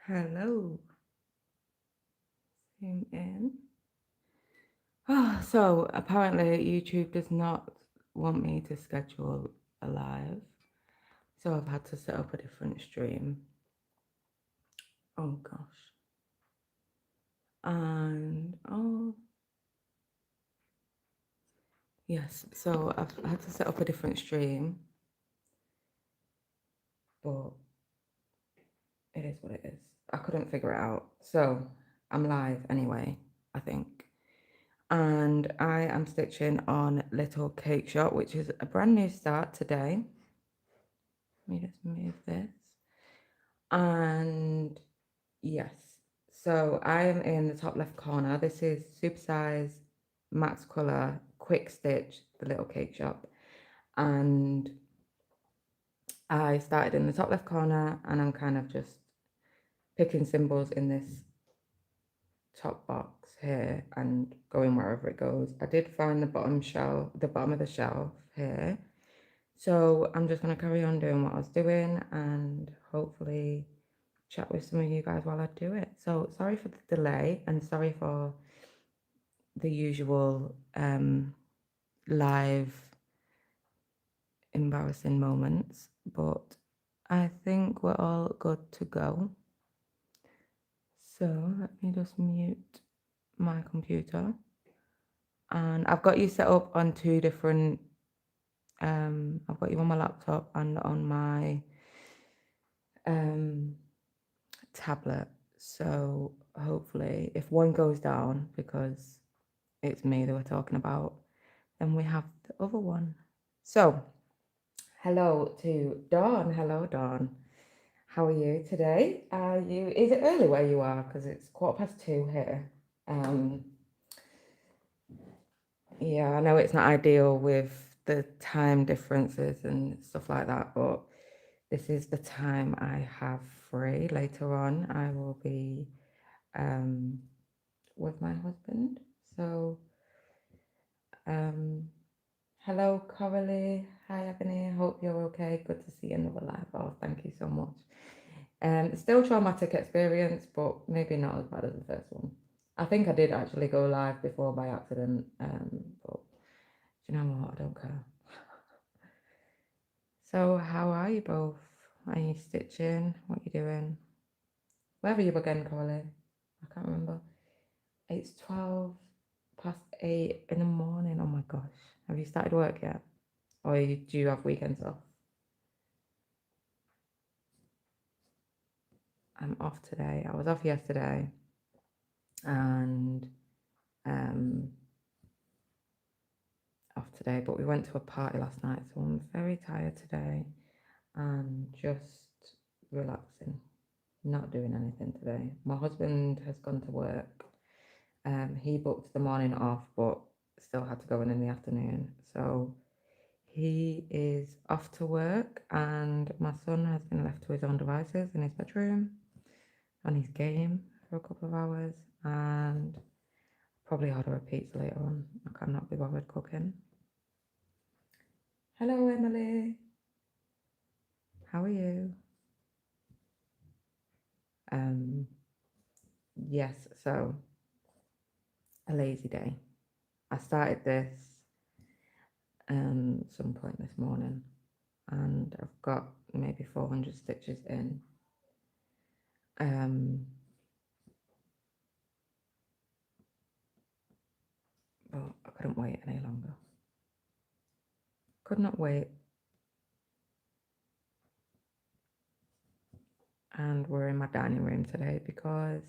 Hello. Zoom in. So apparently YouTube does not want me to schedule a live. So I've had to set up a different stream. Oh gosh. And yes, so I've had to set up a different stream, but it is what it is. I couldn't figure it out. So I'm live anyway, I think. And I am stitching on Little Cake Shop, which is a brand new start today. Let me just move this. And yes, so I am in the top left corner. This is Supersize Max Color Quick Stitch, the Little Cake Shop. And I started in the top left corner and I'm kind of just picking symbols in this top box here and going wherever it goes. I did find the bottom of the shelf here. So I'm just going to carry on doing what I was doing and hopefully chat with some of you guys while I do it. So sorry for the delay and sorry for the usual live embarrassing moments, but I think we're all good to go. So let me just mute my computer. And I've got you set up on two different, I've got you on my laptop and on my tablet. So hopefully if one goes down because it's me that we're talking about, then we have the other one. So hello to Dawn. Hello, Dawn. How are you today? Is it early where you are? Because it's 2:15 here. Um, yeah, I know it's not ideal with the time differences and stuff like that, but this is the time I have free. Later on, I will be with my husband. So, um, hello, Coralie. Hi, Ebony. Hope you're okay. Good to see you another live. Oh, thank you so much. Still traumatic experience, but maybe not as bad as the first one. I think I did actually go live before by accident, but do you know what? I don't care. So, how are you both? Are you stitching? What are you doing? Where were you again, Coralie? I can't remember. It's 12 past 8 in the morning. Oh my gosh. Have you started work yet? Or do you have weekends off? I'm off today. I was off yesterday and off today, but we went to a party last night, so I'm very tired today and just relaxing, not doing anything today. My husband has gone to work. He booked the morning off, but still had to go in the afternoon. So he is off to work, and my son has been left to his own devices in his bedroom on his game for a couple of hours, and probably order a pizza later on. I cannot be bothered cooking. Hello, Emily. How are you? Yes, so a lazy day. I started this some point this morning and I've got maybe 400 stitches in. But I couldn't wait any longer. Could not wait. And we're in my dining room today because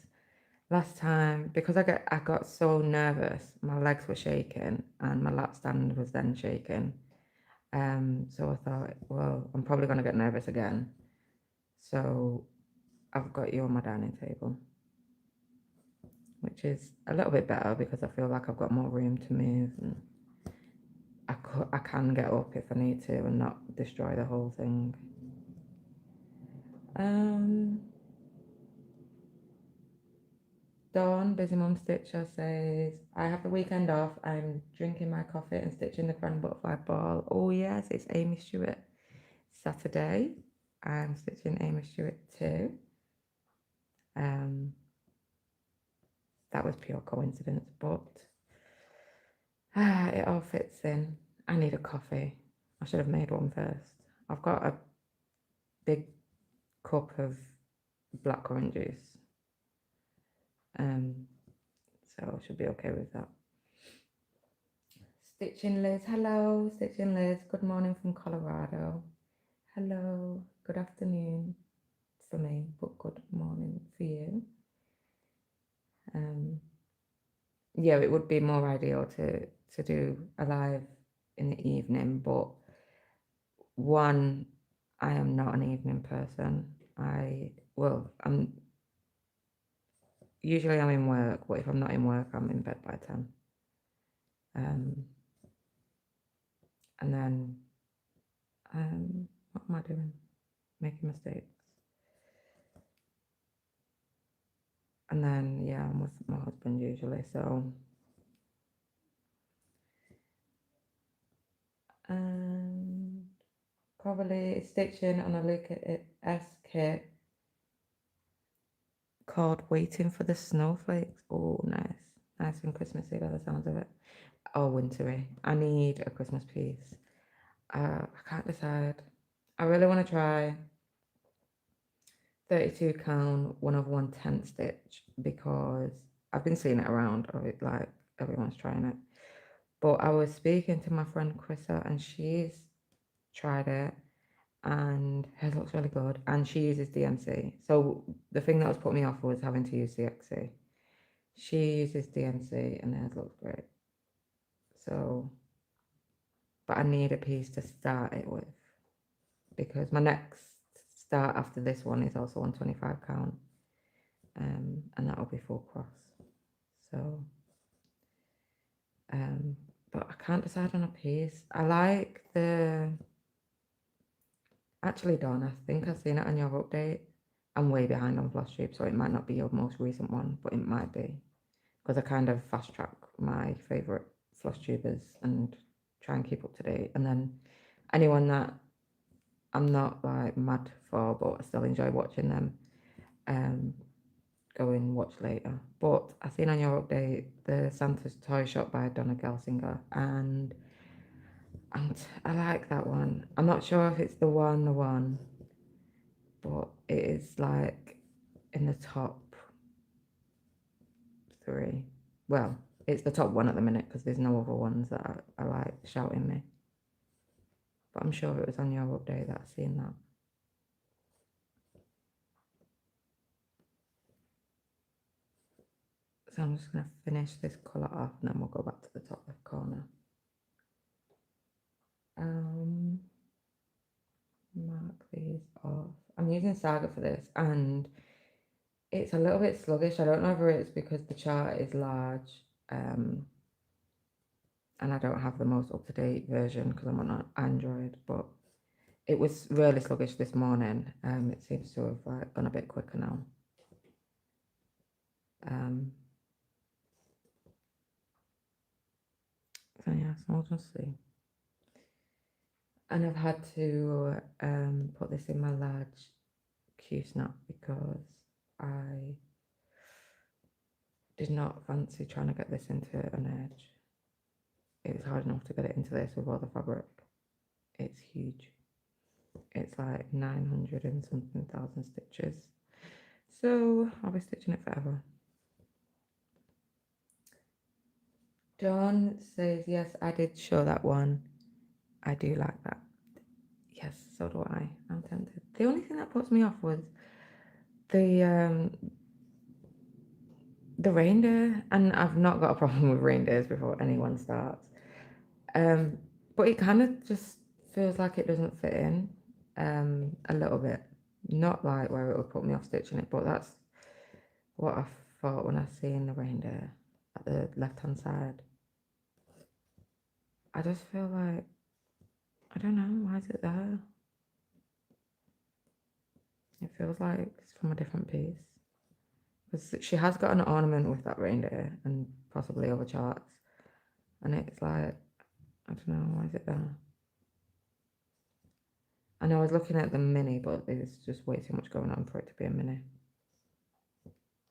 last time, because I got so nervous, my legs were shaking and my lap stand was then shaking. So I thought, well, I'm probably gonna get nervous again. So I've got you on my dining table, which is a little bit better because I feel like I've got more room to move and I can get up if I need to and not destroy the whole thing. Dawn, Busy Mum Stitcher says, I have the weekend off. I'm drinking my coffee and stitching the Grand Butterfly Ball. Oh yes, it's Amy Stewart. Saturday, I'm stitching Amy Stewart too. Um, that was pure coincidence, but it all fits in. I need a coffee. I should have made one first. I've got a big cup of blackcurrant juice. Um, so I should be okay with that. Stitching Liz, hello, Stitching Liz. Good morning from Colorado. Hello, good afternoon for me, but good morning for you. Yeah, it would be more ideal to do a live in the evening, but one, I am not an evening person. I'm usually I'm in work, but if I'm not in work, I'm in bed by 10. And then what am I doing? Making mistakes. And then yeah, I'm with my husband usually, so probably stitching on a Luke S kit called Waiting for the Snowflakes. Oh, nice. Nice and Christmassy by the sounds of it. Oh, wintry. I need a Christmas piece. I can't decide. I really want to try 32 count 1/110 stitch because I've been seeing it around of it, like everyone's trying it. But I was speaking to my friend Chrissa and she's tried it and hers looks really good and she uses DMC. So the thing that was putting me off was having to use CXC. She uses DMC and hers looks great. So, but I need a piece to start it with because my next start after this one is also on 25 count, and that'll be full cross. So, but I can't decide on a piece. I like actually, Dawn, I think I've seen it on your update. I'm way behind on Floss Tube, so it might not be your most recent one, but it might be because I kind of fast track my favorite Floss tubers and try and keep up to date. And then anyone that I'm not like mad for, but I still enjoy watching them, go and watch later. But I seen on your update the Santa's Toy Shop by Donna Gelsinger, and I like that one. I'm not sure if it's the one, but it is like in the top 3. Well, it's the top one at the minute because there's no other ones that I like shouting me. But I'm sure it was on your update that I seen that. So I'm just going to finish this colour off and then we'll go back to the top left corner. Mark these off. I'm using Saga for this and it's a little bit sluggish. I don't know whether it's because the chart is large and I don't have the most up-to-date version because I'm on Android, but it was really sluggish this morning. It seems to have gone a bit quicker now. So yeah, so we'll just see. And I've had to put this in my large Q-snap because I did not fancy trying to get this into an edge. It was hard enough to get it into this with all the fabric. It's huge. It's like 900 and something thousand stitches. So I'll be stitching it forever. Dawn says, yes, I did show that one. I do like that. Yes, so do I. I'm tempted. The only thing that puts me off was the reindeer, and I've not got a problem with reindeers before anyone starts. But it kind of just feels like it doesn't fit in a little bit. Not like where it would put me off stitching it, but that's what I thought when I seen the reindeer at the left-hand side. I just feel like, I don't know, why is it there? It feels like it's from a different piece. Because she has got an ornament with that reindeer and possibly other charts. And it's like, I don't know, why is it there? I know I was looking at the mini, but there's just way too much going on for it to be a mini.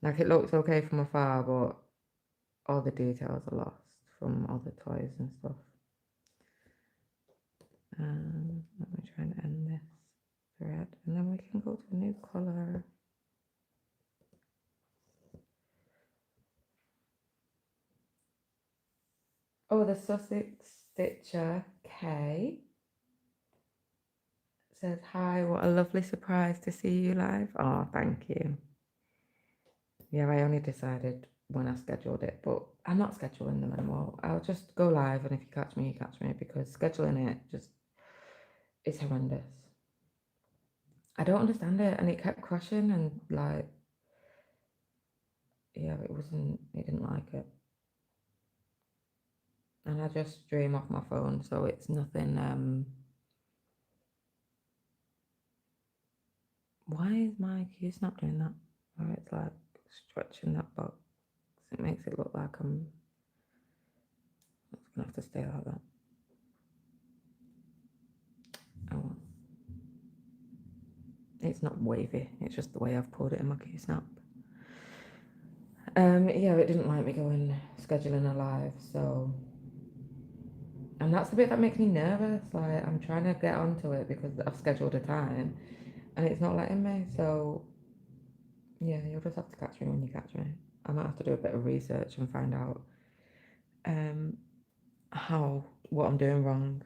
Like it looks okay from afar, but all the details are lost from all the toys and stuff. Let me try and end this thread, and then we can go to a new colour. Oh, the Sussex Stitcher K says, hi, what a lovely surprise to see you live. Oh, thank you. Yeah, I only decided when I scheduled it, but I'm not scheduling them anymore. I'll just go live, and if you catch me, you catch me, because scheduling it just, it's horrendous. I don't understand it, and it kept crashing, and like, yeah, it didn't like it. And I just stream off my phone, so it's nothing, why is my cue's not doing that? Oh, it's like stretching that box. It makes it look like I'm gonna have to stay like that. Oh well. It's not wavy, it's just the way I've pulled it in my key snap. Yeah, it didn't like me going scheduling a live, so, and that's the bit that makes me nervous. Like, I'm trying to get onto it because I've scheduled a time and it's not letting me. So yeah, you'll just have to catch me when you catch me. I might have to do a bit of research and find out what I'm doing wrong.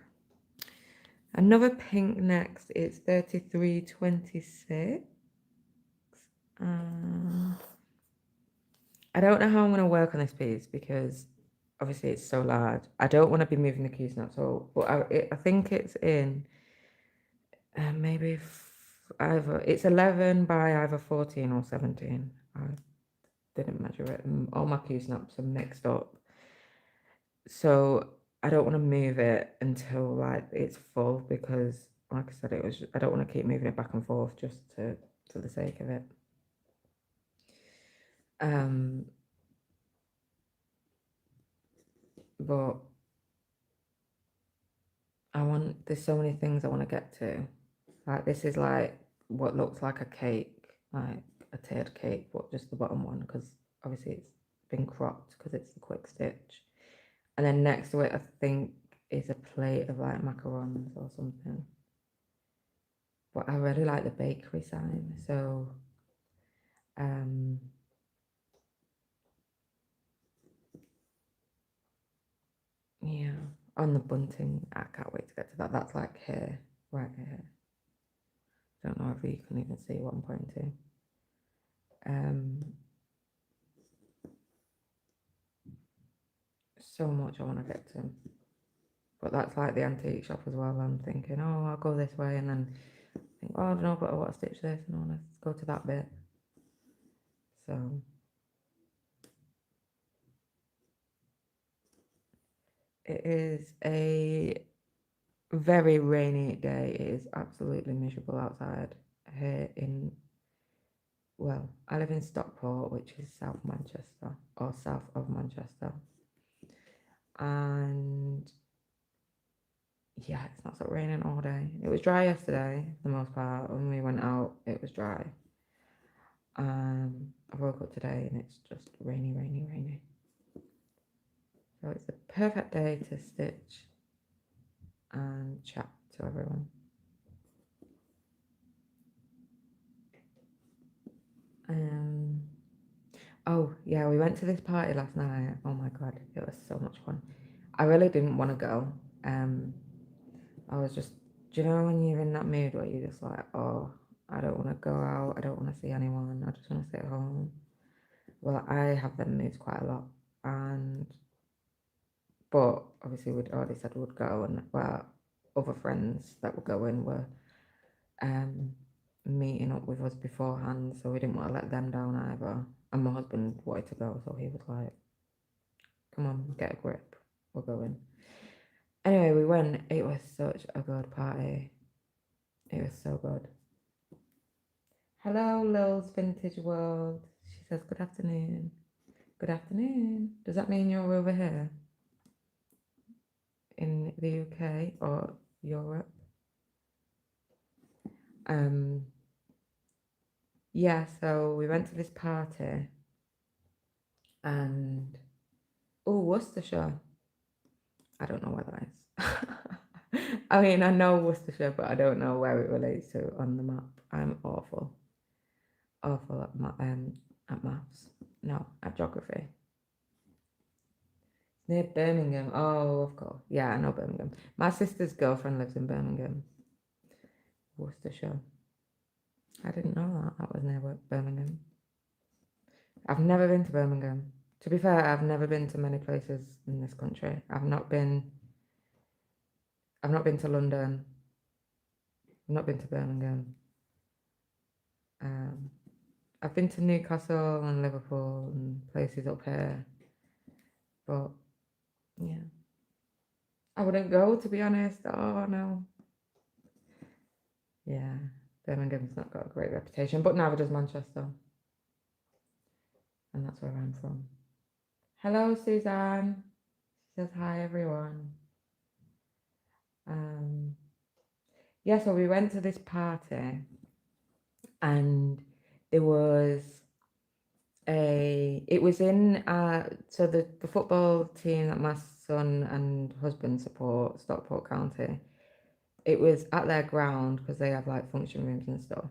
Another pink next. It's 3326. I don't know how I'm going to work on this piece because obviously it's so large. I don't want to be moving the keys now, so but I think it's in maybe either it's 11 by either 14 or 17. I didn't measure it. And all my key snaps are mixed up, so I don't want to move it until like it's full because, like I said, I don't want to keep moving it back and forth just to the sake of it. But there's so many things I want to get to. Like this is like what looks like a cake, like a tiered cake, but just the bottom one because obviously it's been cropped because it's the quick stitch. And then next to it, I think is a plate of like macarons or something. But I really like the bakery sign, so yeah, on the bunting, I can't wait to get to that. That's like here, right here. Don't know if you can even see what I'm pointing to. So much I want to get to. But that's like the antique shop as well. I'm thinking, oh, I'll go this way, and then think, oh, I don't know, but I want to stitch this, and I want to go to that bit. So it is a very rainy day. It is absolutely miserable outside here well, I live in Stockport, which is South Manchester, or south of Manchester. And yeah, it's not so raining all day. It was dry yesterday, for the most part. When we went out, it was dry. I woke up today and it's just rainy, rainy, rainy. So it's the perfect day to stitch and chat to everyone. Oh yeah, we went to this party last night. Oh my god, it was so much fun. I really didn't want to go. I was just, do you know when you're in that mood where you're just like, oh, I don't want to go out, I don't want to see anyone, I just want to sit at home. Well, I have them moods quite a lot, but obviously we'd already said we'd go, and well, other friends that were going were meeting up with us beforehand, so we didn't want to let them down either. And my husband wanted to go, so he was like, come on, get a grip, we're going. Anyway, we went. It was such a good party. It was so good. Hello, Lil's Vintage World. She says, good afternoon. Good afternoon. Does that mean you're over here in the UK or Europe? Yeah, so we went to this party And oh, Worcestershire. I don't know where that is. I mean, I know Worcestershire, but I don't know where it relates to on the map. I'm awful, awful at maps. No, at geography. Near Birmingham. Oh, of course. Yeah, I know Birmingham. My sister's girlfriend lives in Birmingham, Worcestershire. I didn't know that. That was near Birmingham. I've never been to Birmingham. To be fair, I've never been to many places in this country. I've not been to London. I've not been to Birmingham. Um, I've been to Newcastle and Liverpool and places up here, but yeah, I wouldn't go, to be honest. Oh no, yeah, Birmingham's not got a great reputation, but neither does Manchester, and that's where I'm from. Hello, Suzanne. She says hi, everyone. Yeah, so we went to this party, and there was it was in so the football team that my son and husband support, Stockport County. It was at their ground because they have like function rooms and stuff.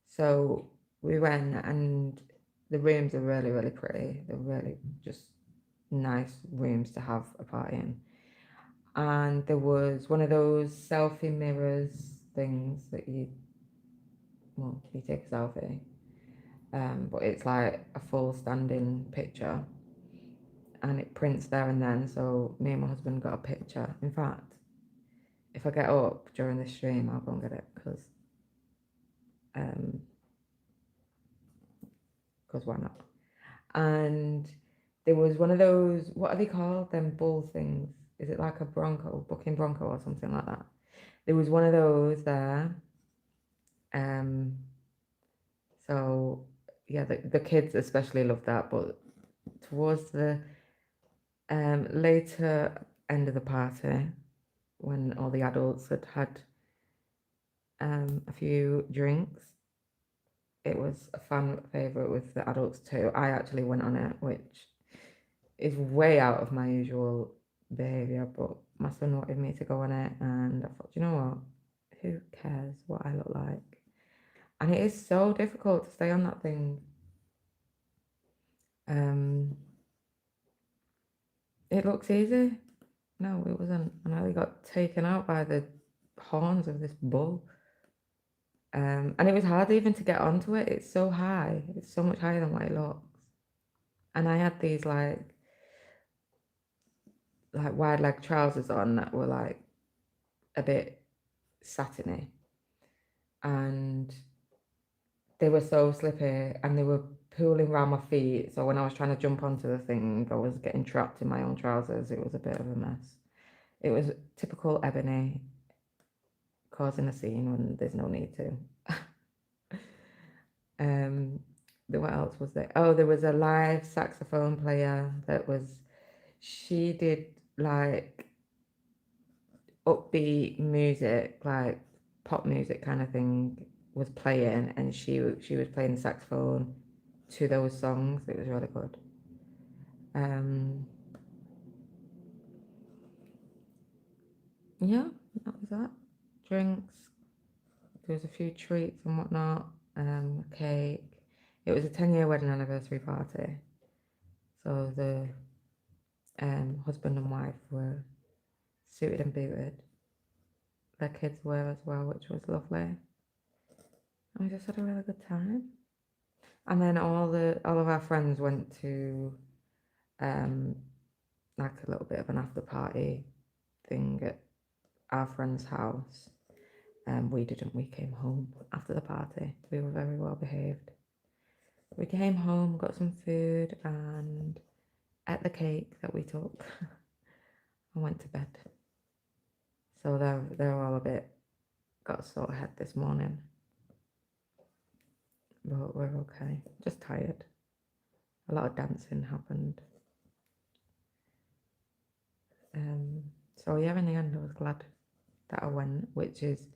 So we went, and the rooms are really, really pretty. They're really just nice rooms to have a party in. And there was one of those selfie mirrors things that you take a selfie, but it's like a full standing picture, and it prints there and then. So me and my husband got a picture. In fact, if I get up during this stream, I'll go and get it um, because why not? And there was one of those, what are they called? Them bull things. Is it like a bronco, bucking bronco or something like that? There was one of those there. Um, so yeah, the kids especially loved that. But towards the later end of the party, when all the adults had had a few drinks, it was a fan favorite with the adults too. I actually went on it, which is way out of my usual behavior, but my son wanted me to go on it, and I thought, you know what? Who cares what I look like? And it is so difficult to stay on that thing. Um, it looks easy. No, it wasn't. And I nearly got taken out by the horns of this bull. And it was hard even to get onto it. It's so high. It's so much higher than what it looks. And I had these like wide leg trousers on that were like a bit satiny, and they were so slippy, and they were pooling around my feet. So when I was trying to jump onto the thing, I was getting trapped in my own trousers. It was a bit of a mess. It was typical Ebony causing a scene when there's no need to. um, what else was there? Oh, there was a live saxophone player that was. She did like upbeat music, like pop music kind of thing, was playing, and she was playing the saxophone to those songs. It was really good. Um, yeah, that was that. Drinks. There was a few treats and whatnot. Cake. It was a 10-year wedding anniversary party. So the husband and wife were suited and booted. Their kids were as well, which was lovely. And we just had a really good time. And then all of our friends went to like a little bit of an after party thing at our friend's house. We didn't. We came home after the party. We were very well behaved. We came home, got some food, and ate the cake that we took, and went to bed. So they're all a bit got sore head this morning, but we're okay. Just tired. A lot of dancing happened. So yeah, in the end, I was glad that I went, which is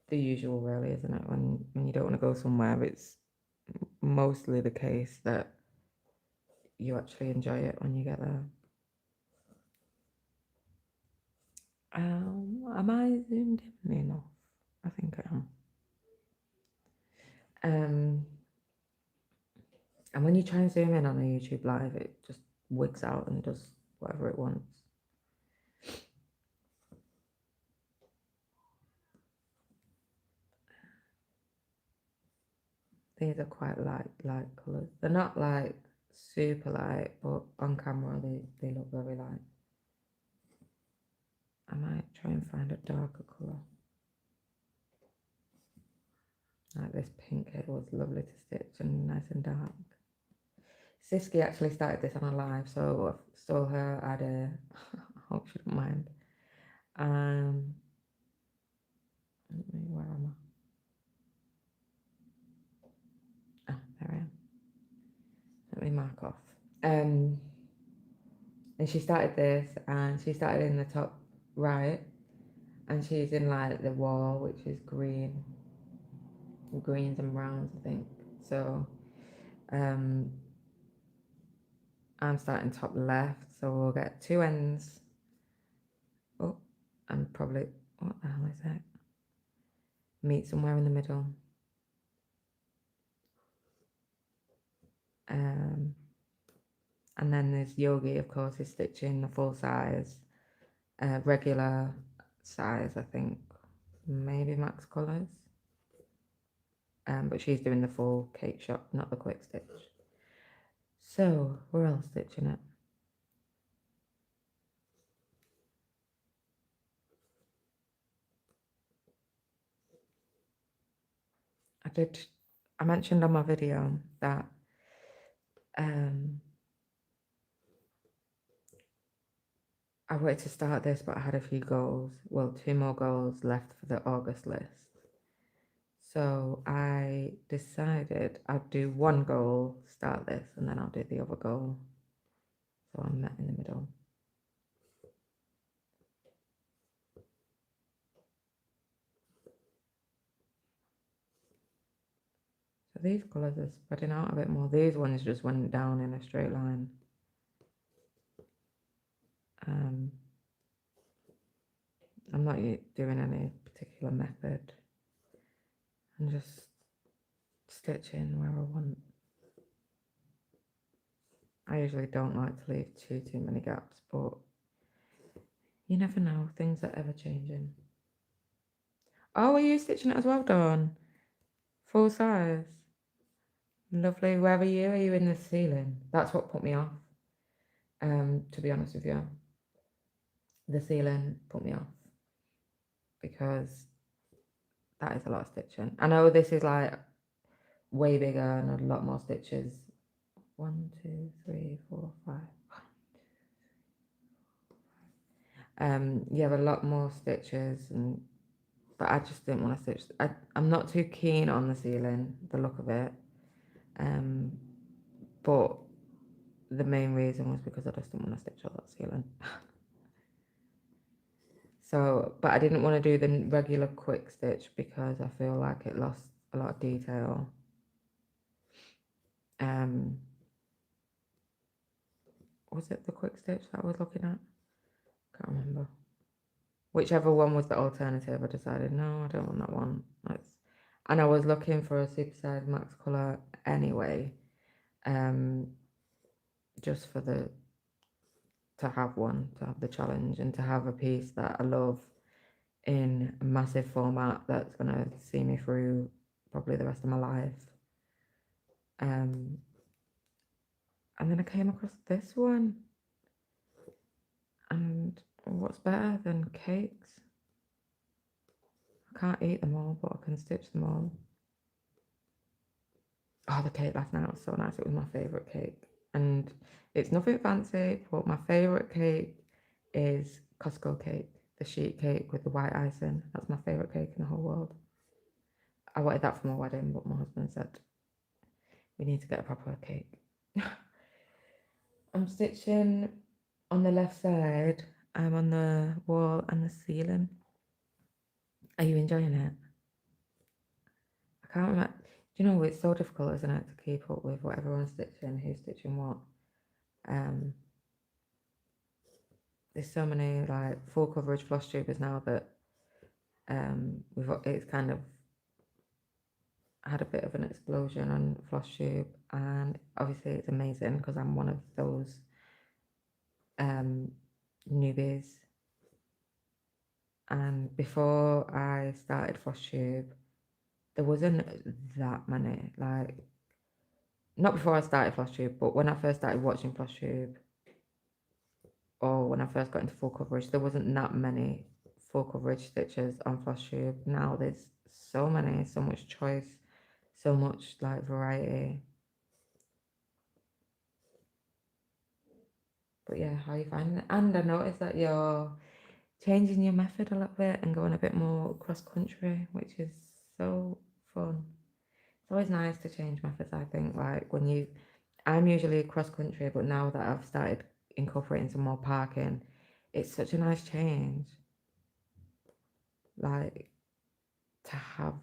the usual, really, isn't it? When you don't want to go somewhere, it's mostly the case that you actually enjoy it when you get there. Am I zoomed in enough? I think I am. And when you try and zoom in on a YouTube live, it just wigs out and does whatever it wants. These are quite light colours. They're not like super light, but on camera they look very light. I might try and find a darker colour. Like this pink, it was lovely to stitch and nice and dark. Siski actually started this on a live, so I saw her add a, I hope she don't mind. Where am I? Oh, there I am. Let me mark off. And she started this, and she started in the top right, and she's in like the wall, which is greens and browns, I think. So, I'm starting top left, so we'll get two ends. Oh, and probably, what the hell is that? Meet somewhere in the middle. And then there's Yogi, of course, is stitching the full size, regular size, I think, maybe max colours. But she's doing the full cake shop, not the quick stitch. So we're all stitching it. I mentioned on my video that I wanted to start this, but I had a few goals. Well, 2 more goals left for the August list. So I decided I'd do one goal, start this, and then I'll do the other goal. So I'm met in the middle. So these colours are spreading out a bit more. These ones just went down in a straight line. I'm not doing any particular method. I'm just stitching where I want. I usually don't like to leave too many gaps, but you never know, things are ever changing. Oh, are you stitching it as well, Dawn? Full size. Lovely. Where are you? Are you in the ceiling? That's what put me off. To be honest with you. The ceiling put me off because that is a lot of stitching. I know this is like way bigger and a lot more stitches. 1, 2, 3, 4, 5. You have a lot more stitches, but I just didn't want to stitch. I'm not too keen on the ceiling, the look of it. But the main reason was because I just didn't want to stitch all that ceiling. So, but I didn't want to do the regular quick stitch because I feel like it lost a lot of detail. Was it the quick stitch that I was looking at? Can't remember. Whichever one was the alternative, I decided, no, I don't want that one. And I was looking for a supersize max colour anyway, just for to have the challenge, and to have a piece that I love in a massive format that's going to see me through probably the rest of my life. And then I came across this one. And what's better than cakes? I can't eat them all, but I can stitch them all. Oh, the cake last night was so nice. It was my favourite cake. And it's nothing fancy, but my favourite cake is Costco cake, the sheet cake with the white icing. That's my favourite cake in the whole world. I wanted that for my wedding, but my husband said, we need to get a proper cake. I'm stitching on the left side. I'm on the wall and the ceiling. Are you enjoying it? I can't remember. You know, it's so difficult, isn't it, to keep up with what everyone's stitching, who's stitching what. Um, there's so many like full coverage floss tubers now that it's kind of had a bit of an explosion on floss tube, and obviously it's amazing because I'm one of those um, newbies. And before I started floss tube, there wasn't that many. Like, not before I started floss tube, but when I first started watching floss tube, or when I first got into full coverage, there wasn't that many full coverage stitches on floss tube. Now there's so many, so much choice, so much like variety. But yeah, how you finding it? And I noticed that you're changing your method a little bit and going a bit more cross country, which is so fun. It's always nice to change methods, I think. Like I'm usually cross country, but now that I've started incorporating some more parking, it's such a nice change. Like to have,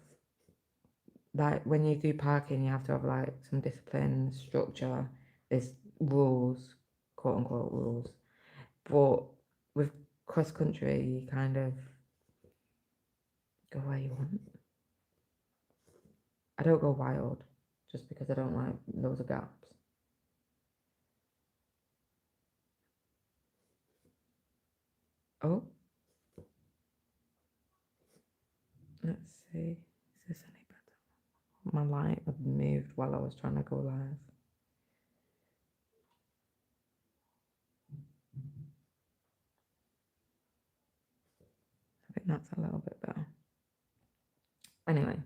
like when you do parking, you have to have like some discipline, structure. There's rules, quote unquote rules. But with cross country, you kind of go where you want. I don't go wild just because I don't like loads of gaps. Oh, let's see. Is this any better? My light had moved while I was trying to go live. I think that's a little bit better. Anyway,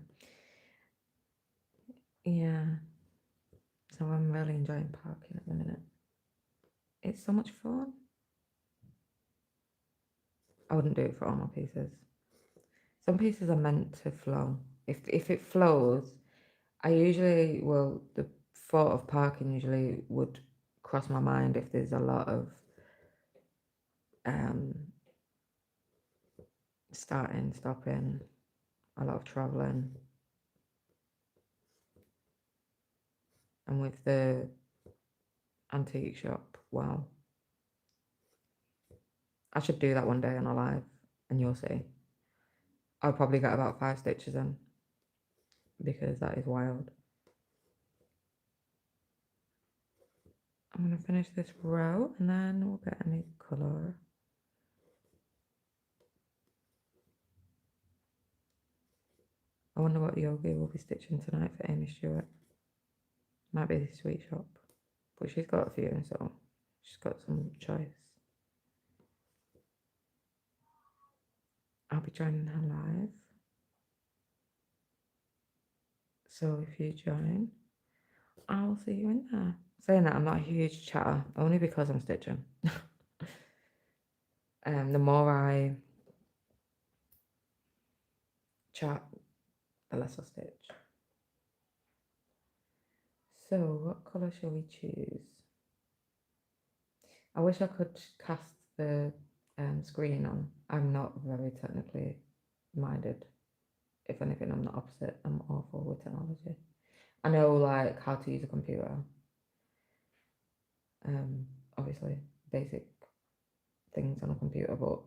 yeah. So I'm really enjoying parking at the minute. It's so much fun. I wouldn't do it for all my pieces. Some pieces are meant to flow. If it flows, I usually the thought of parking usually would cross my mind if there's a lot of um starting, stopping, a lot of traveling. And with the antique shop, wow. I should do that one day on a live and you'll see. I'll probably get about 5 stitches in because that is wild. I'm going to finish this row and then we'll get a new colour. I wonder what Yogi will be stitching tonight for Amy Stewart. Might be the sweet shop. But she's got a few, so she's got some choice. I'll be joining her live. So if you join, I'll see you in there. Saying that, I'm not a huge chatter, only because I'm stitching. The more I chat, the less I stitch. So what colour shall we choose? I wish I could cast the screen on. I'm not very technically minded. If anything, I'm the opposite. I'm awful with technology. I know like how to use a computer. Obviously basic things on a computer, but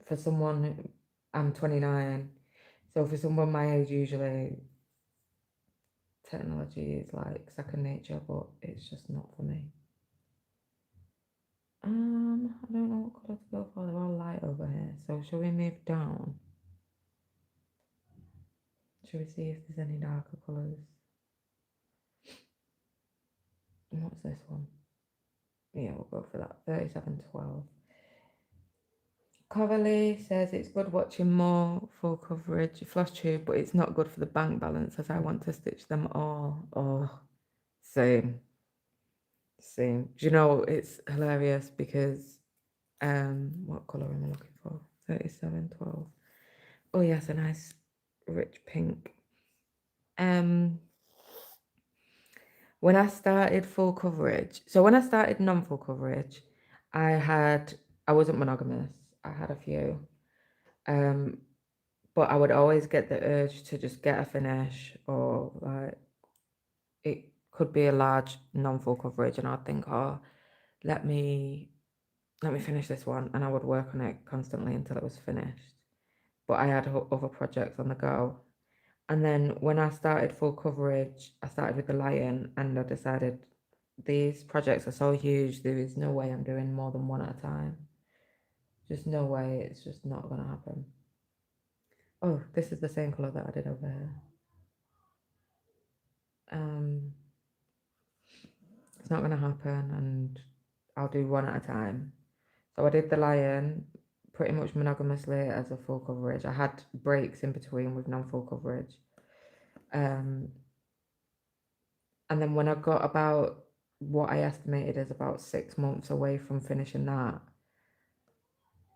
for someone, I'm 29, so for someone my age, usually technology is like second nature, but it's just not for me. I don't know what colour to go for. They're all light over here. So shall we move down? Shall we see if there's any darker colours? What's this one? Yeah, we'll go for that. 3712. Coralie says it's good watching more full coverage floss tube, but it's not good for the bank balance as I want to stitch them all. Oh, same. Same. Do you know it's hilarious because what colour am I looking for? 3712. Oh yes, a nice rich pink. When I started full coverage, so when I started non-full coverage, I wasn't monogamous. I had a few. But I would always get the urge to just get a finish or like it could be a large non-full coverage, and I'd think, oh, let me finish this one, and I would work on it constantly until it was finished. But I had other projects on the go. And then when I started full coverage, I started with the lion, and I decided these projects are so huge, there is no way I'm doing more than one at a time. Just no way, it's just not gonna happen. Oh, this is the same colour that I did over here. Um, it's not gonna happen, and I'll do one at a time. So I did the lion pretty much monogamously as a full coverage. I had breaks in between with non-full coverage. Um, and then when I got about what I estimated as about 6 months away from finishing that,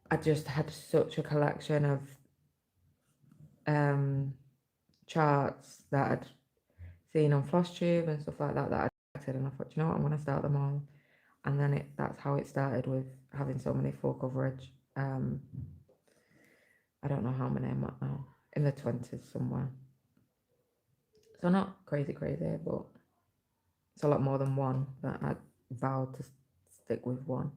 I just had such a collection of charts that I'd seen on FlossTube and stuff like that that I collected, and I thought, you know what, I'm gonna start them all. And then that's how it started, with having so many full coverage. I don't know how many I'm at now, in the 20s somewhere. So not crazy, but it's a lot more than one, that I vowed to stick with one.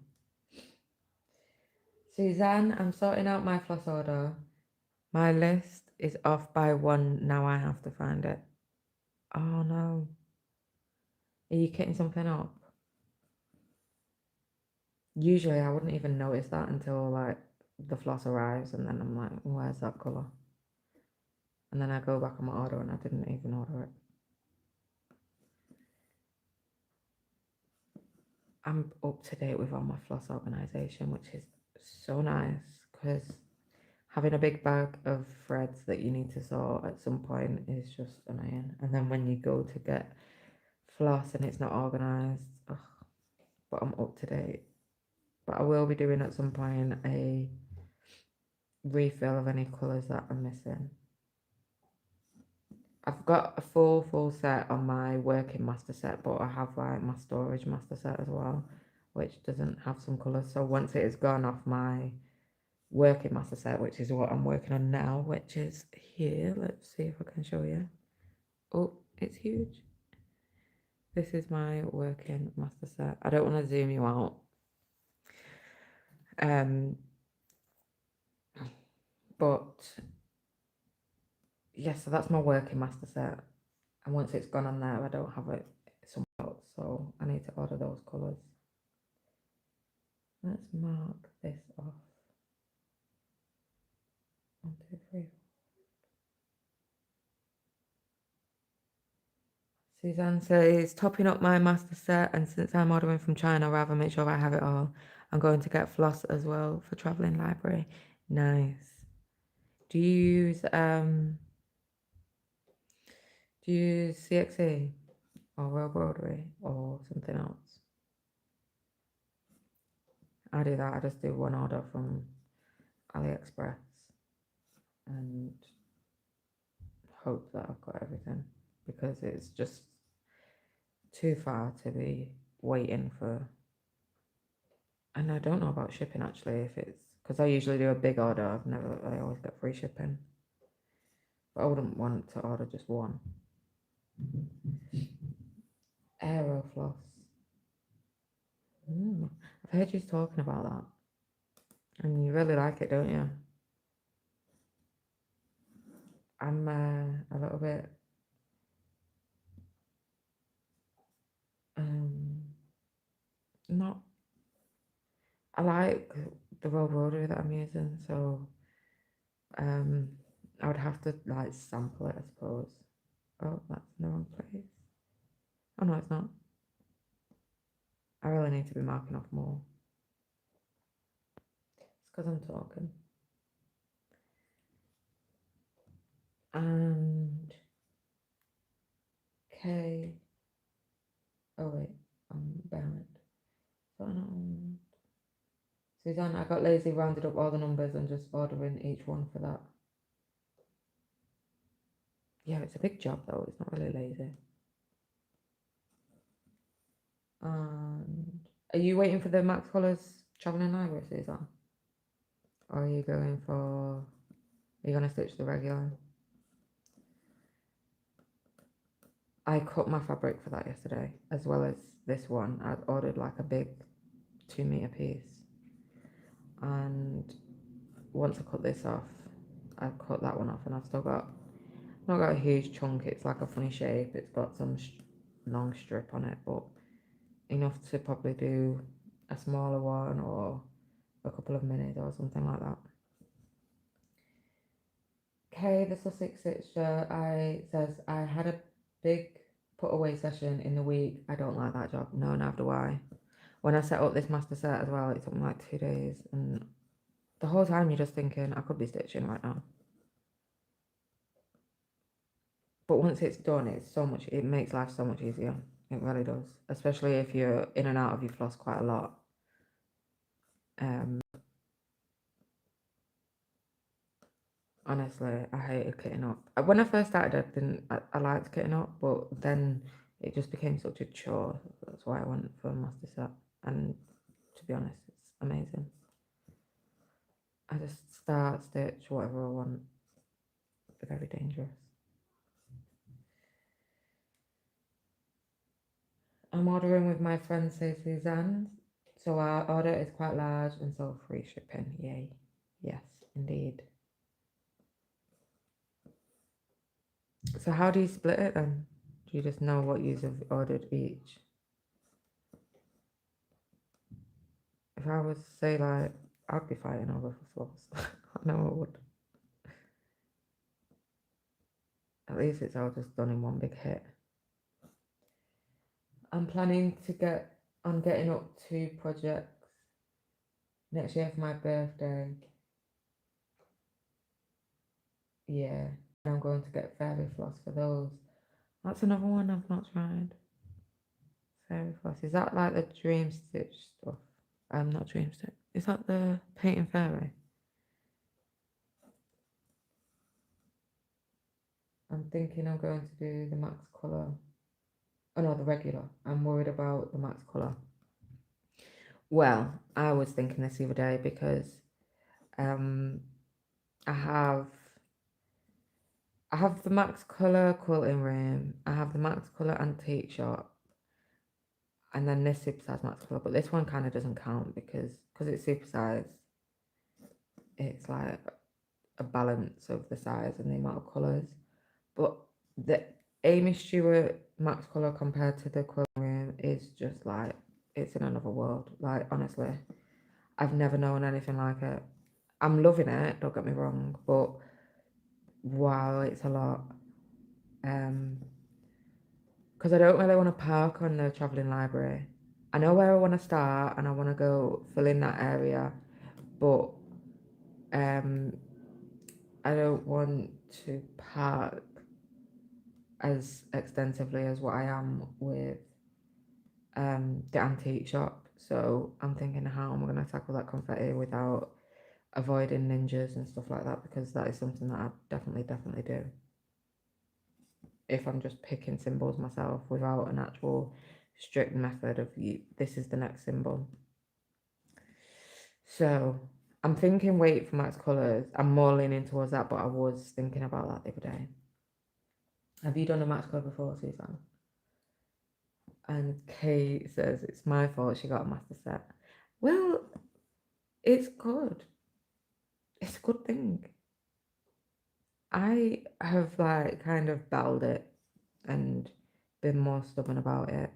Suzanne, I'm sorting out my floss order. My list is off by one. Now I have to find it. Oh no. Are you kitting something up? Usually I wouldn't even notice that until like the floss arrives, and then I'm like, where's that colour? And then I go back on my order and I didn't even order it. I'm up to date with all my floss organisation, which is so nice, because having a big bag of threads that you need to sort at some point is just annoying. And then when you go to get floss and it's not organised, but I'm up to date. But I will be doing at some point a refill of any colours that I'm missing. I've got a full set on my working master set, but I have like my storage master set as well, which doesn't have some colours. So once it is gone off my working master set, which is what I'm working on now, which is here, let's see if I can show you. Oh, it's huge. This is my working master set. I don't want to zoom you out. But yeah, so that's my working master set. And once it's gone on there, I don't have it somewhere else. So I need to order those colours. Let's mark this off. 1, 2, 3. Suzanne says, topping up my master set, and since I'm ordering from China, I'd rather make sure I have it all. I'm going to get floss as well for travelling library. Nice. Do you use CXC or Royal Broadway or something else? I do that. I just do one order from AliExpress and hope that I've got everything, because it's just too far to be waiting for. And I don't know about shipping actually, if it's because I usually do a big order. I always get free shipping, but I wouldn't want to order just one. Aerofloss. I've heard you talking about that, and you really like it, don't you? I'm a little bit not. I like the Royal Broadway that I'm using, so I would have to like sample it, I suppose. Oh, that's in the wrong place. Oh no, it's not. I really need to be marking off more. It's because I'm talking. And K. Oh wait, I'm behind. Suzanne, I got lazy, rounded up all the numbers and just ordering each one for that. Yeah, it's a big job though. It's not really lazy. And are you waiting for the Max Colours travelling library, Suzanne? Or are you going for? Are you gonna stitch the regular? I cut my fabric for that yesterday, as well as this one. I ordered like a big 2 meter piece, and once I cut this off, I cut that one off, and I've still got not got a huge chunk. It's like a funny shape. It's got some long strip on it, but enough to probably do a smaller one or a couple of minis or something like that. Kay, the Sussex Stitcher, I says I had a big put away session in the week. I don't like that job. No, neither do I. When I set up this master set as well, it took me like 2 days, and the whole time you're just thinking I could be stitching right now. But once it's done, it makes life so much easier. It really does, especially if you're in and out of your floss quite a lot. Honestly, I hated kitting up. When I first started, I liked kitting up, but then it just became such a chore. That's why I went for a master set. And to be honest, it's amazing. I just start, stitch, whatever I want. Very dangerous. I'm ordering with my friend Suzanne. So our order is quite large and so free shipping. Yay. Yes, indeed. So how do you split it then? Do you just know what you've ordered each? If I was say like, I'd be fighting over for Floss. I know I would. At least it's all just done in one big hit. I'm planning to getting up 2 projects next year for my birthday. Yeah, I'm going to get fairy floss for those. That's another one I've not tried. Fairy floss. Is that like the dream stitch stuff? Not dream stitch. Is that the painting fairy? I'm thinking I'm going to do the max colour. Oh no, the regular. I'm worried about the max colour. Well, I was thinking this the other day because um I have the max colour quilting room. I have the max colour antique shop, and then this supersize max colour. But this one kind of doesn't count because it's supersized. It's like a balance of the size and the amount of colours. But the Amy Stewart max colour compared to the quilting room is just like it's in another world. Like honestly, I've never known anything like it. I'm loving it. Don't get me wrong, but wow, it's a lot. Because I don't really want to park on the travelling library. I know where I want to start and I want to go fill in that area, but um, I don't want to park as extensively as what I am with the antique shop. So I'm thinking how am I going to tackle that confetti without avoiding ninjas and stuff like that, because that is something that I definitely do. If I'm just picking symbols myself without an actual strict method of you, this is the next symbol. So I'm thinking wait for max colours. I'm more leaning towards that, but I was thinking about that the other day. Have you done a max colour before, Susan? And Kate says it's my fault she got a master set. Well, it's good. It's a good thing. I have like kind of bowed it and been more stubborn about it,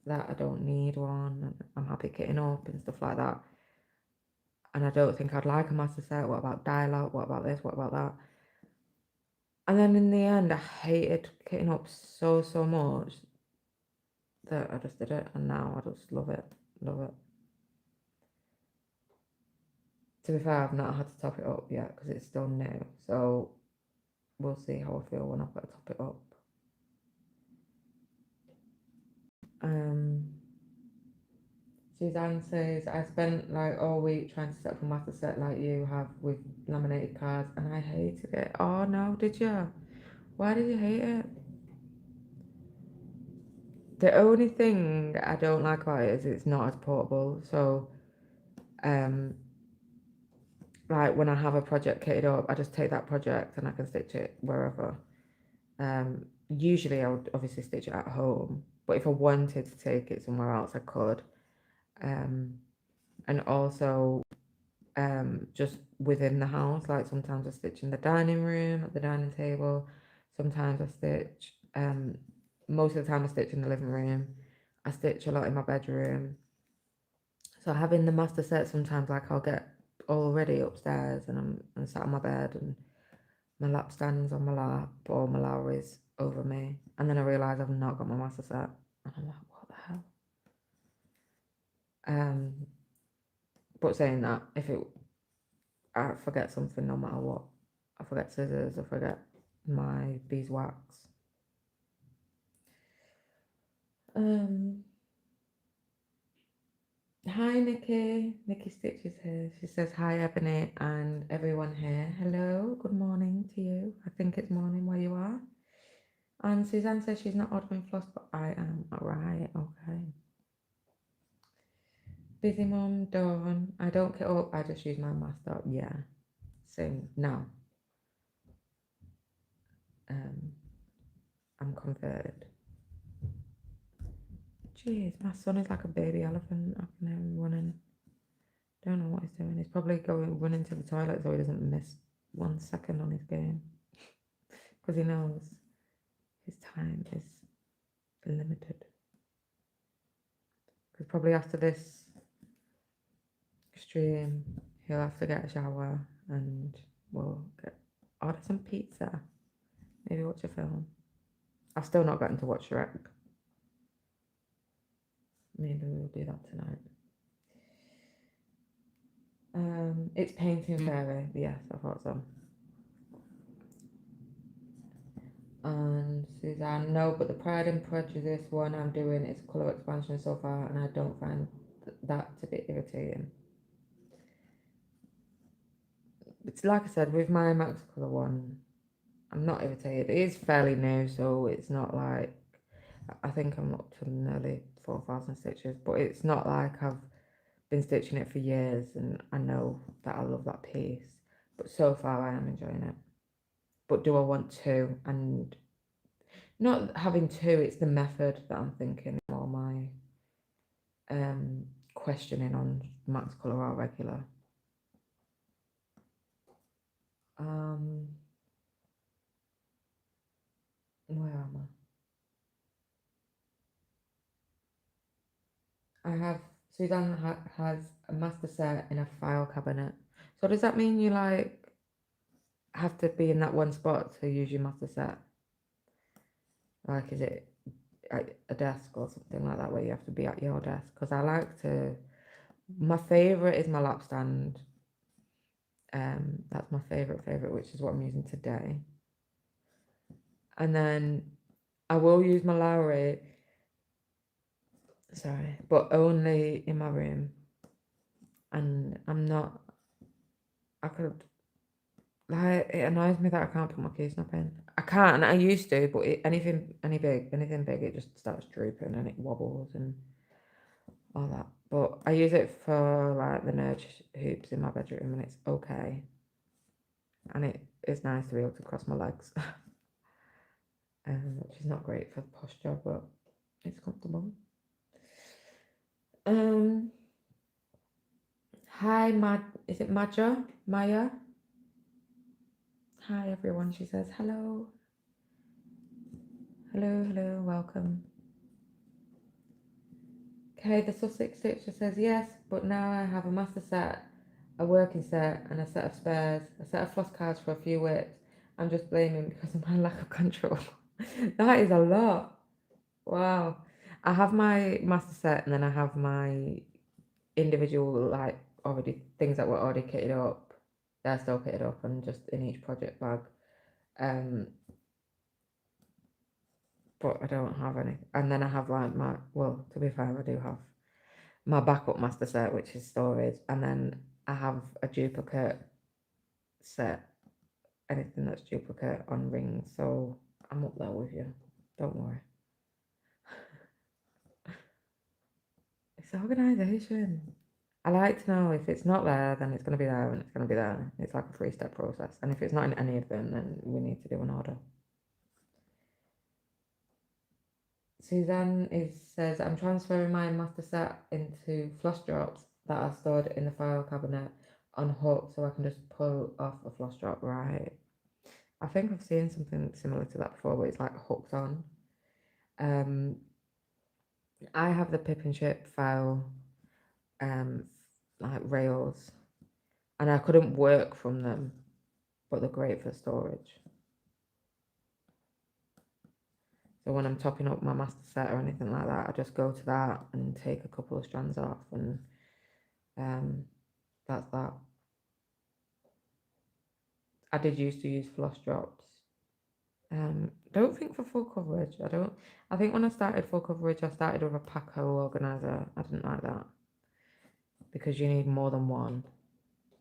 that I don't need one and I'm happy getting up and stuff like that. And I don't think I'd like a master set. What about dialogue? What about this? What about that? And then in the end, I hated getting up so much that I just did it, and now I just love it, love it. To be fair, I've not had to top it up yet because it's still new, so we'll see how I feel when I've got to top it up. Suzanne says, I spent like all week trying to set up a master set like you have with laminated cards and I hated it. Oh no, did you? Why did you hate it? The only thing I don't like about it is it's not as portable. So, like when I have a project kitted up, I just take that project and I can stitch it wherever. usually I would obviously stitch it at home, but if I wanted to take it somewhere else, I could. Um, and also just within the house, like sometimes I stitch in the dining room, at the dining table. Sometimes I stitch, most of the time I stitch in the living room. I stitch a lot in my bedroom. So having the master set, sometimes like I'll get already upstairs and I'm sat on my bed and my lap stands on my lap or my Lowry's over me. And then I realise I've not got my master set. And I'm like, what the hell? Um, but saying that, if it I forget something no matter what. I forget scissors, I forget my beeswax. Um Hi Nikki. Nikki Stitch is here. She says hi Ebony and everyone here. Hello, good morning to you. I think it's morning where you are. And Suzanne says she's not ordering floss, but I am. Alright, okay. Busy mum, Dawn. I don't get up, I just use my master. Yeah. Same. Now. Um I'm converted. Jeez, my son is like a baby elephant. I can hear him running. Don't know what he's doing. He's probably going running to the toilet so he doesn't miss 1 second on his game. Because he knows his time is limited. Because probably after this stream, he'll have to get a shower and we'll order some pizza. Maybe watch a film. I've still not gotten to watch Shrek. Maybe we'll do that tonight. It's Painting Fairy. Yes, I thought so. And Suzanne, no, but the Pride and Prejudice one I'm doing is colour expansion so far, and I don't find that to be irritating. It's like I said, with my Max Colour one, I'm not irritated. It is fairly new, so it's not like, I think I'm up to nearly 4,000 stitches, but it's not like I've been stitching it for years and I know that I love that piece. But so far I am enjoying it. But do I want to? And not having two, it's the method that I'm thinking, or my questioning on max color or regular. Where am I have Suzanne has a master set in a file cabinet. So does that mean you like have to be in that one spot to use your master set? Like, is it a desk or something like that where you have to be at your desk? Because I like to. My favorite is my lap stand. That's my favorite, which is what I'm using today. And then I will use my Lowry, sorry, but only in my room. And I'm not. I could. Like, it annoys me that I can't put my key snap in. I can't. I used to, but anything big, it just starts drooping and it wobbles and all that. But I use it for like the nudge hoops in my bedroom, and it's okay. And it is nice to be able to cross my legs, which is not great for posture, but it's comfortable. Hi, is it Maja? Maya? Hi, everyone. She says hello. Hello, welcome. Okay, the Sussex Stitcher says yes, but now I have a master set, a working set, and a set of spares, a set of floss cards for a few whips. I'm just blaming because of my lack of control. That is a lot. Wow. I have my master set and then I have my individual, like, already things that were already kitted up. They're still kitted up and just in each project bag. But I don't have any. And then I have like well, to be fair, I do have my backup master set, which is storage, and then I have a duplicate set, anything that's duplicate on rings. So I'm up there with you. Don't worry. It's organisation. I like to know if it's not there, then it's going to be there, and it's going to be there. It's like a 3-step process. And if it's not in any of them, then we need to do an order. Suzanne says, I'm transferring my master set into floss drops that are stored in the file cabinet on hook so I can just pull off a floss drop, right? I think I've seen something similar to that before, but it's like hooked on. Um, I have the Pip and Chip file, um, like rails, and I couldn't work from them, but they're great for storage. So when I'm topping up my master set or anything like that, I just go to that and take a couple of strands off, and um, that's that. I did used to use floss drops. Don't think for full coverage. I don't. I think when I started full coverage, I started with a Paco organizer. I didn't like that because you need more than one,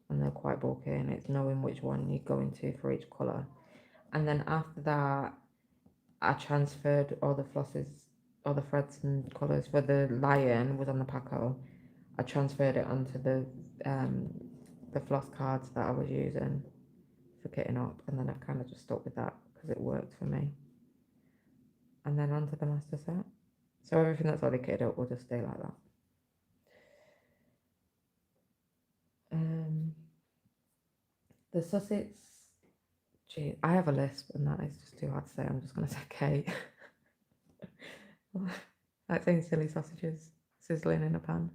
and they're quite bulky, and it's knowing which one you go into for each color. And then after that, I transferred all the flosses, all the threads and colors for the lion was on the Paco. I transferred it onto um the floss cards that I was using for kitting up, and then I've kind of just stuck with that because it worked for me. And then onto the master set. So everything that's already kitted up will just stay like that. Um, the Sussex, gee, I have a lisp, and that is just too hard to say. I'm just gonna say K. Like saying silly sausages sizzling in a pan.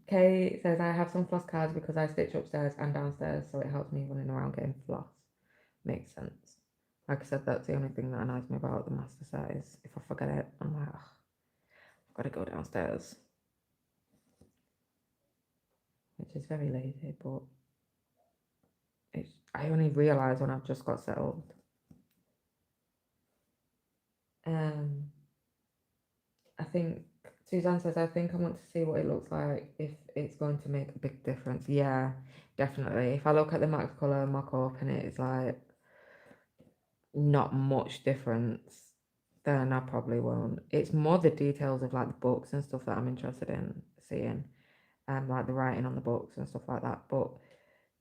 Kay says I have some floss cards because I stitch upstairs and downstairs, so it helps me running around getting floss. Makes sense. Like I said, that's the only thing that annoys me about the master set is if I forget it, I'm like, oh, I've got to go downstairs, which is very lazy. But I only realise when I've just got settled. Um, I think Suzanne says, I think I want to see what it looks like if it's going to make a big difference. Yeah, definitely. If I look at the max color mock up and it's like not much difference, then I probably won't. It's more the details of like the books and stuff that I'm interested in seeing, and like the writing on the books and stuff like that. But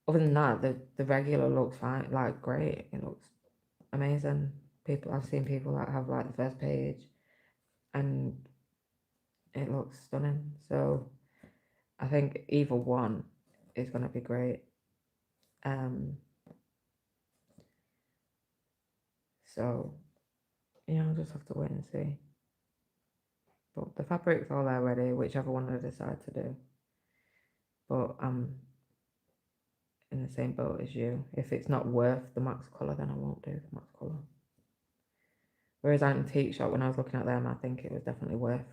other than that, the regular looks fine, like great. It looks amazing. I've seen people that have like the first page, and it looks stunning. So I think either one is going to be great. Um, so yeah, I'll just have to wait and see. But the fabric's all there ready, whichever one I decide to do. But I'm in the same boat as you. If it's not worth the max colour, then I won't do the max colour. Whereas Antique Shop, when I was looking at them, I think it was definitely worth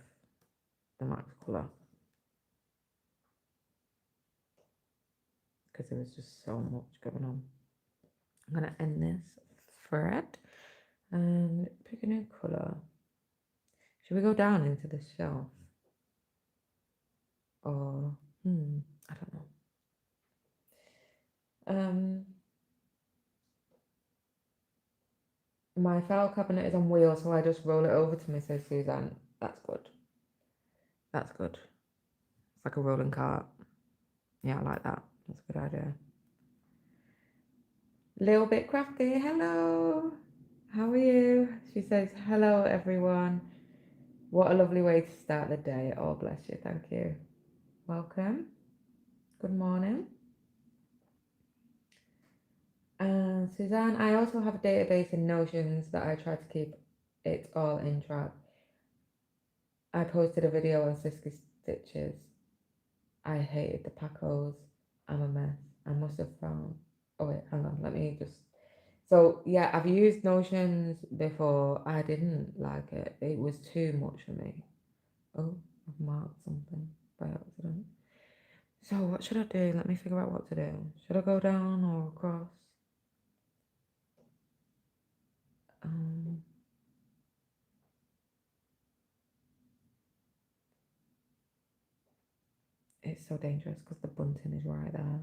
the max colour. Because there was just so much going on. I'm going to end this thread and pick a new colour. Should we go down into the shelf? Or, I don't know. My file cabinet is on wheels, so I just roll it over to me, says Suzanne. That's good. That's good. It's like a rolling cart. Yeah, I like that. That's a good idea. Little bit crafty. Hello. How are you? She says, hello, everyone. What a lovely way to start the day. Oh, bless you. Thank you. Welcome. Good morning. Suzanne, I also have a database in Notions that I try to keep it all in track. I posted a video on Siski Stitches. I hated the Pacos. I'm a mess. I must have found. Oh, wait, hang on. Let me just. So, yeah, I've used Notions before. I didn't like it. It was too much for me. Oh, I've marked something by accident. So, what should I do? Let me figure out what to do. Should I go down or across? Um, it's so dangerous because the bunting is right there.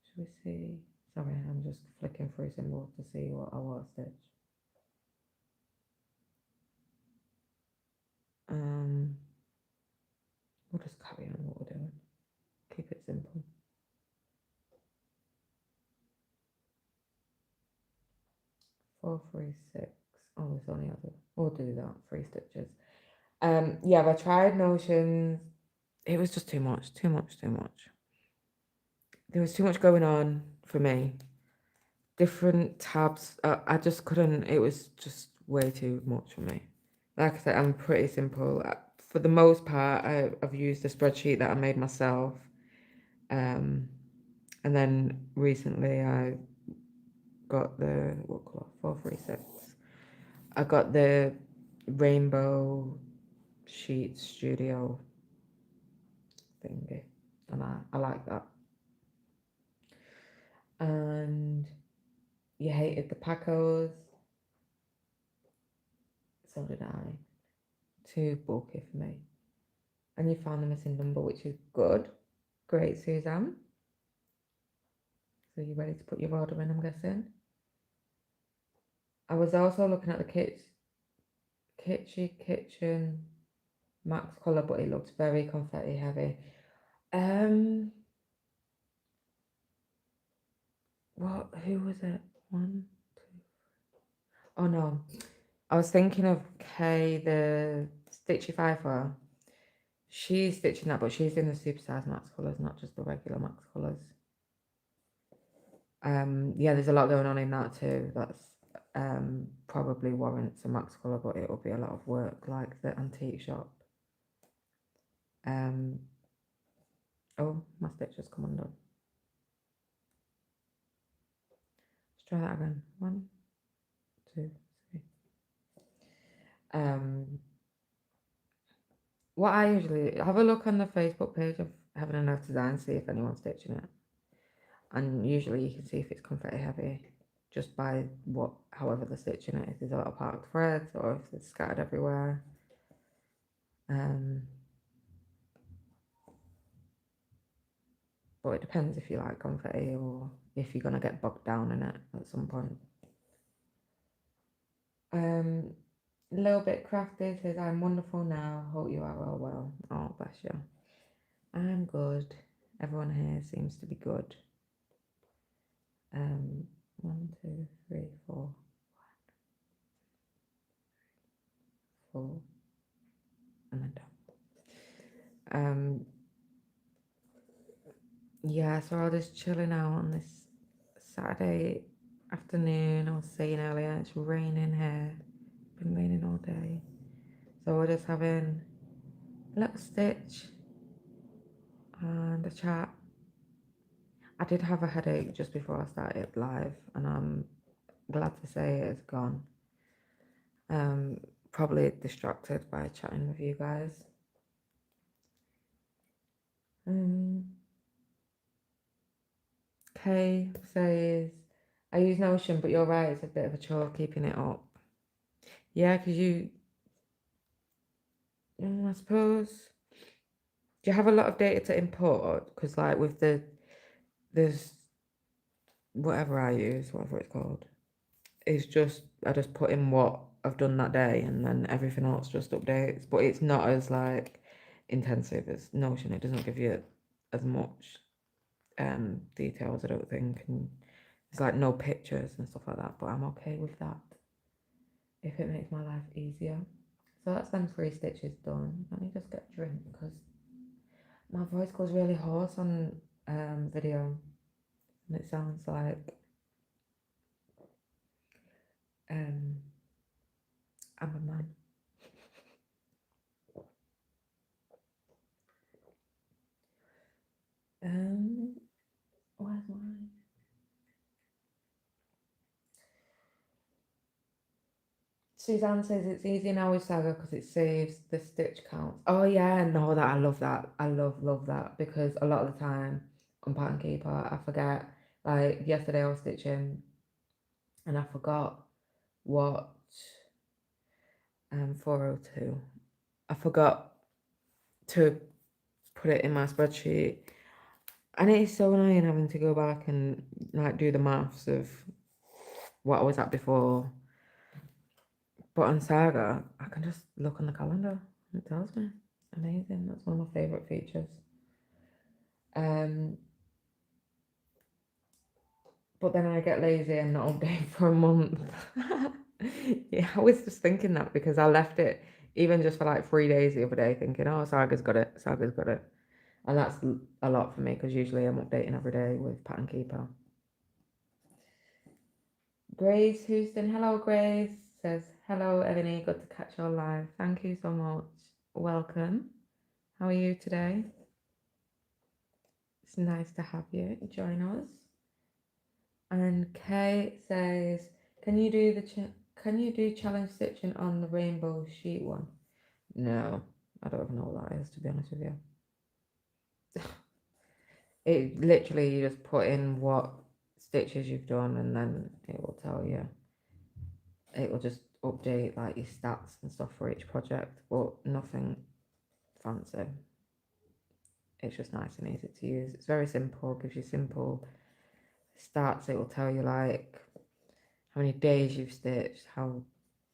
Should we see? Sorry, I'm just flicking through symbols to see what I want to stitch. We'll just carry on what we're doing. Keep it simple. 436. Oh, it's only other. We'll do that. 3 stitches. Yeah, I tried notions. It was just too much, too much, too much. There was too much going on for me. Different tabs. I just couldn't. It was just way too much for me. Like I said, I'm pretty simple. For the most part, I've used a spreadsheet that I made myself. Um, and then recently I got the what colour? 436. I got the rainbow sheet studio thingy, and I like that. And you hated the Pacos, so did I. Too bulky for me. And you found the missing number, which is good. Great, Suzanne. So you ready to put your order in, I'm guessing? I was also looking at the kitchen max colour, but it looks very confetti heavy. Um, who was it? One, two. Oh no, I was thinking of Kay, the Stitchy Fifer. She's stitching that, but she's in the supersize max colours, not just the regular max colours. Yeah, there's a lot going on in that too. That's probably warrants a max colour, but it'll be a lot of work, like the antique shop. Oh, my stitch has come undone. Let's try that again. 1, 2, 3. What I usually have a look on the Facebook page of Having Enough Design, see if anyone's stitching it, and usually you can see if it's confetti heavy just by however they're stitching it. If there's a lot of parked threads or if it's scattered everywhere. But it depends if you like confetti or if you're gonna get bogged down in it at some point. A little bit crafty says, I'm wonderful now. Hope you are all well. Oh, bless you. I'm good. Everyone here seems to be good. 1, 2, 3, 4, 4, and then down. Yeah, so I was just chilling out on this Saturday afternoon. I was saying earlier, it's raining here. Been raining all day. So we're just having a little stitch and a chat. I did have a headache just before I started live, and I'm glad to say it's gone. Probably distracted by chatting with you guys. Kay says, I use Notion, but you're right, it's a bit of a chore keeping it up. Yeah, because I suppose, do you have a lot of data to import? Because like with there's whatever I use, whatever it's called, it's just, I just put in what I've done that day and then everything else just updates. But it's not as like intensive as Notion. It doesn't give you as much details, I don't think. And it's like no pictures and stuff like that, but I'm okay with that if it makes my life easier. So that's them 3 stitches done. Let me just get a drink because my voice goes really hoarse on video and it sounds like I'm a man. Where's mine? Suzanne says it's easy now with Saga because it saves the stitch count. Oh yeah, no, that I love that. I love that because a lot of the time on pattern keeper I forget. Like yesterday I was stitching and I forgot what 402. I forgot to put it in my spreadsheet, and it is so annoying having to go back and like do the maths of what I was at before. But on Saga, I can just look on the calendar and it tells me. Amazing. That's one of my favorite features. But then I get lazy and not update for a month. Yeah, I was just thinking that because I left it even just for like 3 days the other day, thinking, "Oh, Saga's got it. Saga's got it," and that's a lot for me because usually I'm updating every day with Pattern Keeper. Grace Houston, hello Grace, says hello Ebony, good to catch you live. Thank you so much. Welcome. How are you today? It's nice to have you join us. And Kay says, can you do can you do challenge stitching on the rainbow sheet one? No, I don't even know what that is, to be honest with you. It literally, you just put in what stitches you've done and then it will tell you. It will just update like your stats and stuff for each project, but nothing fancy. It's just nice and easy to use. It's very simple, gives you simple stats. It will tell you like how many days you've stitched,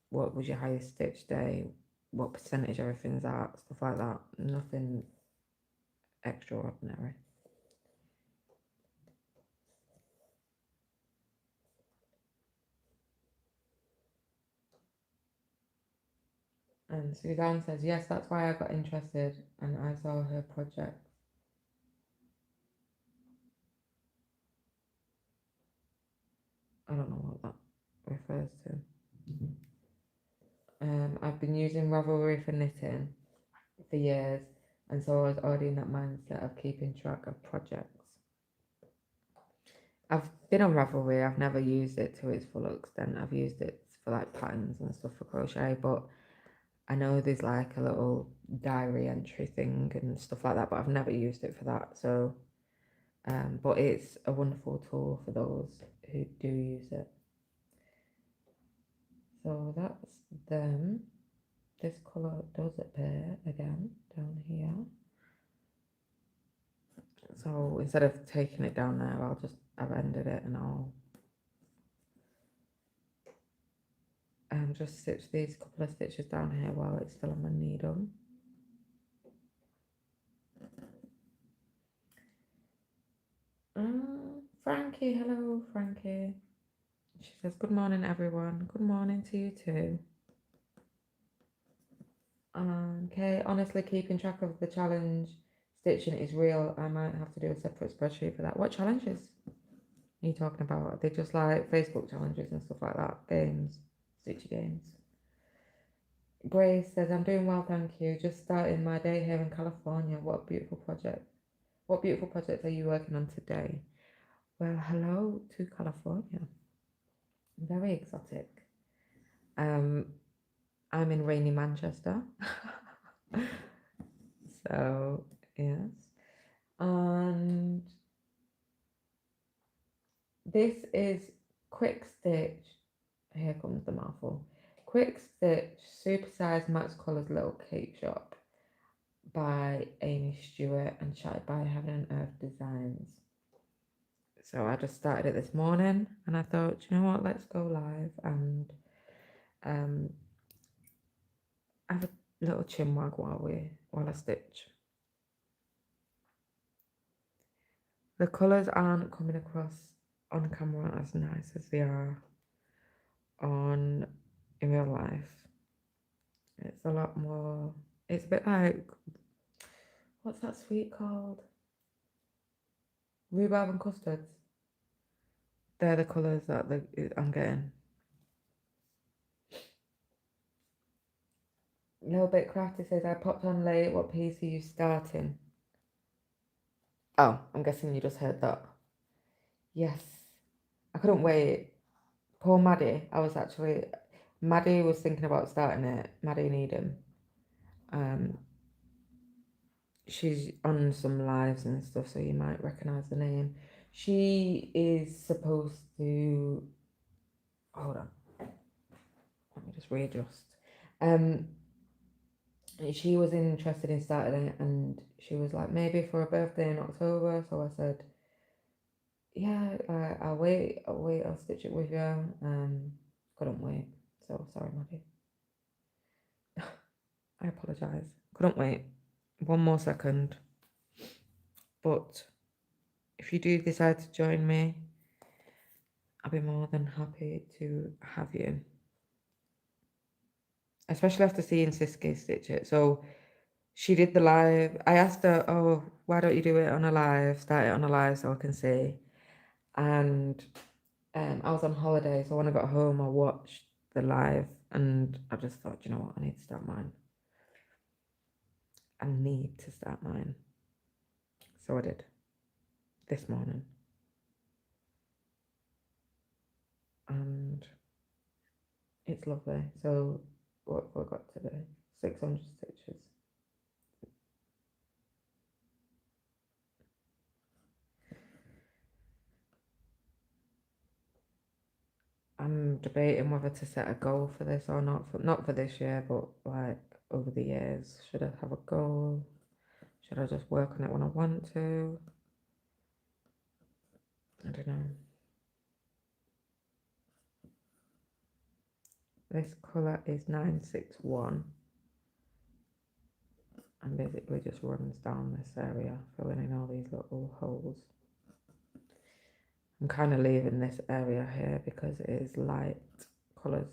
what was your highest stitch day, what percentage everything's at, stuff like that. Nothing extraordinary. And Suzanne says, yes, that's why I got interested and I saw her project. I don't know what that refers to. I've been using Ravelry for knitting for years, and so I was already in that mindset of keeping track of projects. I've been on Ravelry, I've never used it to its full extent. I've used it for like patterns and stuff for crochet, but I know there's like a little diary entry thing and stuff like that, but I've never used it for that. So, but it's a wonderful tool for those who do use it. So that's them. This colour does appear again down here. So instead of taking it down there, I've ended it and I'll just stitch these couple of stitches down here while it's still on my needle. Frankie, hello Frankie. She says, good morning everyone. Good morning to you too. Okay, honestly, keeping track of the challenge stitching is real. I might have to do a separate spreadsheet for that. What challenges are you talking about? Are they just like Facebook challenges and stuff like that? Games, stitchy games. Grace says, I'm doing well, thank you. Just starting my day here in California. What a beautiful project. What beautiful project are you working on today? Well, hello to California. Very exotic. I'm in rainy Manchester. So, yes. And this is Quick Stitch. Here comes the mouthful. Quick Stitch Supersized Max Colours Little Cake Shop by Amy Stewart and chatted by Heaven and Earth Designs. So I just started it this morning and I thought, you know what, let's go live and have a little chinwag while I stitch. The colours aren't coming across on camera as nice as they are on in real life. It's a lot more, it's a bit like, what's that sweet called? Rhubarb and custards. They're the colours that I'm getting. Little bit crafty says, I popped on late. What piece are you starting? Oh, I'm guessing you just heard that. Yes. I couldn't wait. Poor Maddie. Maddie was thinking about starting it. Maddie Needham. Um, she's on some lives and stuff, so you might recognise the name. She is supposed to. Hold on. Let me just readjust. She was interested in starting it, and she was like, maybe for a birthday in October. So I said, yeah, I'll wait, I'll stitch it with you. Couldn't wait. So sorry, Maddie. I apologise. Couldn't wait. One more second. But if you do decide to join me, I'll be more than happy to have you. especially after seeing Siski stitch it. So she did the live. I asked her, "Oh, why don't you do it on a live? Start it on a live so I can see." And I was on holiday, so when I got home, I watched the live, and I just thought, you know what, I need to start mine. I need to start mine. So I did this morning, and it's lovely. So what have I got today? 600 stitches. I'm debating whether to set a goal for this or not. Not for this year, but like over the years. Should I have a goal? Should I just work on it when I want to? I don't know. This colour is 961 and basically just runs down this area, filling in all these little holes. I'm kind of leaving this area here because it is light colours.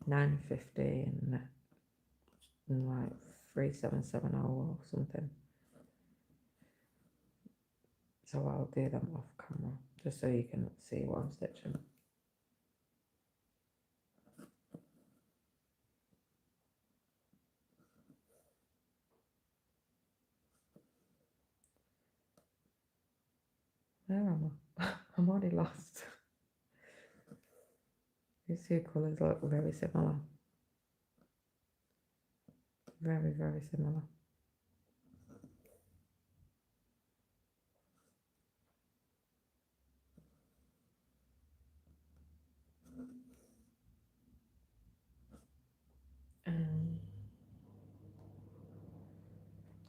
950 and like 3770 or something. So I'll do them off camera just so you can see what I'm stitching. Where am I? I'm already lost. These two colours look very similar. Very, very similar. Um,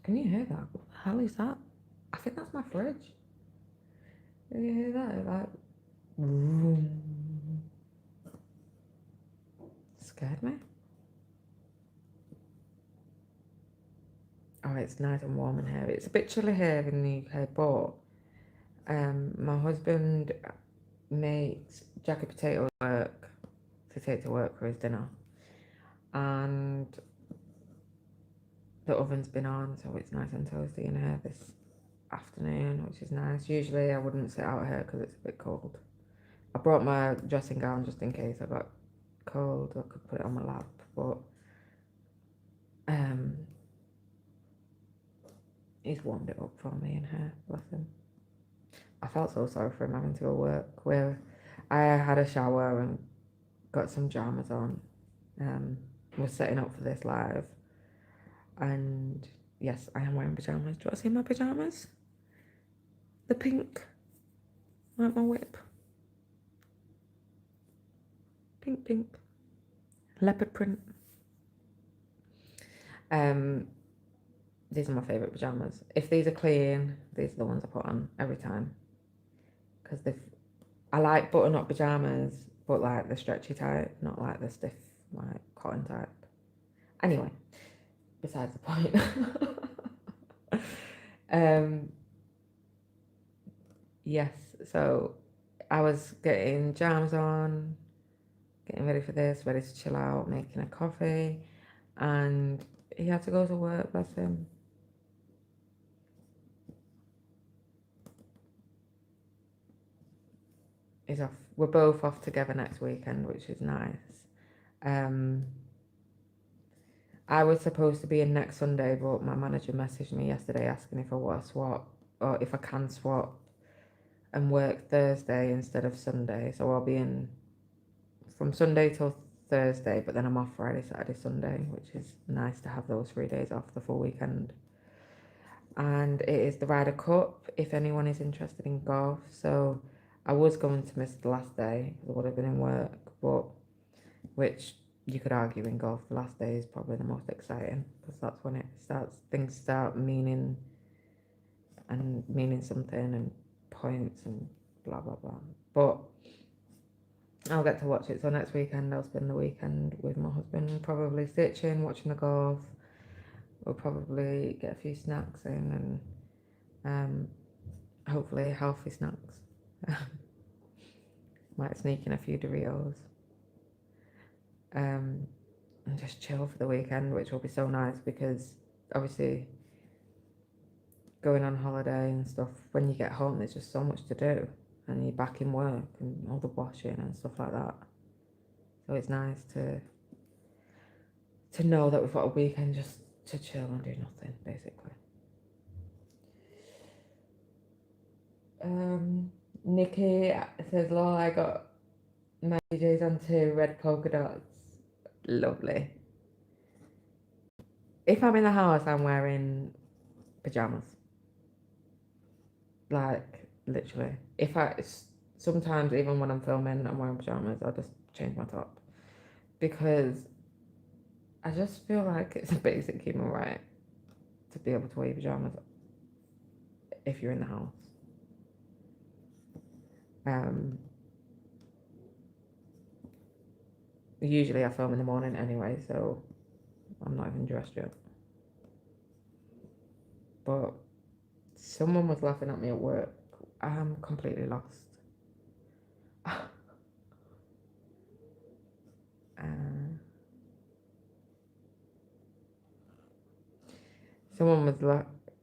can you hear that? What the hell is that? I think that's my fridge. Can you hear that? Like, vroom. Scared me. Oh, it's nice and warm in here. It's a bit chilly here in the UK, but my husband makes jacket potato work to take to work for his dinner, and the oven's been on, so it's nice and toasty in here this afternoon, which is nice. Usually I wouldn't sit out here because it's a bit cold. I brought my dressing gown just in case I got cold. I could put it on my lap, but um, he's warmed it up for me in here. Bless him. I felt so sorry for him having to go work. Where I had a shower and got some pajamas on. Was setting up for this live, and yes, I am wearing pajamas. Do you want to see my pajamas? The pink, like my whip. Pink, pink. Leopard print. Um, these are my favourite pajamas. If these are clean, these are the ones I put on every time. Because I like button up pajamas, but like the stretchy type, not like the stiff, like cotton type. Anyway, besides the point. um, yes, so I was getting jams on, getting ready for this, ready to chill out, making a coffee, and he had to go to work, bless him. He's off. We're both off together next weekend, which is nice. Um, I was supposed to be in next Sunday, but my manager messaged me yesterday asking if I want to swap or if I can swap and work Thursday instead of Sunday. So I'll be in from Sunday till Thursday, but then I'm off Friday, Saturday, Sunday, which is nice to have those 3 days off the full weekend. And it is the Ryder Cup if anyone is interested in golf. So I was going to miss the last day because I would have been in work, but which you could argue in golf, the last day is probably the most exciting because that's when it starts, things start meaning something and points and blah blah blah. But I'll get to watch it. So next weekend I'll spend the weekend with my husband, probably stitching, watching the golf. We'll probably get a few snacks in and hopefully healthy snacks. Might sneak in a few Doritos. and just chill for the weekend, which will be so nice because obviously going on holiday and stuff, when you get home, there's just so much to do, and you're back in work and all the washing and stuff like that. So it's nice to know that we've got a weekend just to chill and do nothing, basically. Nikki says, "Lol, I got my PJs on too, red polka dots. Lovely. If I'm in the house, I'm wearing pajamas. Like, literally. Sometimes even when I'm filming, I'm wearing pajamas, I'll just change my top. Because I just feel like it's a basic human right to be able to wear your pajamas if you're in the house. Usually I film in the morning anyway, so I'm not even dressed yet. But someone was laughing at me at work. I'm completely lost. Someone was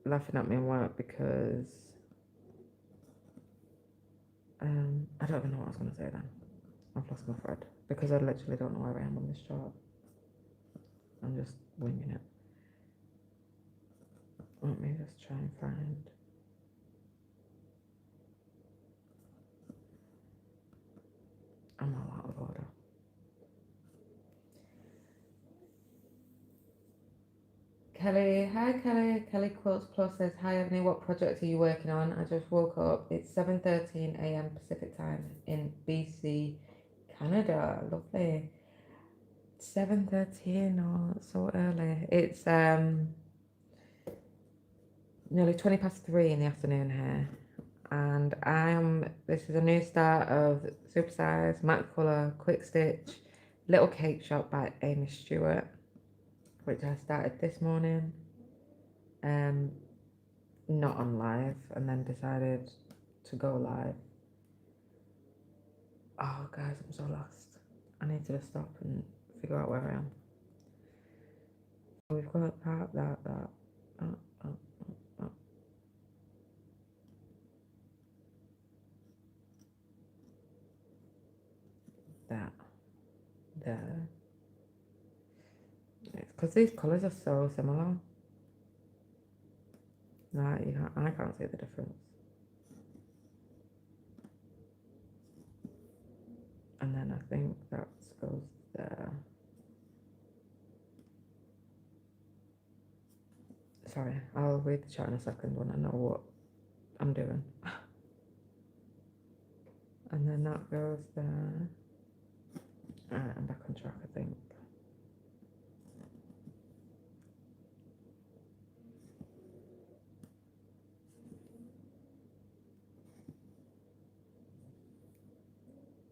laughing at me at work because I don't even know what I was going to say then. I've lost my thread because I literally don't know where I am on this chart. I'm just winging it. Let me just try and find. I'm all out of order. Kelly, hi Kelly. Kelly Quilts Plus says, "Hi Ebony, what project are you working on? I just woke up. It's 7:13 a.m. Pacific time in BC, Canada. Lovely. 7:13, oh, it's so early. It's nearly 20 past 3 in the afternoon here. And this is a new start of Supersize, Matte Colour, Quick Stitch, Little Cake Shop by Amy Stewart, which I started this morning. Not on live, and then decided to go live. Oh, guys, I'm so lost. I need to just stop and figure out where I am. We've got that. That. There. It's because these colours are so similar. Like, I can't see the difference. And then I think that goes there. Sorry, I'll read the chat in a second when I know what I'm doing. And then that goes there. Alright, I'm back on track, I think.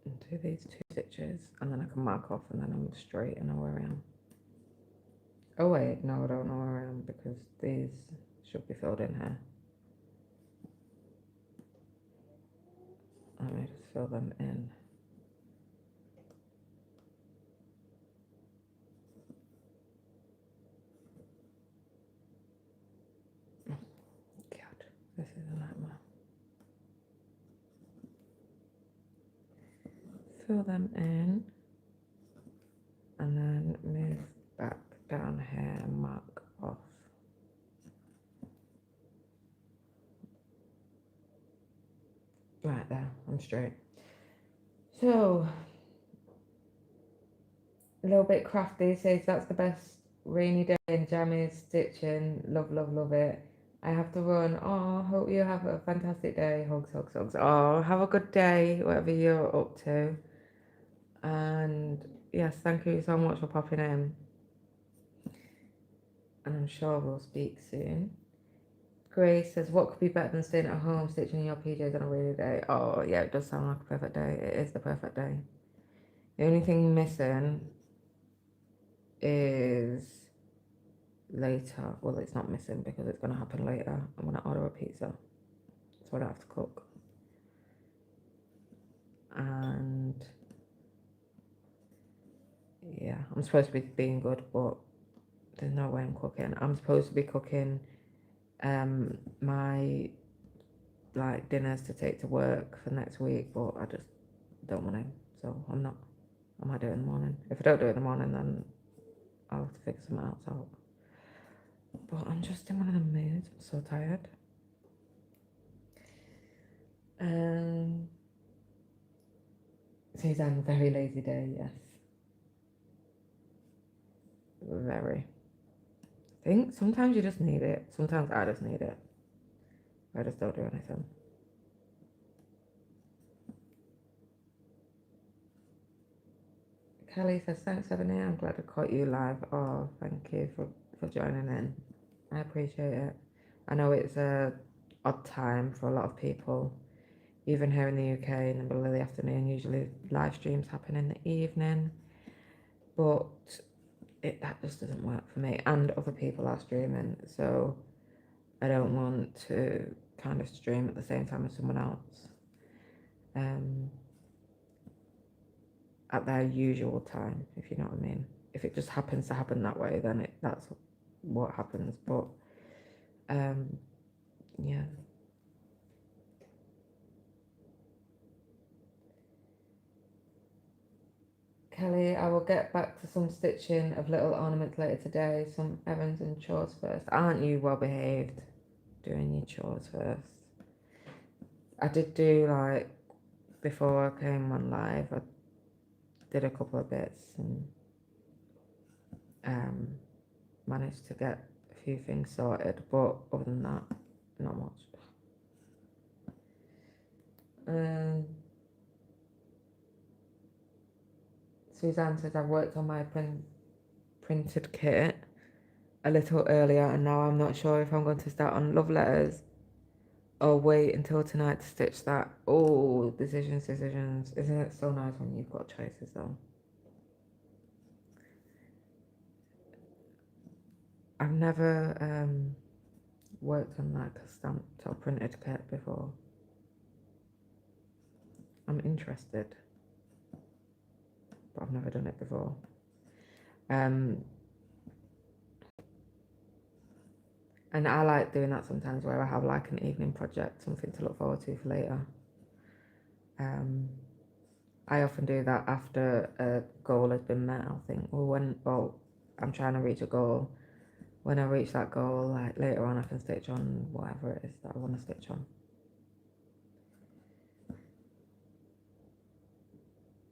And do these 2 stitches, and then I can mark off, and then I'm straight and know where I am. Oh wait, no, I don't know where I am because these should be filled in here. Let me just fill them in. God, this is a nightmare. Fill them in, and then move back down here and mark off. Right there, I'm straight. So, a little bit crafty says that's the best rainy day in jammies, stitching. Love, love, love it. I have to run. Oh, hope you have a fantastic day. Hugs, hugs, hugs. Oh, have a good day, whatever you're up to. And yes, thank you so much for popping in. And I'm sure we'll speak soon. Grace says, what could be better than staying at home, stitching in your PJs on a rainy day? Oh, yeah, it does sound like a perfect day. It is the perfect day. The only thing missing is later. Well, it's not missing because it's going to happen later. I'm going to order a pizza, so I don't have to cook. And Yeah, I'm supposed to be being good, but there's no way I'm cooking. I'm supposed to be cooking my like dinners to take to work for next week, but I just don't want to, so I'm not. I might do it in the morning. If I don't do it in the morning, then I'll have to figure something else out. But I'm just in one of the moods. I'm so tired. Um, Suzanne, very lazy day. Yes, very. I think sometimes you just need it. Sometimes I just need it. I just don't do anything. Kelly says, thanks, Ebony. I'm glad I caught you live. Oh, thank you for joining in. I appreciate it. I know it's a odd time for a lot of people, even here in the UK in the middle of the afternoon. Usually live streams happen in the evening, but that just doesn't work for me. And other people are streaming, so I don't want to kind of stream at the same time as someone else. At their usual time, if you know what I mean. If it just happens to happen that way, then that's what happens. But yeah. Kelly, I will get back to some stitching of little ornaments later today. Some errands and chores first. Aren't you well behaved? Doing your chores first. I did do like before I came on live. I did a couple of bits and managed to get a few things sorted. But other than that, not much. Suzanne says I've worked on my printed kit a little earlier and now I'm not sure if I'm going to start on love letters or wait until tonight to stitch that. Oh, decisions. Isn't it so nice when you've got choices though? I've never worked on like a stamped or printed kit before. I'm interested, but I've never done it before. And I like doing that sometimes where I have like an evening project, something to look forward to for later. I often do that after a goal has been met. I'll think, well, I'm trying to reach a goal. When I reach that goal, like later on, I can stitch on whatever it is that I want to stitch on.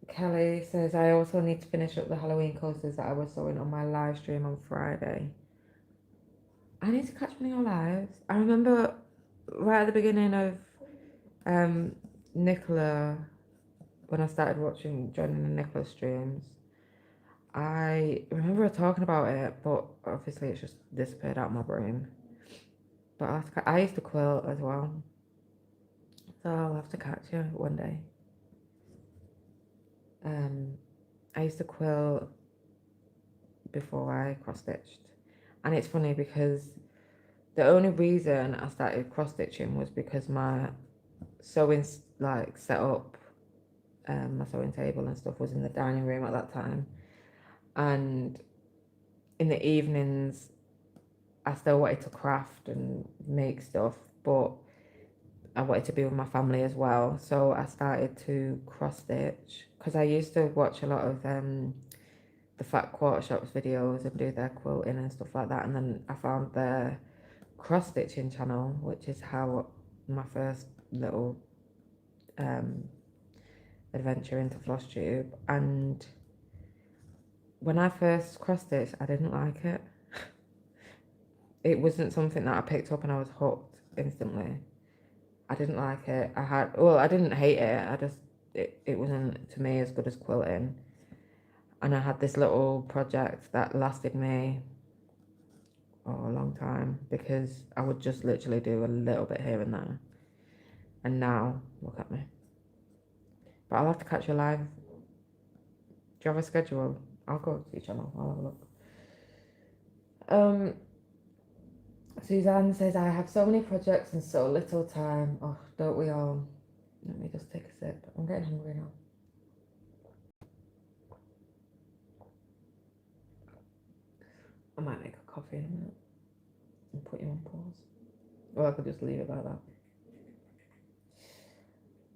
Kelly says, I also need to finish up the Halloween coasters that I was sewing on my live stream on Friday. I need to catch one of your lives. I remember right at the beginning of Nicola, when I started joining the Nicola streams, I remember her talking about it, but obviously it's just disappeared out of my brain. But I used to quilt as well, so I'll have to catch you one day. I used to quilt before I cross stitched, and it's funny because the only reason I started cross stitching was because my sewing like set up, my sewing table and stuff was in the dining room at that time, and in the evenings I still wanted to craft and make stuff, but I wanted to be with my family as well. So I started to cross stitch because I used to watch a lot of the Fat Quarter Shops videos and do their quilting and stuff like that. And then I found their cross stitching channel, which is how my first little adventure into Floss Tube. And when I first cross stitched, I didn't like it. It wasn't something that I picked up and I was hooked instantly. I didn't like it. I didn't hate it. It wasn't to me as good as quilting. And I had this little project that lasted me a long time because I would just literally do a little bit here and there. And now, look at me. But I'll have to catch you live. Do you have a schedule? I'll go to your channel. I'll have a look. Suzanne says, I have so many projects and so little time. Oh, don't we all? Let me just take a sip. I'm getting hungry now. I might make a coffee in a minute and put you on pause. Or I could just leave it like that.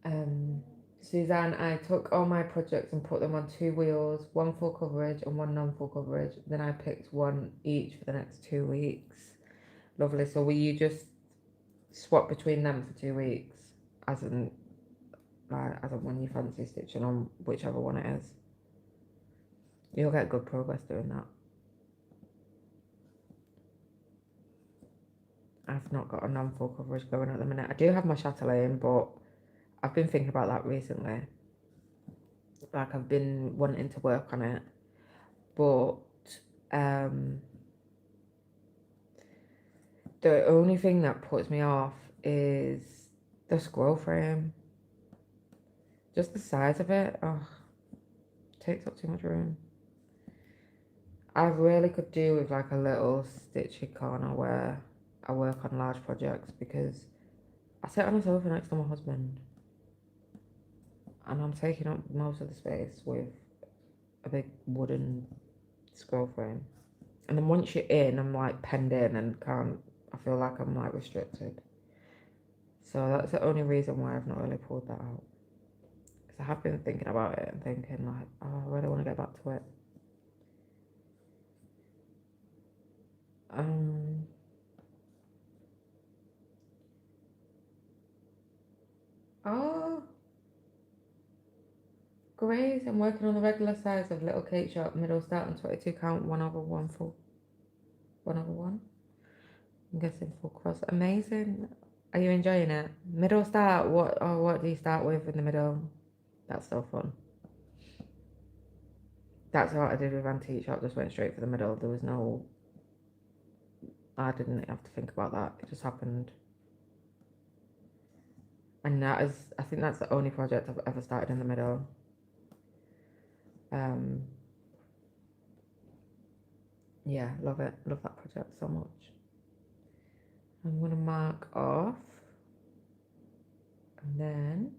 Um, Suzanne, I took all my projects and put them on two wheels, one full coverage and one non-full coverage. Then I picked one each for the next 2 weeks. Lovely. So will you just swap between them for 2 weeks, as in as in when you fancy stitching on whichever one it is? You'll get good progress doing that. I've not got a non-full coverage going at the minute. I do have my chatelaine, but I've been thinking about that recently. Like I've been wanting to work on it, but um, the only thing that puts me off is the scroll frame. Just the size of it. Oh, takes up too much room. I really could do with like a little stitchy corner where I work on large projects because I sit on a sofa next to my husband and I'm taking up most of the space with a big wooden scroll frame. And then once you're in, I'm like penned in and can't, I feel like I'm like restricted. So that's the only reason why I've not really pulled that out. Because I have been thinking about it and thinking like, oh, I really want to get back to it. Um, oh, great. I'm working on the regular size of little cake shop, middle start and 22 count, 1/1 full, 1/1. I'm guessing full cross. Amazing. Are you enjoying it? Middle start, what do you start with in the middle? That's so fun. That's what I did with antique shop, just went straight for the middle. There was no, I didn't have to think about that. It just happened. And that is, I think that's the only project I've ever started in the middle. Um, yeah, love it. Love that project so much. I'm gonna mark off, and then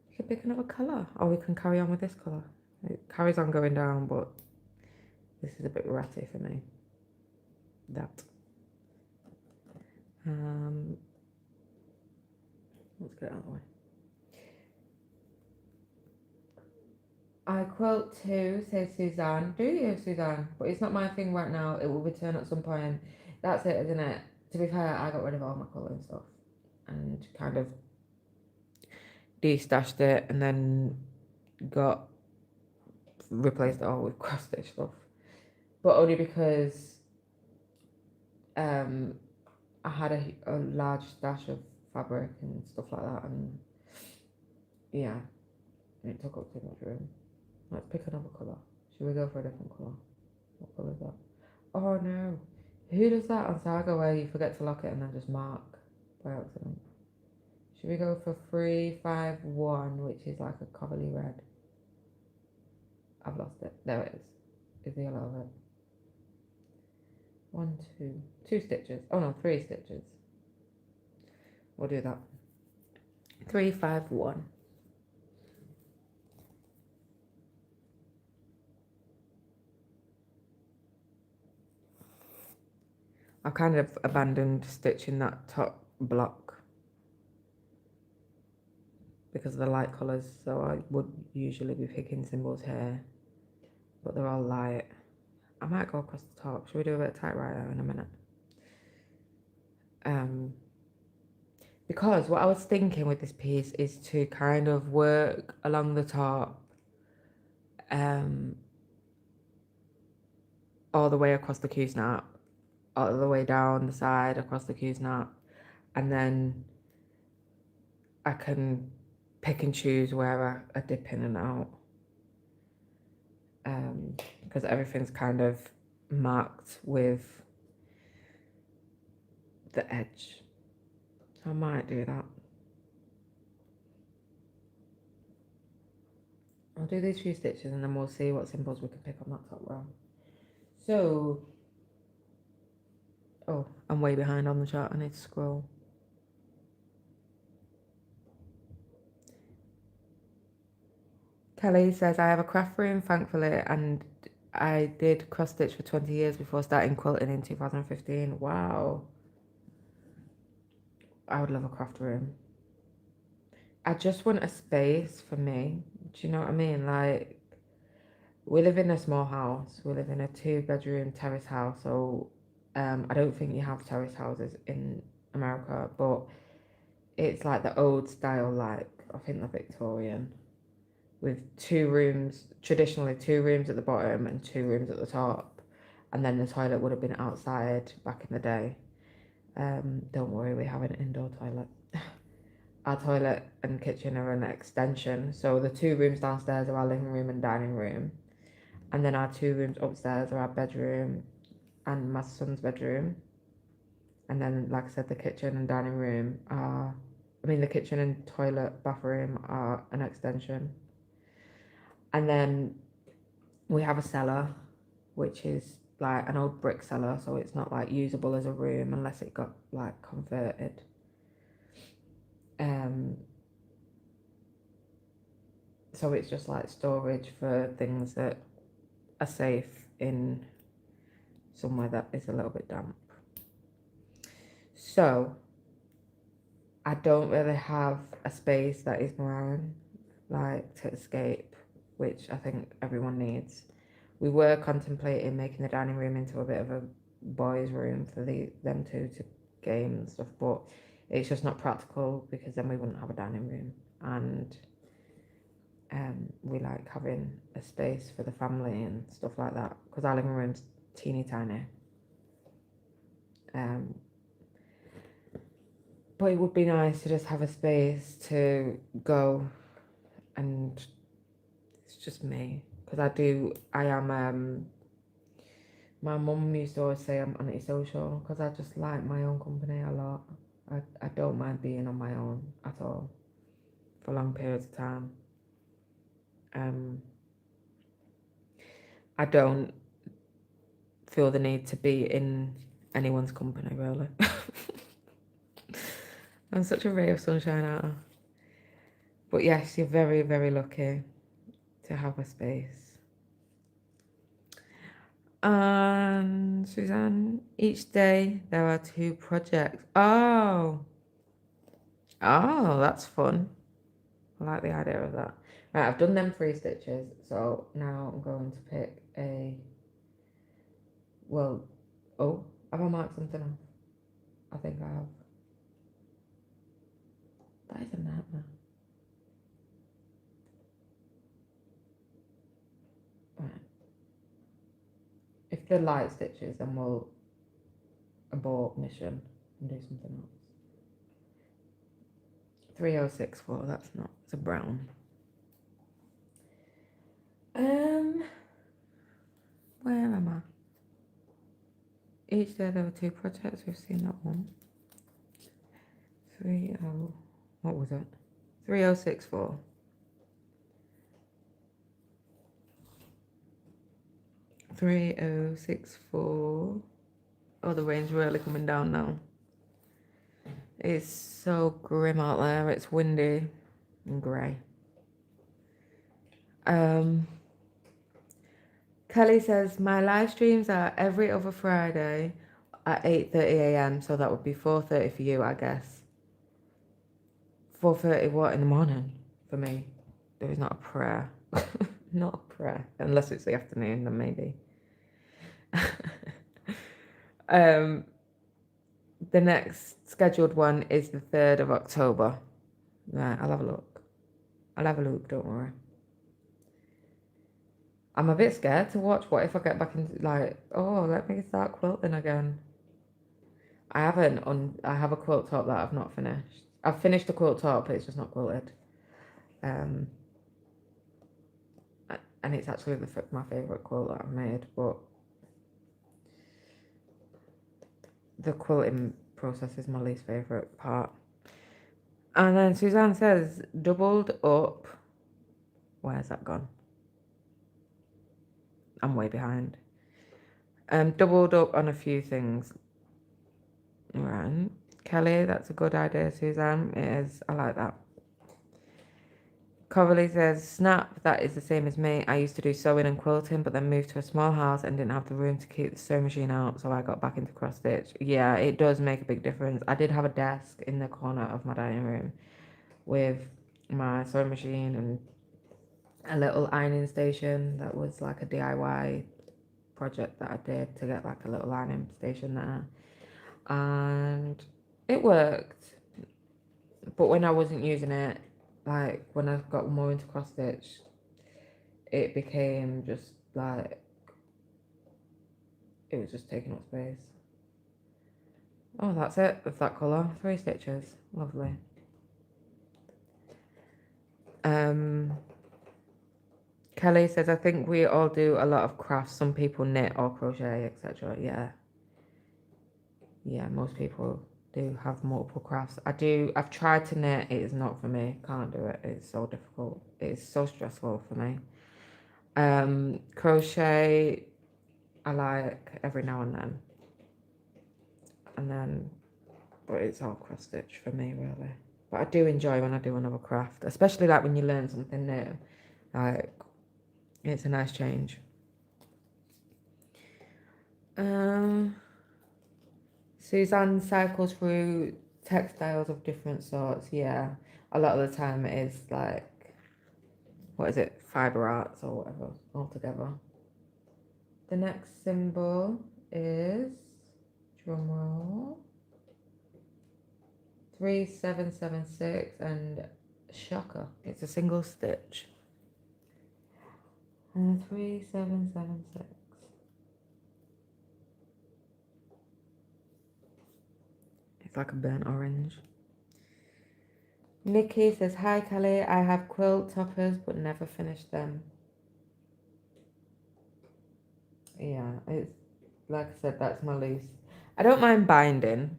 we can pick another colour, or we can carry on with this colour. It carries on going down, but this is a bit ratty for me. That. Um, let's get it out of the way. I quilt too, says Suzanne. Do you, Suzanne? But it's not my thing right now. It will return at some point. That's it, isn't it? To be fair, I got rid of all my colouring stuff and kind of de-stashed it and then got replaced it all with cross stitch stuff. But only because um, I had a large stash of fabric and stuff like that, and yeah, it took up too much room. Let's pick another colour. Should we go for a different colour? What colour is that? Oh no. Who does that on Saga where you forget to lock it and then just mark by accident? Should we go for 351, which is like a coverly red? I've lost it. There it is. Is the yellow of it? One, two stitches. Oh no, three stitches. We'll do that. 351. I kind of abandoned stitching that top block because of the light colours, so I would usually be picking symbols here, but they're all light. I might go across the top. Should we do a bit of typewriter in a minute? Because what I was thinking with this piece is to kind of work along the top, um, all the way across the Q-snap, all the way down the side across the Q-snap, and then I can pick and choose where I dip in and out. Because everything's kind of marked with the edge. So I might do that. I'll do these few stitches and then we'll see what symbols we can pick on that top row. So, oh, I'm way behind on the chart. I need to scroll. Kelly says, I have a craft room, thankfully, and I did cross stitch for 20 years before starting quilting in 2015. Wow. I would love a craft room. I just want a space for me. Do you know what I mean? Like, we live in a small house. We live in a 2-bedroom terrace house. So, I don't think you have terrace houses in America, but it's like the old style, like, I think the Victorian, with 2 rooms, traditionally 2 rooms at the bottom and 2 rooms at the top. And then the toilet would have been outside back in the day. Don't worry, we have an indoor toilet. Our toilet and kitchen are an extension. So the 2 rooms downstairs are our living room and dining room. And then our 2 rooms upstairs are our bedroom and my son's bedroom. And then, like I said, the kitchen and dining room are, the kitchen and toilet, bathroom are an extension. And then we have a cellar, which is like an old brick cellar. So it's not like usable as a room unless it got like converted. So it's just like storage for things that are safe in somewhere that is a little bit damp. So I don't really have a space that is my own, like to escape, which I think everyone needs. We were contemplating making the dining room into a bit of a boys' room for them two to game and stuff, but it's just not practical because then we wouldn't have a dining room, and we like having a space for the family and stuff like that because our living room's teeny tiny. But it would be nice to just have a space to go, and it's just me because I am. My mum used to always say I'm antisocial because I just like my own company a lot. I don't mind being on my own at all for long periods of time. I don't feel the need to be in anyone's company, really. I'm such a ray of sunshine out. But yes, you're very, very lucky to have a space. And Suzanne, each day there are 2 projects. Oh, that's fun. I like the idea of that. Right, I've done them 3 stitches, so now I'm going to pick a. Well, oh, have I marked something off? I think I have. That is a nightmare. Right. If they're light stitches, then we'll abort mission and do something else. 3064, that's not, it's a brown. Where am I? Each day there were 2 projects, we've seen that one. 30, what was it? 3064. $3064. Oh, the rain's really coming down now. It's so grim out there. It's windy and grey. Kelly says my live streams are every other Friday at 8:30 a.m. So that would be 4:30 for you, I guess. 4:30 what in the morning for me? There is not a prayer. Not a prayer. Unless it's the afternoon, then maybe. The next scheduled one is the 3rd of October. Right, I'll have a look. Don't worry. I'm a bit scared to watch. What if I get back into let me start quilting again. I have a quilt top that I've not finished. I've finished the quilt top, but it's just not quilted. And it's actually my favourite quilt that I've made, but the quilting process is my least favourite part. And then Suzanne says, doubled up. Where's that gone? I'm way behind. Doubled up on a few things. Right. Kelly, that's a good idea, Suzanne. It is. I like that. Coverly says, snap, that is the same as me. I used to do sewing and quilting, but then moved to a small house and didn't have the room to keep the sewing machine out, so I got back into cross stitch. Yeah, it does make a big difference. I did have a desk in the corner of my dining room with my sewing machine and a little ironing station that was like a DIY project that I did to get like a little ironing station there. And it worked, but when I wasn't using it, like when I got more into cross stitch, it became just like it was just taking up space. Oh, that's it with that colour. 3 stitches. Lovely. Um, Kelly says, I think we all do a lot of crafts. Some people knit or crochet, etc. Yeah. Yeah, most people do have multiple crafts. I've tried to knit. It is not for me. Can't do it. It's so difficult. It's so stressful for me. Crochet, I like every now and then. And then, but it's all cross stitch for me, really. But I do enjoy when I do another craft, especially like when you learn something new. Like, it's a nice change. Um, Suzanne cycles through textiles of different sorts. Yeah, a lot of the time it is like, what is it, fiber arts or whatever altogether. The next symbol is, drum roll, 3776, and shocker, it's a single stitch. And 3776. It's like a burnt orange. Nikki says, hi Kelly, I have quilt toppers but never finished them. Yeah, it's like I said, that's my least. I don't mind binding.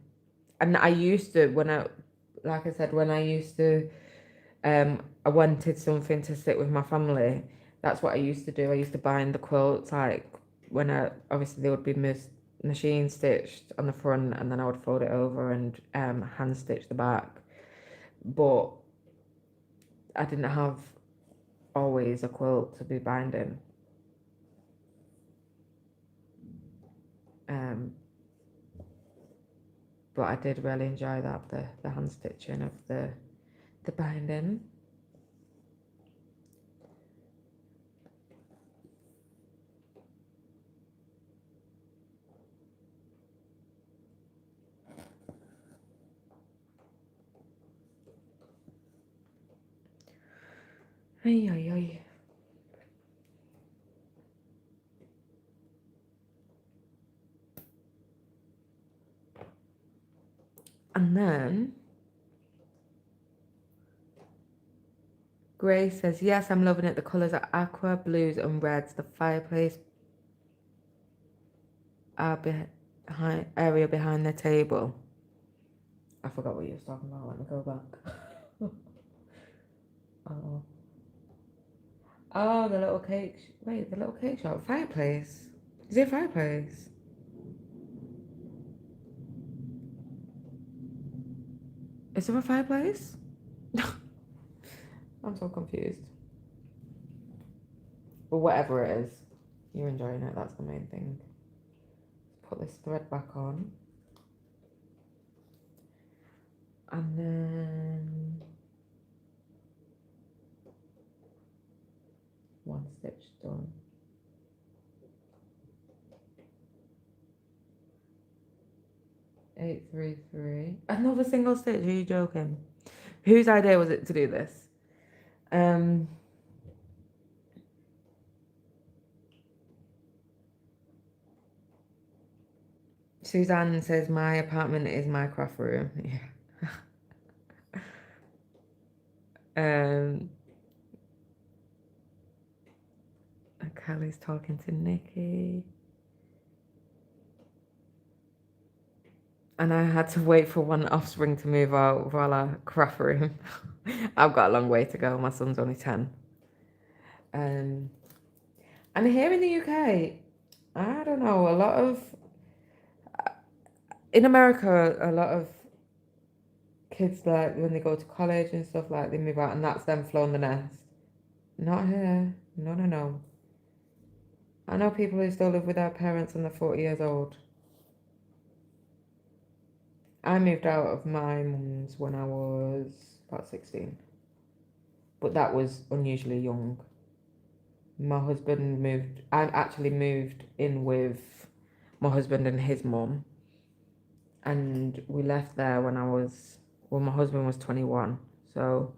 And I used to, like I said, when I used to, I wanted something to sit with my family. That's what I used to do. I used to bind the quilts, like obviously they would be machine stitched on the front and then I would fold it over and hand stitch the back. But I didn't have always a quilt to be binding. But I did really enjoy that, the hand stitching of the binding. Ay, ay, ay. And then Grace says, yes, I'm loving it. The colours are aqua, blues and reds. The fireplace area behind the table. I forgot what you was talking about. Let me go back. Oh. Oh, the little cake. Wait, the little cake shop. Fireplace. Is it a fireplace? Is there a fireplace? I'm so confused. But whatever it is, you're enjoying it. That's the main thing. Put this thread back on. And then one stitch done. 833. Another single stitch. Are you joking? Whose idea was it to do this? Suzanne says my apartment is my craft room. Yeah. Kelly's talking to Nikki. And I had to wait for one offspring to move out while I craft room. I've got a long way to go. My son's only 10. And here in the UK, I don't know, in America, a lot of kids like when they go to college and stuff, like they move out and that's them flown the nest. Not here. No, no, no. I know people who still live with their parents and they're 40 years old. I moved out of my mum's when I was about 16, but that was unusually young. My husband moved, I actually moved in with my husband and his mum, and we left there when well, my husband was 21, so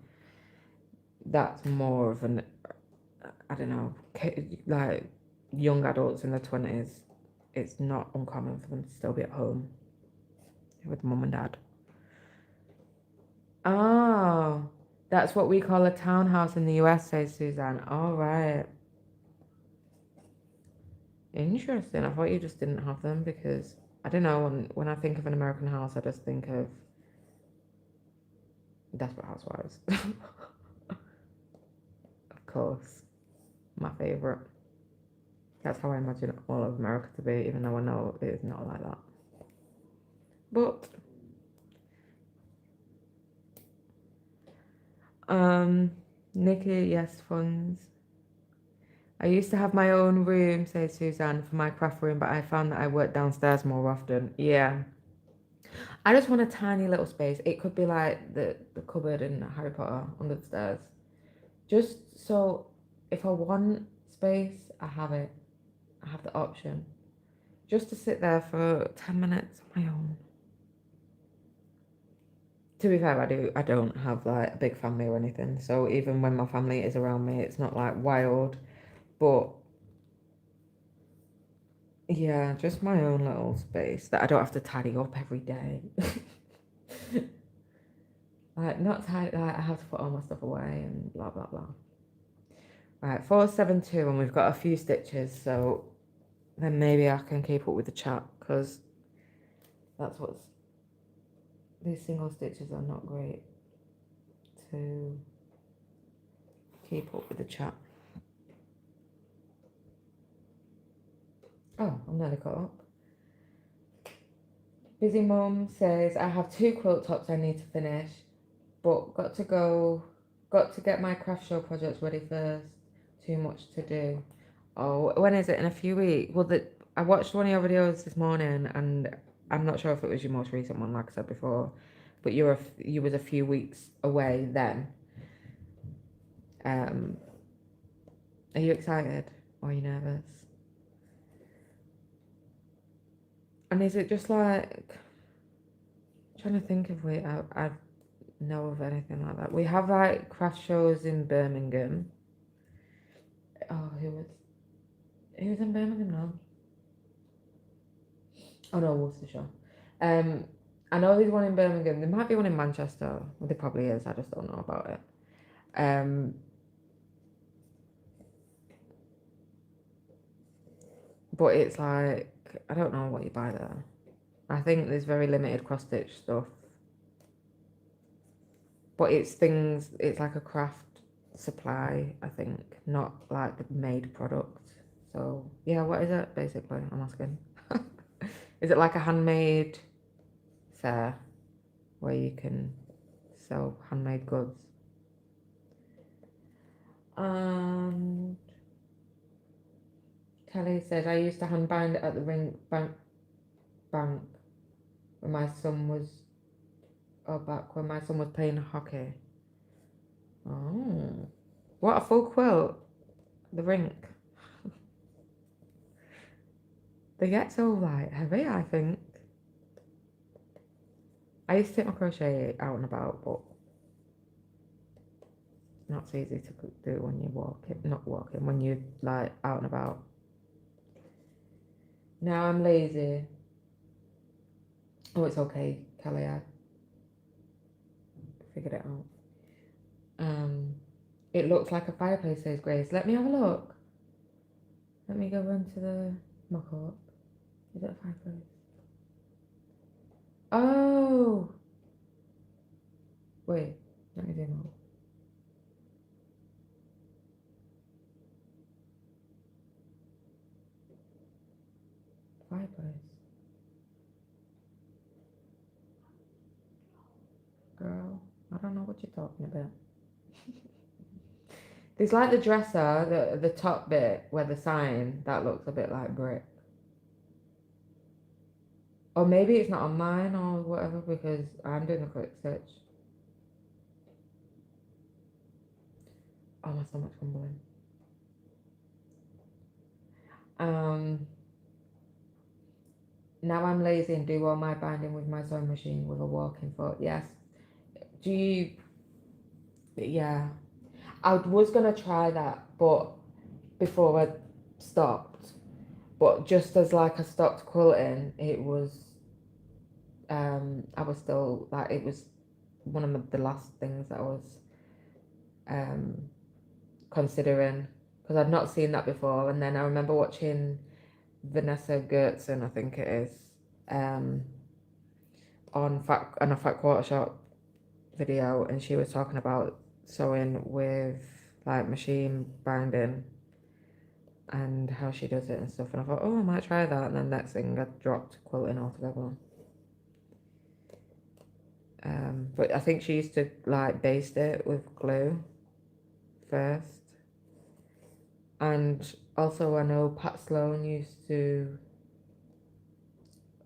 that's more of an, I don't know, like young adults in their 20s, it's not uncommon for them to still be at home with mum and dad. Oh, that's what we call a townhouse in the US, says Suzanne. All right. Interesting. I thought you just didn't have them because I don't know. When I think of an American house, I just think of Desperate Housewives. Of course, my favorite. That's how I imagine all of America to be, even though I know it is not like that. But Nikki, yes, funds. I used to have my own room, says Suzanne, for my craft room, but I found that I work downstairs more often. Yeah. I just want a tiny little space. It could be like the cupboard in Harry Potter under the stairs. Just so if I want space, I have it. I have the option. Just to sit there for 10 minutes on my own. To be fair, I don't have like a big family or anything. So even when my family is around me, it's not like wild. But yeah, just my own little space that I don't have to tidy up every day. Like not tidy, like I have to put all my stuff away and blah blah blah. Right, 472, and we've got a few stitches, so then maybe I can keep up with the chat because that's what's, these single stitches are not great to keep up with the chat. Oh, I'm nearly caught up. Busy Mum says, I have 2 quilt tops I need to finish, but got to get my craft show projects ready first. Too much to do. Oh, when is it? In a few weeks? Well, I watched one of your videos this morning, and I'm not sure if it was your most recent one, like I said before, but you was a few weeks away then. Are you excited or are you nervous? And is it just like, I'm trying to think if I know of anything like that. We have like craft shows in Birmingham. Oh, who was in Birmingham now? Oh no, Worcestershire. I know there's one in Birmingham. There might be one in Manchester. Well, there probably is. I just don't know about it. But it's like, I don't know what you buy there. I think there's very limited cross stitch stuff. But it's like a craft supply, I think, not like the made product. So yeah, what is it basically? I'm asking. Is it like a handmade fair where you can sell handmade goods? And Kelly says, I used to hand bind at the bank when my son was, back when my son was playing hockey. Oh, what a full quilt! The rink. They get so like heavy, I think. I used to take my crochet out and about, but it's not so easy to do when you're not walking, when you're like out and about. Now I'm lazy. Oh, it's okay, Kelly. I figured it out. It looks like a fireplace, says Grace. Let me have a look. Let me go into the mock-up. Is it a fireplace? Oh! Wait, let me zoom out. Fireplace. Girl. I don't know what you're talking about. There's like the dresser, the top bit where the sign that looks a bit like brick. Or maybe it's not on mine or whatever because I'm doing a quick stitch. Oh, my stomach's rumbling. Um, Now I'm lazy and do all my binding with my sewing machine with a walking foot. Yes. Do you? Yeah. I was gonna try that, but before I stopped. But just as like I stopped quilting, it was I was still like it was one of the last things that I was um considering because I'd not seen that before, and then I remember watching Vanessa Gertson, I think it is, um on a Fat Quarter Shop video, and she was talking about sewing with like machine binding and how she does it and stuff, and I thought, oh, I might try that, and then next thing I dropped quilting altogether. But I think she used to like baste it with glue first, and also I know Pat Sloan used to.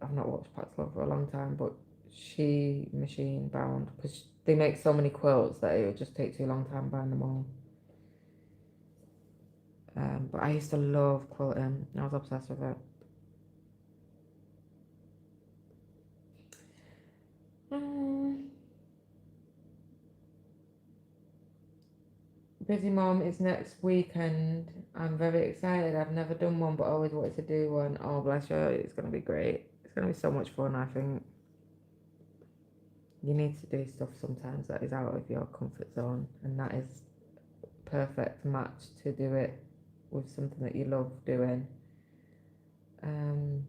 I've not watched Pat Sloan for a long time, but she machine bound because they make so many quilts that it would just take too long to bind them all. But I used to love quilting. I was obsessed with it. Mm, Busy Mom is next weekend. I'm very excited. I've never done one, but always wanted to do one. Oh, bless you. It's going to be great. It's going to be so much fun, I think. You need to do stuff sometimes that is out of your comfort zone, and that is perfect match to do it with something that you love doing. Um,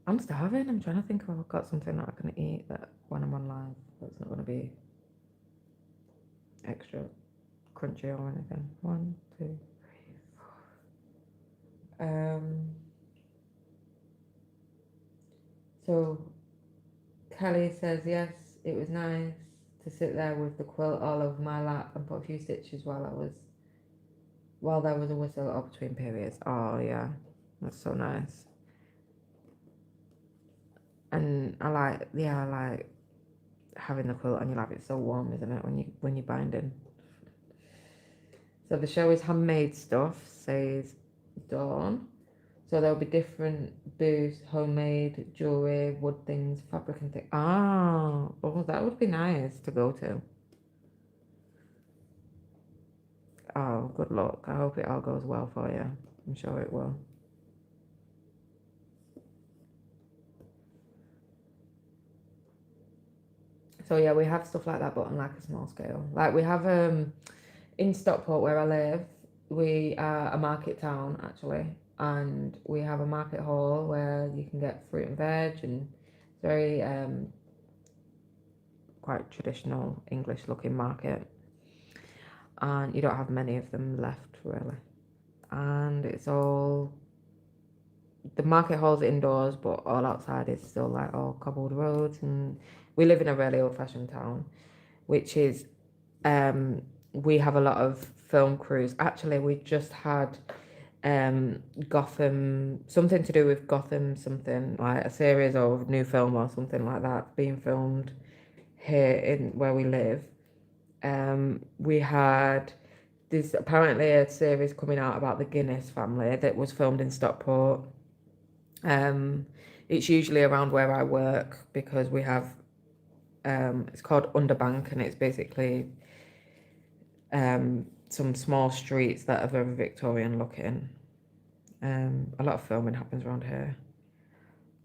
I'm starving. I'm trying to think if I've got something that I can eat that when I'm on live that's not going to be extra crunchy or anything. One, two. So Kelly says yes, it was nice to sit there with the quilt all over my lap and put a few stitches while there was a whistle up between periods. Oh yeah, that's so nice. And I like having the quilt on your lap. It's so warm, isn't it, when you're binding. So the show is handmade stuff, says Dawn. So there'll be different booths, homemade jewelry, wood things, fabric and things. Ah, oh, that would be nice to go to. Oh, good luck. I hope it all goes well for you. I'm sure it will. So yeah, we have stuff like that, but on like a small scale. Like we have in Stockport where I live, we are a market town actually, and we have a market hall where you can get fruit and veg, and it's very quite traditional English looking market, and you don't have many of them left really. And it's all the market hall's indoors, but all outside is still like all cobbled roads, and we live in a really old-fashioned town, which is we have a lot of film crews. Actually, we just had Gotham, something to do with Gotham, something like a series of new film or something like that being filmed here in where we live. We had there's apparently a series coming out about the Guinness family that was filmed in Stockport. It's usually around where I work because we have it's called Underbank, and it's basically some small streets that are very Victorian looking. A lot of filming happens around here.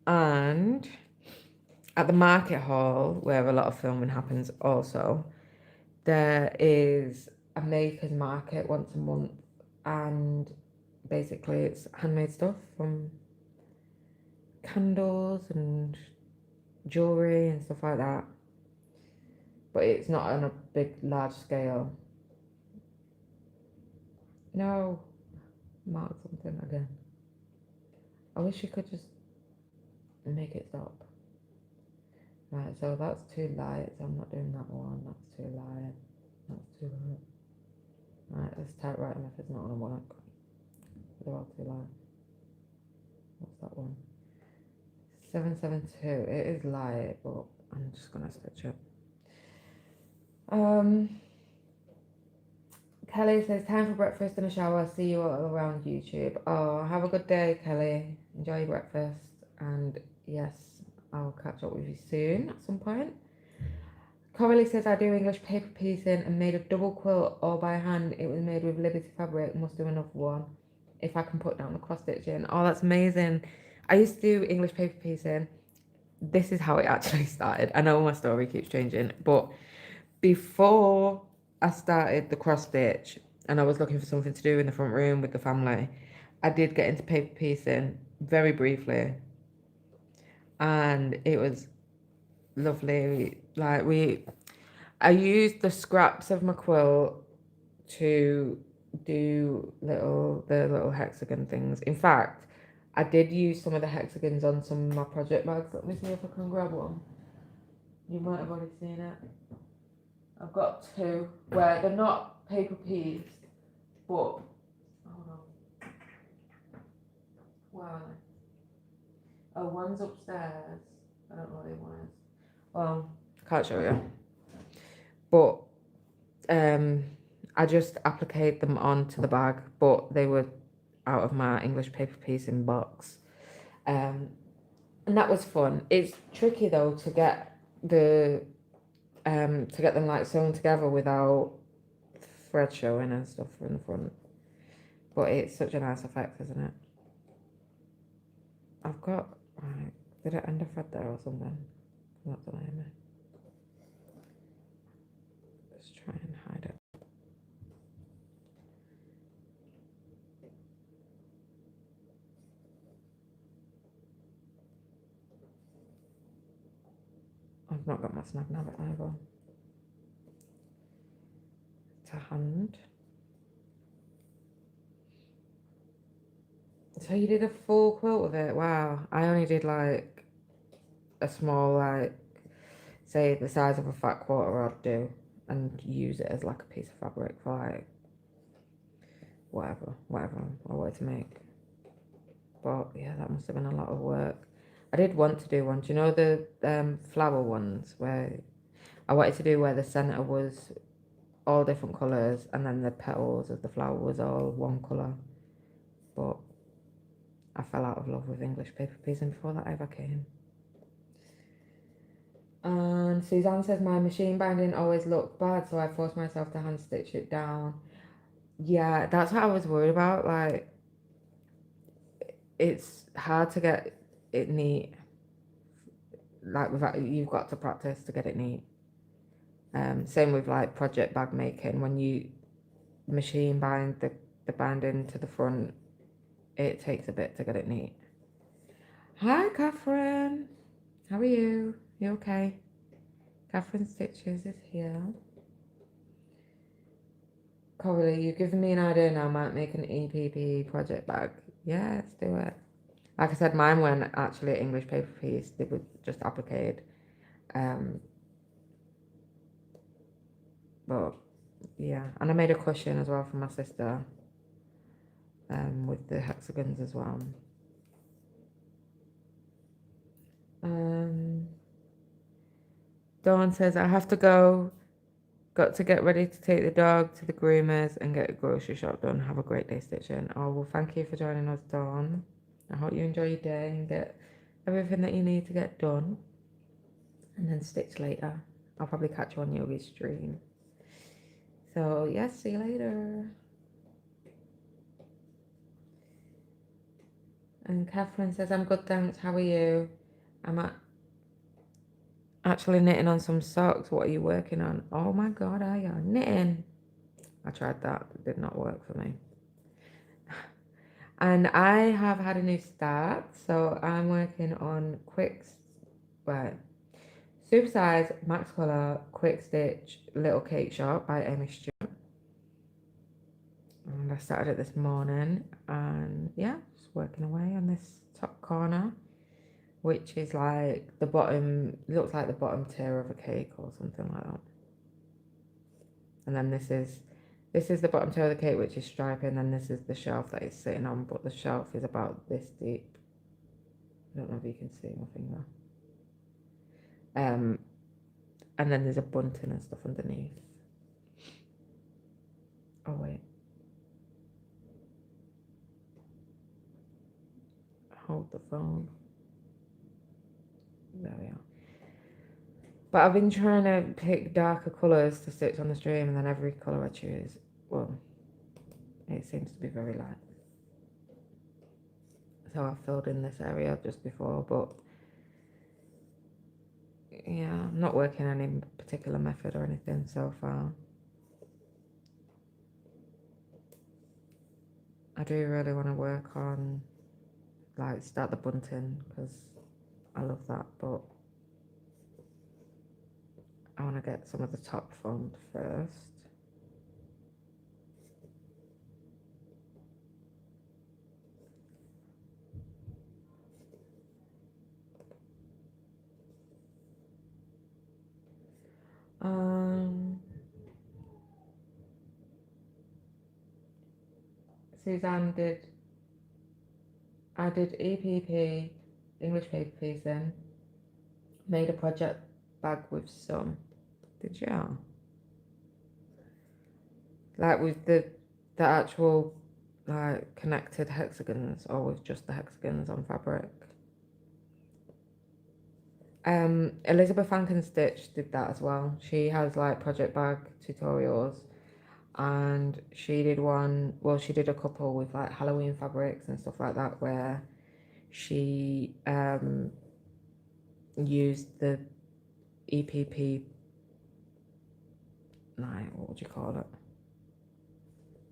And at the market hall, where a lot of filming happens also, there is a maker's market once a month, and basically it's handmade stuff from candles and jewelry and stuff like that. But it's not on a big, large scale. No, mark something again. I wish you could just and make it stop. Right, so that's too light, so I'm not doing that one. That's too light. That's too light. Right, let's typewrite them if it's not gonna work. They're all too light. What's that one? 772. It is light, but I'm just gonna stitch it. Kelly says, time for breakfast and a shower. See you all around YouTube. Oh, have a good day, Kelly. Enjoy your breakfast. And yes, I'll catch up with you soon at some point. Coralie says, I do English paper piecing and made a double quilt all by hand. It was made with Liberty fabric. Must do enough one. If I can put down the cross stitching. Oh, that's amazing. I used to do English paper piecing. This is how it actually started. I know my story keeps changing, but before I started the cross stitch and I was looking for something to do in the front room with the family, I did get into paper piecing very briefly, and it was lovely. I used the scraps of my quilt to do the little hexagon things. In fact, I did use some of the hexagons on some of my project bags. Let me see if I can grab one. You might have already seen it. I've got two where they're not paper pieced, but hold on. Where are they? Oh, one's upstairs. I don't know what the one is. Well, can't show you. But I just appliqued them onto the bag, but they were out of my English paper piecing box. And that was fun. It's tricky though to get them like sewn together without thread showing and stuff in the front. But it's such a nice effect, isn't it? I've got, right, did I end a thread there or something? Not that I am. Let's try and hide it. I've not got my snap nabbit either. To hand. So you did a full quilt with it? Wow. I only did like a small, like, say the size of a fat quarter I'd do, and use it as like a piece of fabric for like whatever I wanted to make. But yeah, that must have been a lot of work. I did want to do one. Do you know the flower ones where I wanted to do where the center was all different colours and then the petals of the flower was all one colour? But I fell out of love with English paper piecing before that ever came. And Suzanne says, my machine binding always looked bad, so I forced myself to hand stitch it down. Yeah, that's what I was worried about. Like, it's hard to get it neat. Like, without, you've got to practice to get it neat. Same with like project bag making. When you machine bind the binding to the front, it takes a bit to get it neat. Hi, Catherine. How are you? You okay? Catherine Stitches is here. Coralie, you've given me an idea now. I might make an EPP project bag. Yeah, let's do it. Like I said, mine weren't actually an English paper piece. They were just appliqued. But yeah, and I made a cushion as well for my sister. With the hexagons as well. Dawn says, I have to go. Got to get ready to take the dog to the groomers and get a grocery shop done. Have a great day stitching. Oh, well, thank you for joining us, Dawn. I hope you enjoy your day and get everything that you need to get done. And then stitch later. I'll probably catch you on Yogi's stream. So, yes, see you later. And Catherine says, I'm good, thanks. How are you? I'm actually knitting on some socks. What are you working on? Oh my God, are you knitting? I tried that. It did not work for me. And I have had a new start. So I'm working on super size, max color, quick stitch, little cake shop by Amy Stewart. And I started it this morning. And yeah, just working away on this top corner. which is like the bottom, looks like the bottom tier of a cake or something like that. And then this is the bottom tier of the cake, which is striping, and then this is the shelf that it's sitting on, but the shelf is about this deep. I don't know if you can see my finger. Um, and then there's a bunting and stuff underneath. Oh wait. Hold the phone. There we are. But I've been trying to pick darker colours to stitch on the stream, and then every colour I choose, well, it seems to be very light. So I filled in this area just before, but yeah, I'm not working any particular method or anything so far. I do really want to work on, like, start the bunting, because I love that, but I want to get some of the top formed first. Suzanne did, I did EPP, English paper piecing, made a project bag with some. Did you? Like with the actual like connected hexagons, or with just the hexagons on fabric? Elizabeth Stitch did that as well. She has like project bag tutorials, and she did one, well, she did a couple with like Halloween fabrics and stuff like that, where she used the EPP, like, what would you call it?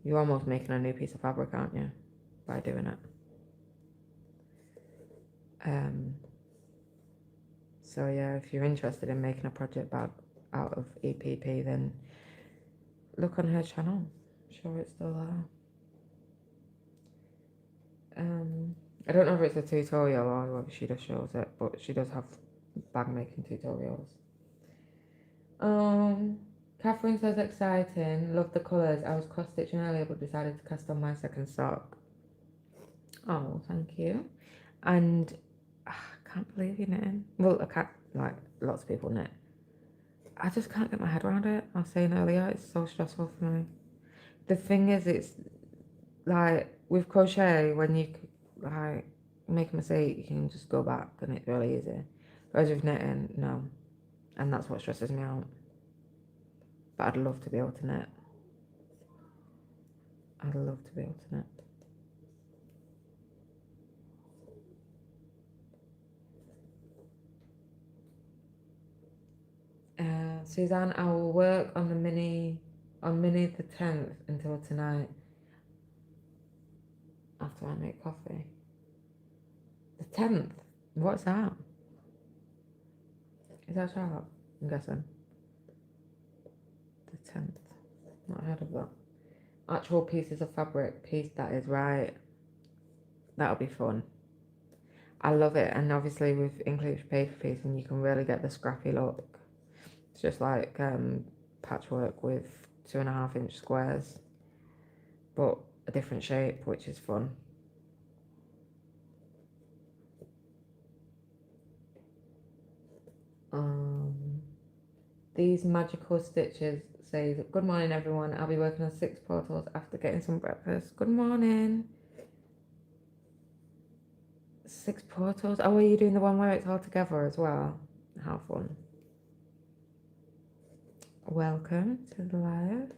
You're almost making a new piece of fabric, aren't you, by doing it? So yeah, if you're interested in making a project bag out of EPP, then look on her channel. I'm sure it's still there. I don't know if it's a tutorial or whether she just shows it, but she does have bag making tutorials. Catherine says exciting. Love the colours. I was cross stitching earlier, but decided to cast on my second sock. Oh, thank you. And I can't believe you're knitting. Well, I can't, like, lots of people knit. I just can't get my head around it. I was saying earlier, it's so stressful for me. The thing is, it's like with crochet, when you like make a mistake, you can just go back and it's really easy. Whereas with knitting, no. And that's what stresses me out. But I'd love to be able to knit. I'd love to be able to knit. Suzanne, I will work on the mini the 10th until tonight after I make coffee. The 10th? What's that? Is that sharp? I'm guessing. The 10th. Not heard of that. Actual pieces of fabric piece, that is right. That'll be fun. I love it, and obviously with English paper piecing, you can really get the scrappy look. It's just like patchwork with 2.5-inch squares, but a different shape, which is fun. These magical stitches says, good morning everyone, I'll be working on 6 portals after getting some breakfast. Good morning. 6 portals? Oh, are you doing the one where it's all together as well? How fun. Welcome to the live.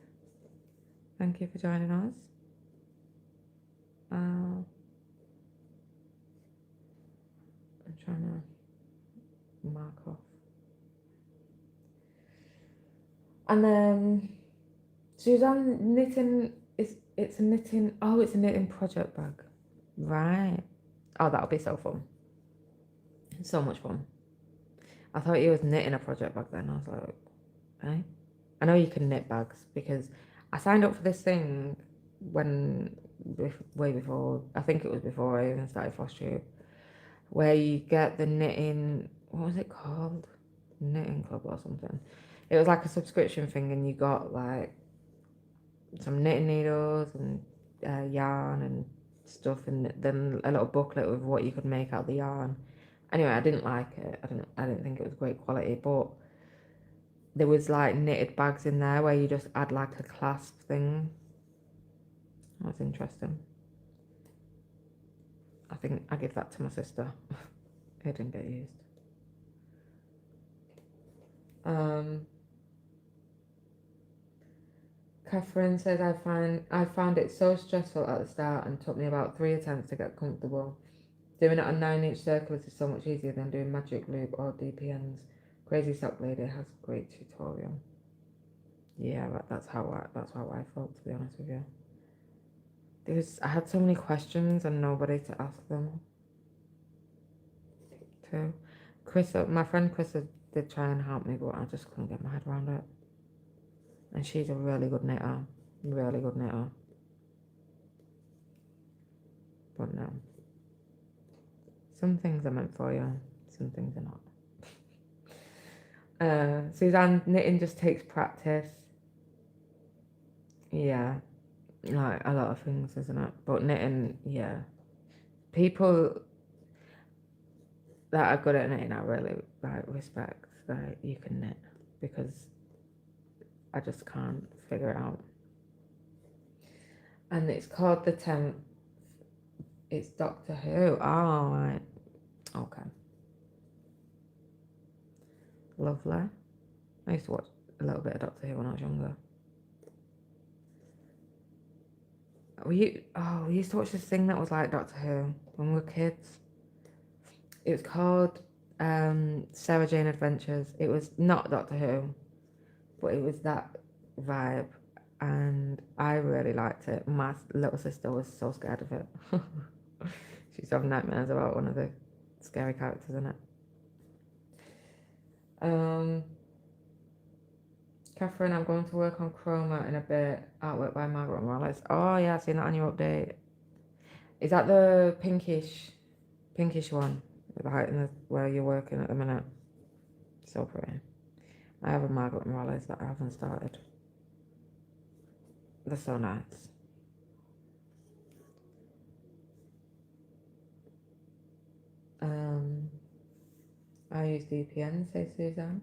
Thank you for joining us. I'm trying to mark off. And then Suzanne knitting it's a knitting, oh, it's a knitting project bag. Right. Oh, that'll be so fun. So much fun. I thought you was knitting a project bag then. I was like, hey. I know you can knit bags because I signed up for this thing way before, I think it was before I even started Floss Tube, where you get the knitting. What was it called? Knitting club or something. It was like a subscription thing, and you got like some knitting needles and yarn and stuff, and then a little booklet with what you could make out of the yarn. Anyway, I didn't like it. I didn't think it was great quality, but there was like knitted bags in there where you just add like a clasp thing. That was interesting. I think I gave that to my sister. It didn't get used. Um, Catherine says I found it so stressful at the start and took me about 3 attempts to get comfortable. Doing it on 9-inch circles is so much easier than doing magic loop or DPNs. Crazy Sock Lady has a great tutorial. Yeah, that's how I felt, to be honest with you. I had so many questions and nobody to ask them to. My friend Chris did try and help me, but I just couldn't get my head around it. And she's a really good knitter, really good knitter. But no, some things are meant for you, some things are not. Suzanne, knitting just takes practice. Yeah, like a lot of things, isn't it? But knitting, yeah. People that are good at knitting, I really like respect that you can knit, because I just can't figure it out. And it's called The 10th. It's Doctor Who. Oh, right. Okay. Lovely. I used to watch a little bit of Doctor Who when I was younger. We used to watch this thing that was like Doctor Who when we were kids. It was called Sarah Jane Adventures. It was not Doctor Who, but it was that vibe, and I really liked it. My little sister was so scared of it. She used to have nightmares about one of the scary characters in it. Catherine, I'm going to work on Chroma in a bit. Artwork by Margaret Morales. Oh yeah, I've seen that on your update. Is that the pinkish one? Right in the where you're working at the minute. So pretty. I have a Margaret Morales that I haven't started. They're so nice. I use DPN, says Suzanne.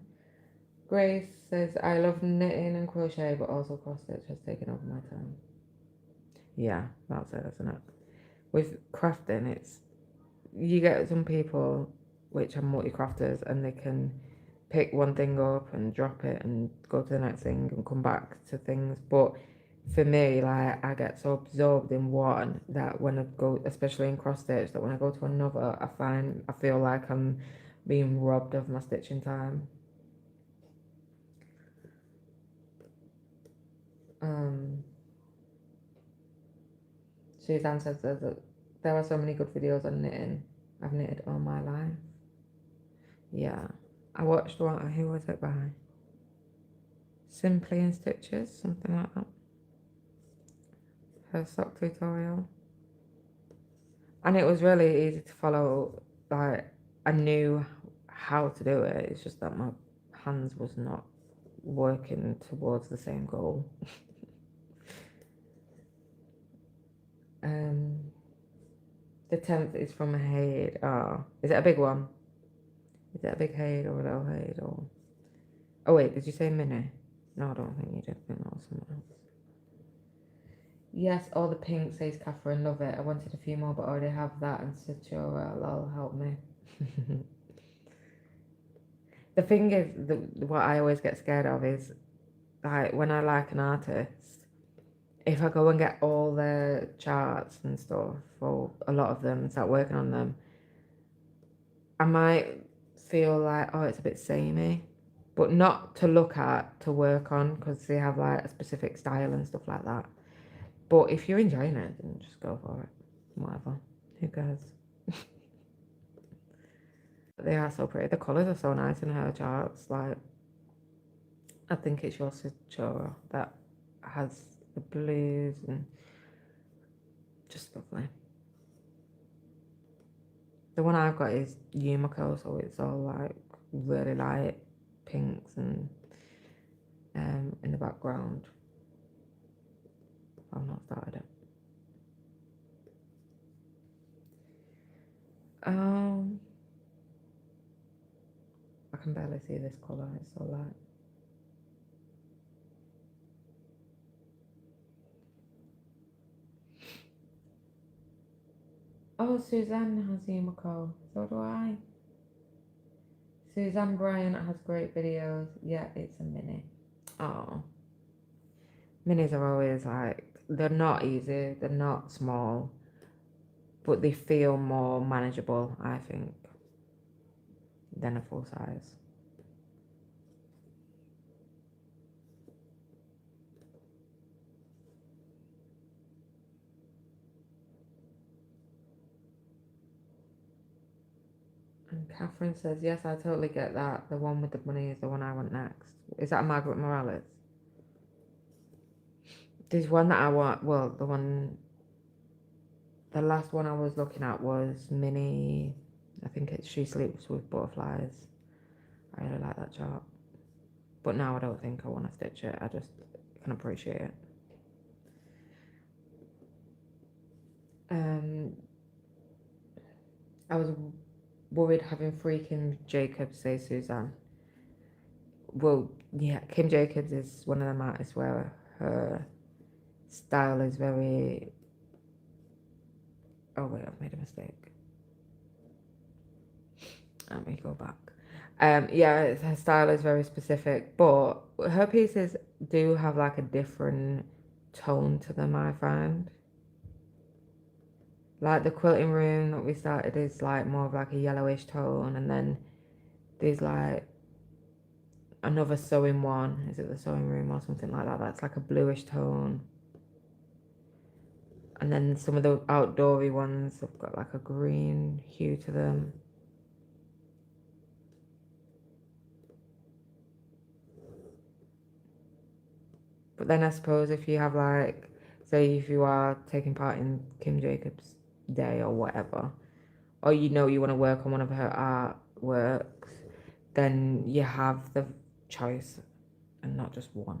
Grace says, I love knitting and crochet, but also cross stitch has taken over my time. Yeah, that's it, isn't it? With crafting, you get some people which are multi-crafters and they can pick one thing up and drop it and go to the next thing and come back to things. But for me, like, I get so absorbed in one that when I go, especially in cross stitch, that when I go to another, I feel like I'm being robbed of my stitching time. Suzanne says that there are so many good videos on knitting. I've knitted all my life. Yeah. I watched one, who was it by? Simply in Stitches, something like that. Her sock tutorial. And it was really easy to follow. Like, I knew how to do it. It's just that my hands was not working towards the same goal. The 10th is from a Haid. Oh, is it a big one? Is it a big Haid or a little Haid or? Oh wait, did you say mini? No, I don't think you did. I think that was someone else. Yes, all the pink, says Catherine. Love it. I wanted a few more, but I already have that, and Satura, lol, help me. The thing is, what I always get scared of is, like, when I like an artist, if I go and get all their charts and stuff, or a lot of them, and start working on them, I might feel like, oh, it's a bit samey, but not to look at, to work on, because they have like a specific style and stuff like that. But if you're enjoying it, then just go for it. Whatever. Who cares? They are so pretty. The colours are so nice in her charts. Like, I think it's your Citura that has the blues and just lovely. The one I've got is Yumiko, so it's all like really light pinks and in the background. I've not started it. Um, I can barely see this colour, it's so light. Oh, Suzanne has Yumiko, so do I. Suzanne Bryant has great videos. Yeah, it's a mini. Oh, minis are always like, they're not easy, they're not small, but they feel more manageable, I think, than a full size. And Catherine says, yes, I totally get that. The one with the money is the one I want next. Is that Margaret Morales? There's one that I want, well, the last one I was looking at was Minnie. I think it's She Sleeps with Butterflies. I really like that chart. But now I don't think I want to stitch it. I just can appreciate it. I was worried having free Kim Jacobs, say Suzanne. Well, yeah, Kim Jacobs is one of them artists where her style is very. Oh wait, I've made a mistake. Let me go back. Yeah, her style is very specific, but her pieces do have like a different tone to them, I find. Like the quilting room that we started is like more of like a yellowish tone, and then there's like another sewing one. Is it the sewing room or something like that? That's like a bluish tone. And then some of the outdoory ones have got like a green hue to them. But then I suppose if you have like, say if you are taking part in Kim Jacobs' day or whatever, or you know you want to work on one of her artworks, then you have the choice and not just one.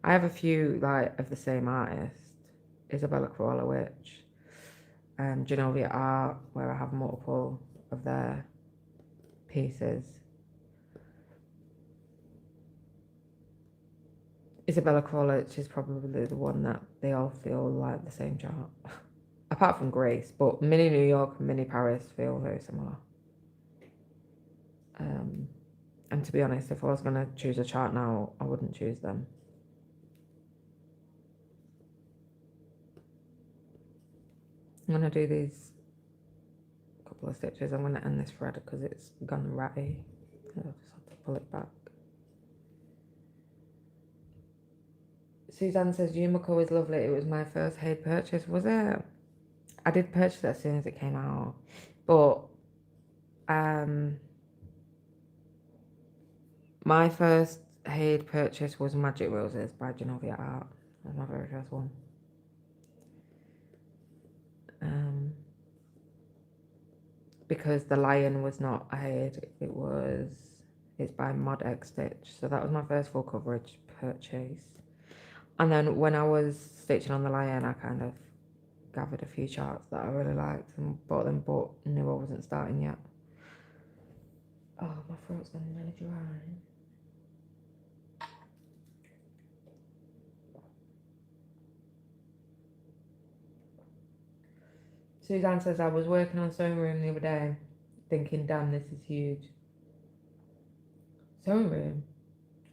I have a few like of the same artist, Isabella Krolowicz, Genovia Art, where I have multiple of their pieces. Isabella Krolowicz is probably the one that they all feel like the same chart. Apart from Grace, but Mini New York and Mini Paris feel very similar. And to be honest, if I was going to choose a chart now, I wouldn't choose them. I'm going to do these couple of stitches. I'm going to end this thread because it's gone ratty. I'll just have to pull it back. Suzanne says, Yumiko is lovely. It was my first Haid purchase, was it? I did purchase it as soon as it came out. But my first Haid purchase was Magic Roses by Genovia Art. That was my very first one. Because the lion was not a Haid, it's by Mod X Stitch. So that was my first full coverage purchase. And then when I was stitching on the lion, I kind of gathered a few charts that I really liked and bought them, but knew I wasn't starting yet. Oh, my throat's getting really dry. Suzanne says, I was working on sewing room the other day, thinking, damn, this is huge. Sewing room?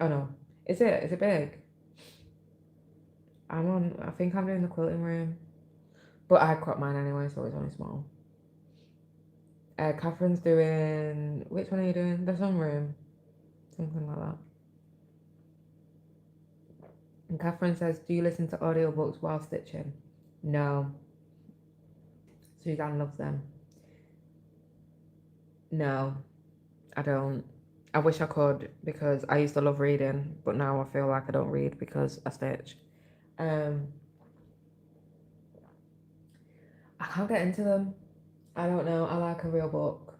Oh no. Is it? Is it big? I think I'm doing the quilting room. But I crop mine anyway, so it's only small. Catherine's doing, which one are you doing? The sewing room. Something like that. And Catherine says, do you listen to audiobooks while stitching? No. Suzanne loves them. No, I don't. I wish I could because I used to love reading, but now I feel like I don't read because I stitch. I can't get into them. I don't know. I like a real book.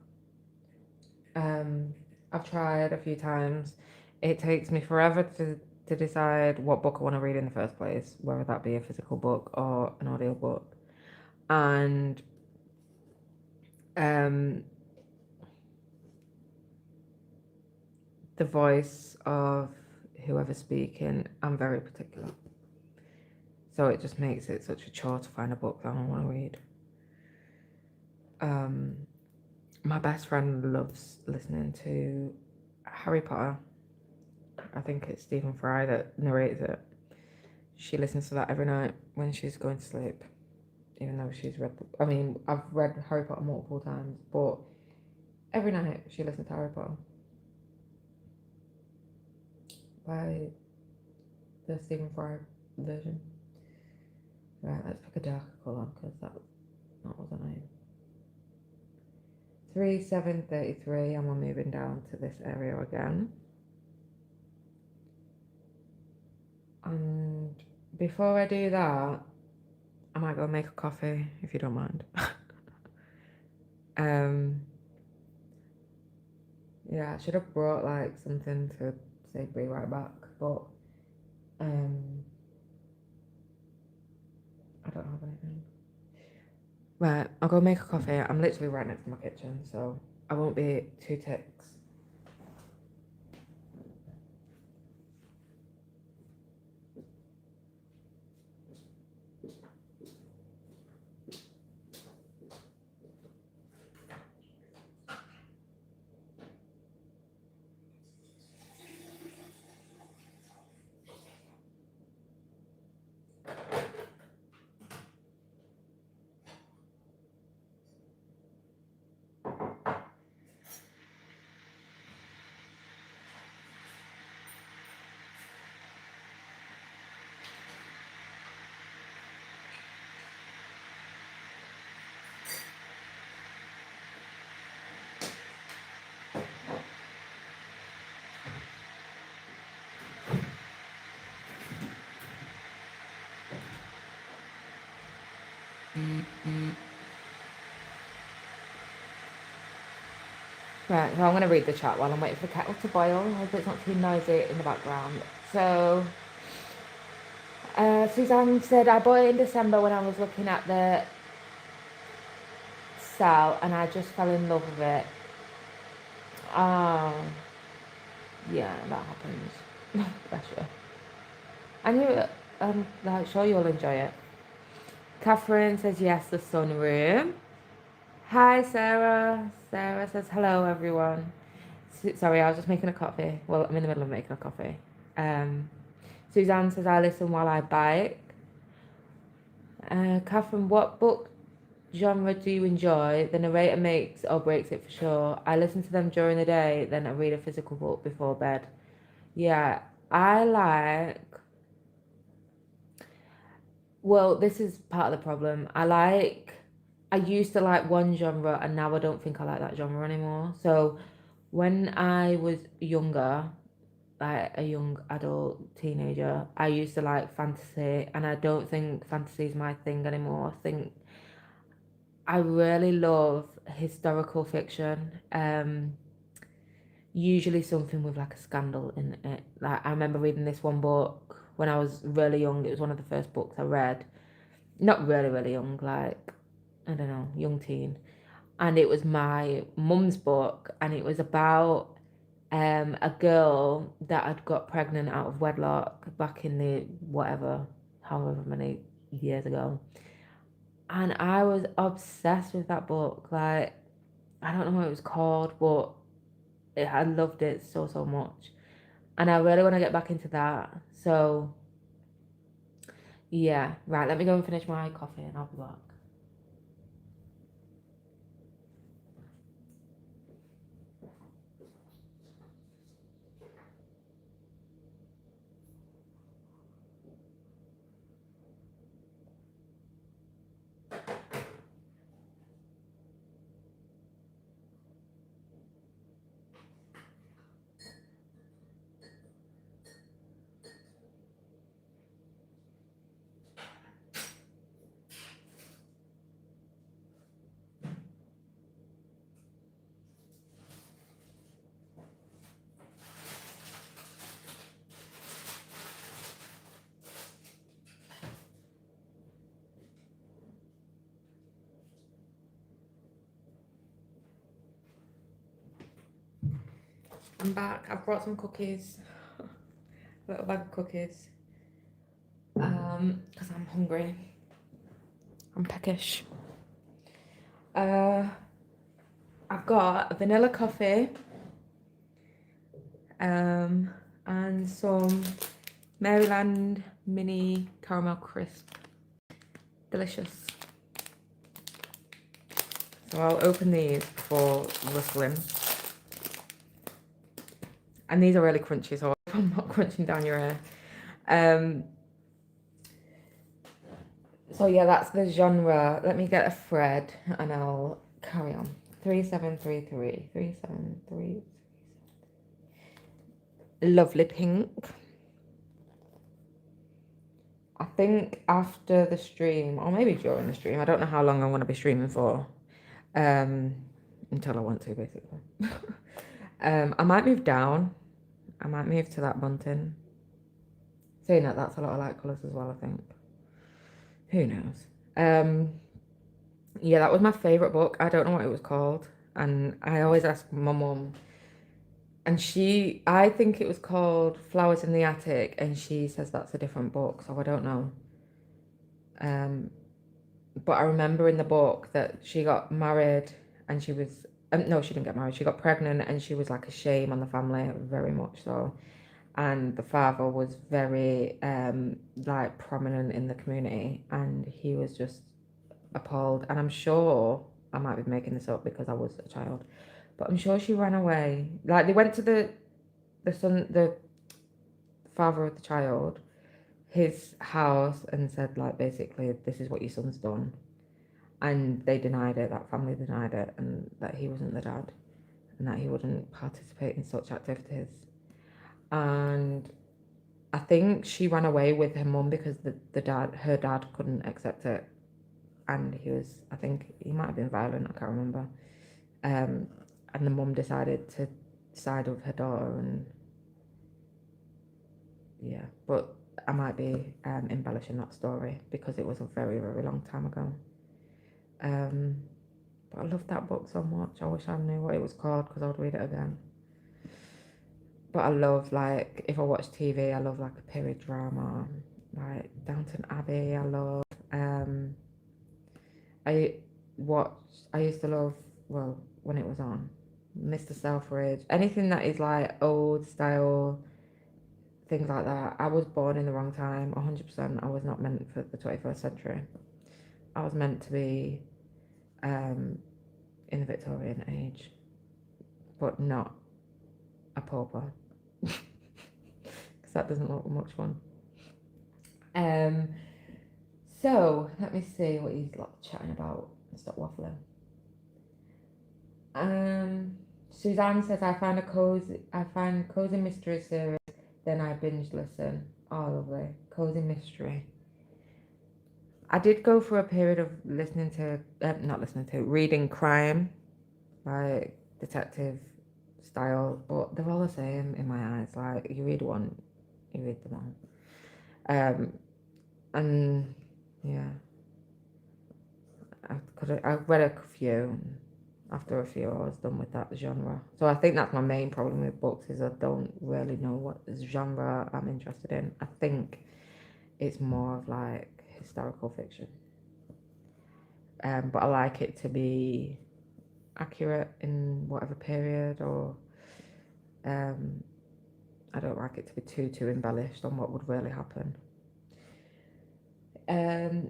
Um, I've tried a few times. It takes me forever to decide what book I want to read in the first place, whether that be a physical book or an audio book. And um, the voice of whoever's speaking, I'm very particular. So it just makes it such a chore to find a book that I want to read. My best friend loves listening to Harry Potter. I think it's Stephen Fry that narrates it. She listens to that every night when she's going to sleep, even though she's read I mean, I've read Harry Potter multiple times, but every night she listens to Harry Potter by the Stephen Fry version. Right, let's pick a darker colour because that was annoying. 3733, and we're moving down to this area again. And before I do that, I might go make a coffee if you don't mind. Yeah, I should have brought like something to say be right back, but I don't have anything. Right, I'll go make a coffee. I'm literally right next to my kitchen, so I won't be too ticks. Right, so I'm going to read the chat while I'm waiting for the kettle to boil. I hope it's not too noisy in the background. So, Suzanne said, I bought it in December when I was looking at the sale and I just fell in love with it. Oh, yeah, that happens. Bless you. And you, like, sure you'll enjoy it. Catherine says, yes, the sunroom. Hi, Sarah. Sarah says, hello, everyone. Sorry, I was just making a coffee. Well, I'm in the middle of making a coffee. Suzanne says, I listen while I bike. Catherine, what book genre do you enjoy? The narrator makes or breaks it for sure. I listen to them during the day, then I read a physical book before bed. Yeah, I like. Well, this is part of the problem. I used to like one genre and now I don't think I like that genre anymore. So when I was younger, like a young adult teenager, I used to like fantasy and I don't think fantasy is my thing anymore. I think I really love historical fiction. Usually something with like a scandal in it. Like I remember reading this one book when I was really young. It was one of the first books I read. Not really, really young, like I don't know, young teen. And it was my mum's book and it was about a girl that had got pregnant out of wedlock back in the whatever, however many years ago. And I was obsessed with that book. Like, I don't know what it was called, but I loved it so, so much. And I really want to get back into that. So, yeah, right, let me go and finish my coffee and I'll be back. I'm back. I've brought some cookies. A little bag of cookies. Because I'm hungry. I'm peckish. I've got a vanilla coffee. And some Maryland mini caramel crisp. Delicious. So I'll open these before rustling. And these are really crunchy, so I'm not crunching down your ear. So yeah, that's the genre. Let me get a thread and I'll carry on. 3733. 3733. Lovely pink. I think after the stream, or maybe during the stream, I don't know how long I'm going to be streaming for. Until I want to, basically. I might move down. I might move to that bunting. Saying that, that's a lot of light colours as well, I think. Who knows? Yeah, that was my favourite book. I don't know what it was called. And I always ask my mum. And I think it was called Flowers in the Attic. And she says that's a different book. So I don't know. But I remember in the book that she got married and she was, no, she didn't get married. She got pregnant and she was like a shame on the family, very much so. And the father was very like prominent in the community and he was just appalled. And I'm sure, I might be making this up because I was a child, but I'm sure she ran away. Like they went to the father of the child, his house, and said like basically this is what your son's done, and they denied it. That family denied it, and that he wasn't the dad, and that he wouldn't participate in such activities. And I think she ran away with her mum because her dad couldn't accept it, and I think he might have been violent. I can't remember. And the mum decided to side with her daughter, and yeah, but I might be embellishing that story because it was a very, very long time ago. But I love that book so much. I wish I knew what it was called because I would read it again. But I love, like, if I watch TV, I love like a period drama, like Downton Abbey. I love. I I used to love, well, when it was on, Mr. Selfridge. Anything that is like old style, things like that. I was born in the wrong time, 100%. I was not meant for the 21st century. I was meant to be in the Victorian age, but not a pauper, because that doesn't look much fun. So let me see what he's like chatting about. Stop waffling. Suzanne says I find cozy mystery series, then I binge listen. Oh, lovely. Cozy mystery. I did go for a period of reading crime, like detective style, but they're all the same in my eyes. Like you read one, you read them all. And yeah, I read a few. After a few, I was done with that genre. So I think that's my main problem with books is I don't really know what genre I'm interested in. I think it's more of like historical fiction. But I like it to be accurate in whatever period, or I don't like it to be too embellished on what would really happen.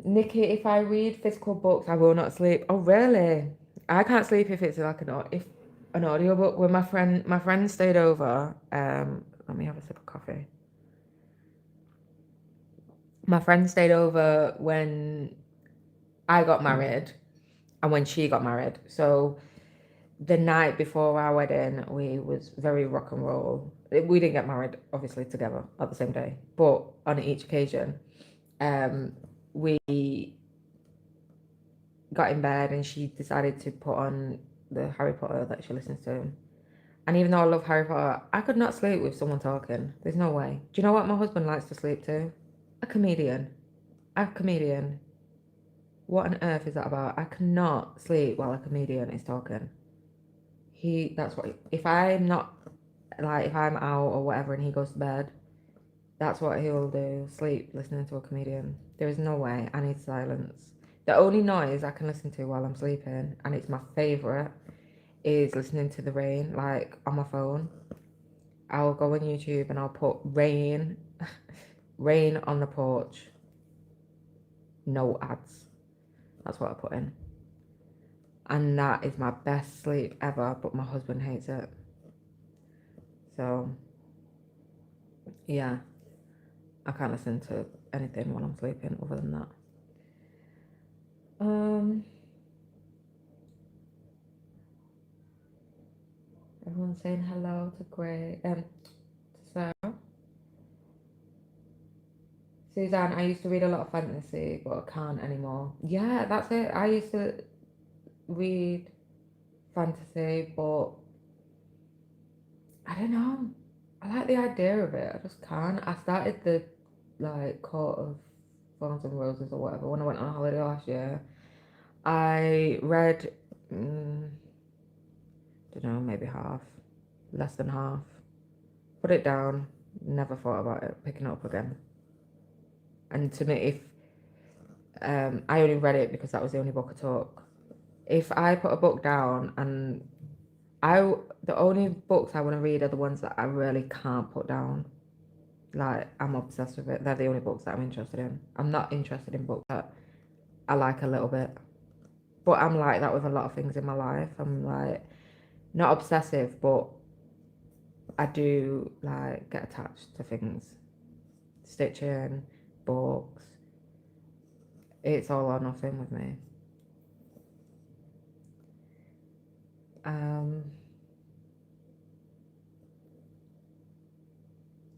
Nikki, if I read physical books, I will not sleep. Oh, really? I can't sleep if it's like an audiobook. When my friend stayed over, let me have a sip of coffee. My friend stayed over when I got married and when she got married. So the night before our wedding, we was very rock and roll. We didn't get married, obviously, together at the same day, but on each occasion, we got in bed and she decided to put on the Harry Potter that she listens to. And even though I love Harry Potter, I could not sleep with someone talking. There's no way. Do you know what my husband likes to sleep to? A comedian. A comedian. What on earth is that about? I cannot sleep while a comedian is talking. That's what, if I'm not like if I'm out or whatever and he goes to bed, that's what he'll do. Sleep listening to a comedian. There is no way. I need silence. The only noise I can listen to while I'm sleeping, and it's my favourite, is listening to the rain, like on my phone. I'll go on YouTube and I'll put rain, rain on the porch, no ads. That's what I put in. And that is my best sleep ever, but my husband hates it. So, yeah, I can't listen to anything while I'm sleeping other than that. Everyone's saying hello to to Sarah. Suzanne, I used to read a lot of fantasy, but I can't anymore. Yeah, that's it. I used to read fantasy, but I don't know. I like the idea of it. I just can't. I started the Court of Thorns and Roses or whatever when I went on holiday last year. I read, don't know, maybe half, less than half. Put it down. Never thought about it picking it up again. And to me, if I only read it because that was the only book I took. If I put a book down and the only books I want to read are the ones that I really can't put down. Like, I'm obsessed with it. They're the only books that I'm interested in. I'm not interested in books that I like a little bit. But I'm like that with a lot of things in my life. I'm like, not obsessive, but I do like get attached to things. Stitching, books. It's all or nothing with me.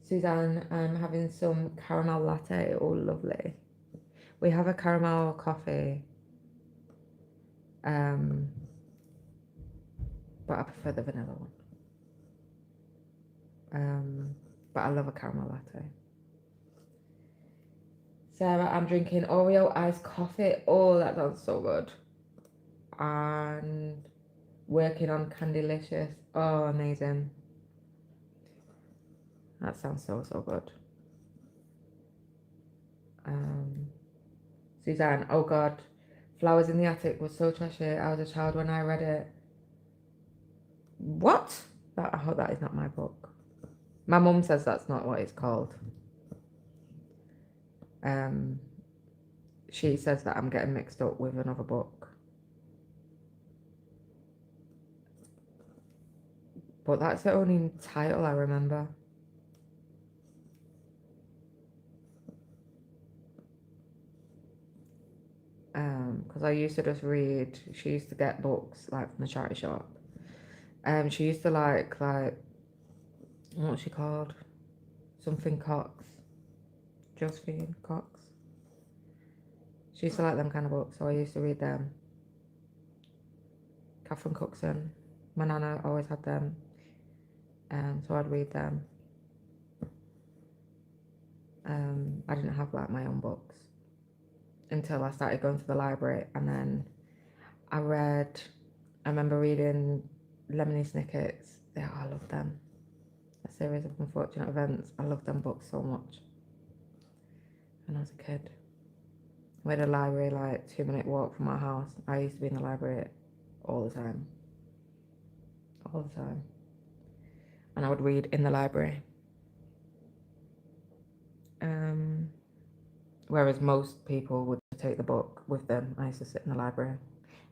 Suzanne, I'm having some caramel latte. Oh, lovely. We have a caramel coffee. But I prefer the vanilla one. But I love a caramel latte. Sarah, I'm drinking Oreo iced coffee. Oh, that sounds so good. And working on Candylicious. Oh, amazing. That sounds so, so good. Suzanne, oh God. Flowers in the Attic was so trashy. I was a child when I read it. What? I hope that is not my book. My mum says that's not what it's called. She says that I'm getting mixed up with another book. But that's the only title I remember. Because I used to just read. She used to get books like from the charity shop. She used to like what's she called? Something Cox. Josephine Cox. She used to like them kind of books, so I used to read them. Catherine Cookson. My nana always had them. So I'd read them. I didn't have like my own books until I started going to the library, and then I remember reading Lemony Snicket's. Yeah, I love them. A series of unfortunate events. I love them books so much. When I was a kid, we had a library like 2-minute walk from our house. I used to be in the library all the time. All the time. And I would read in the library. Whereas most people would take the book with them. I used to sit in the library.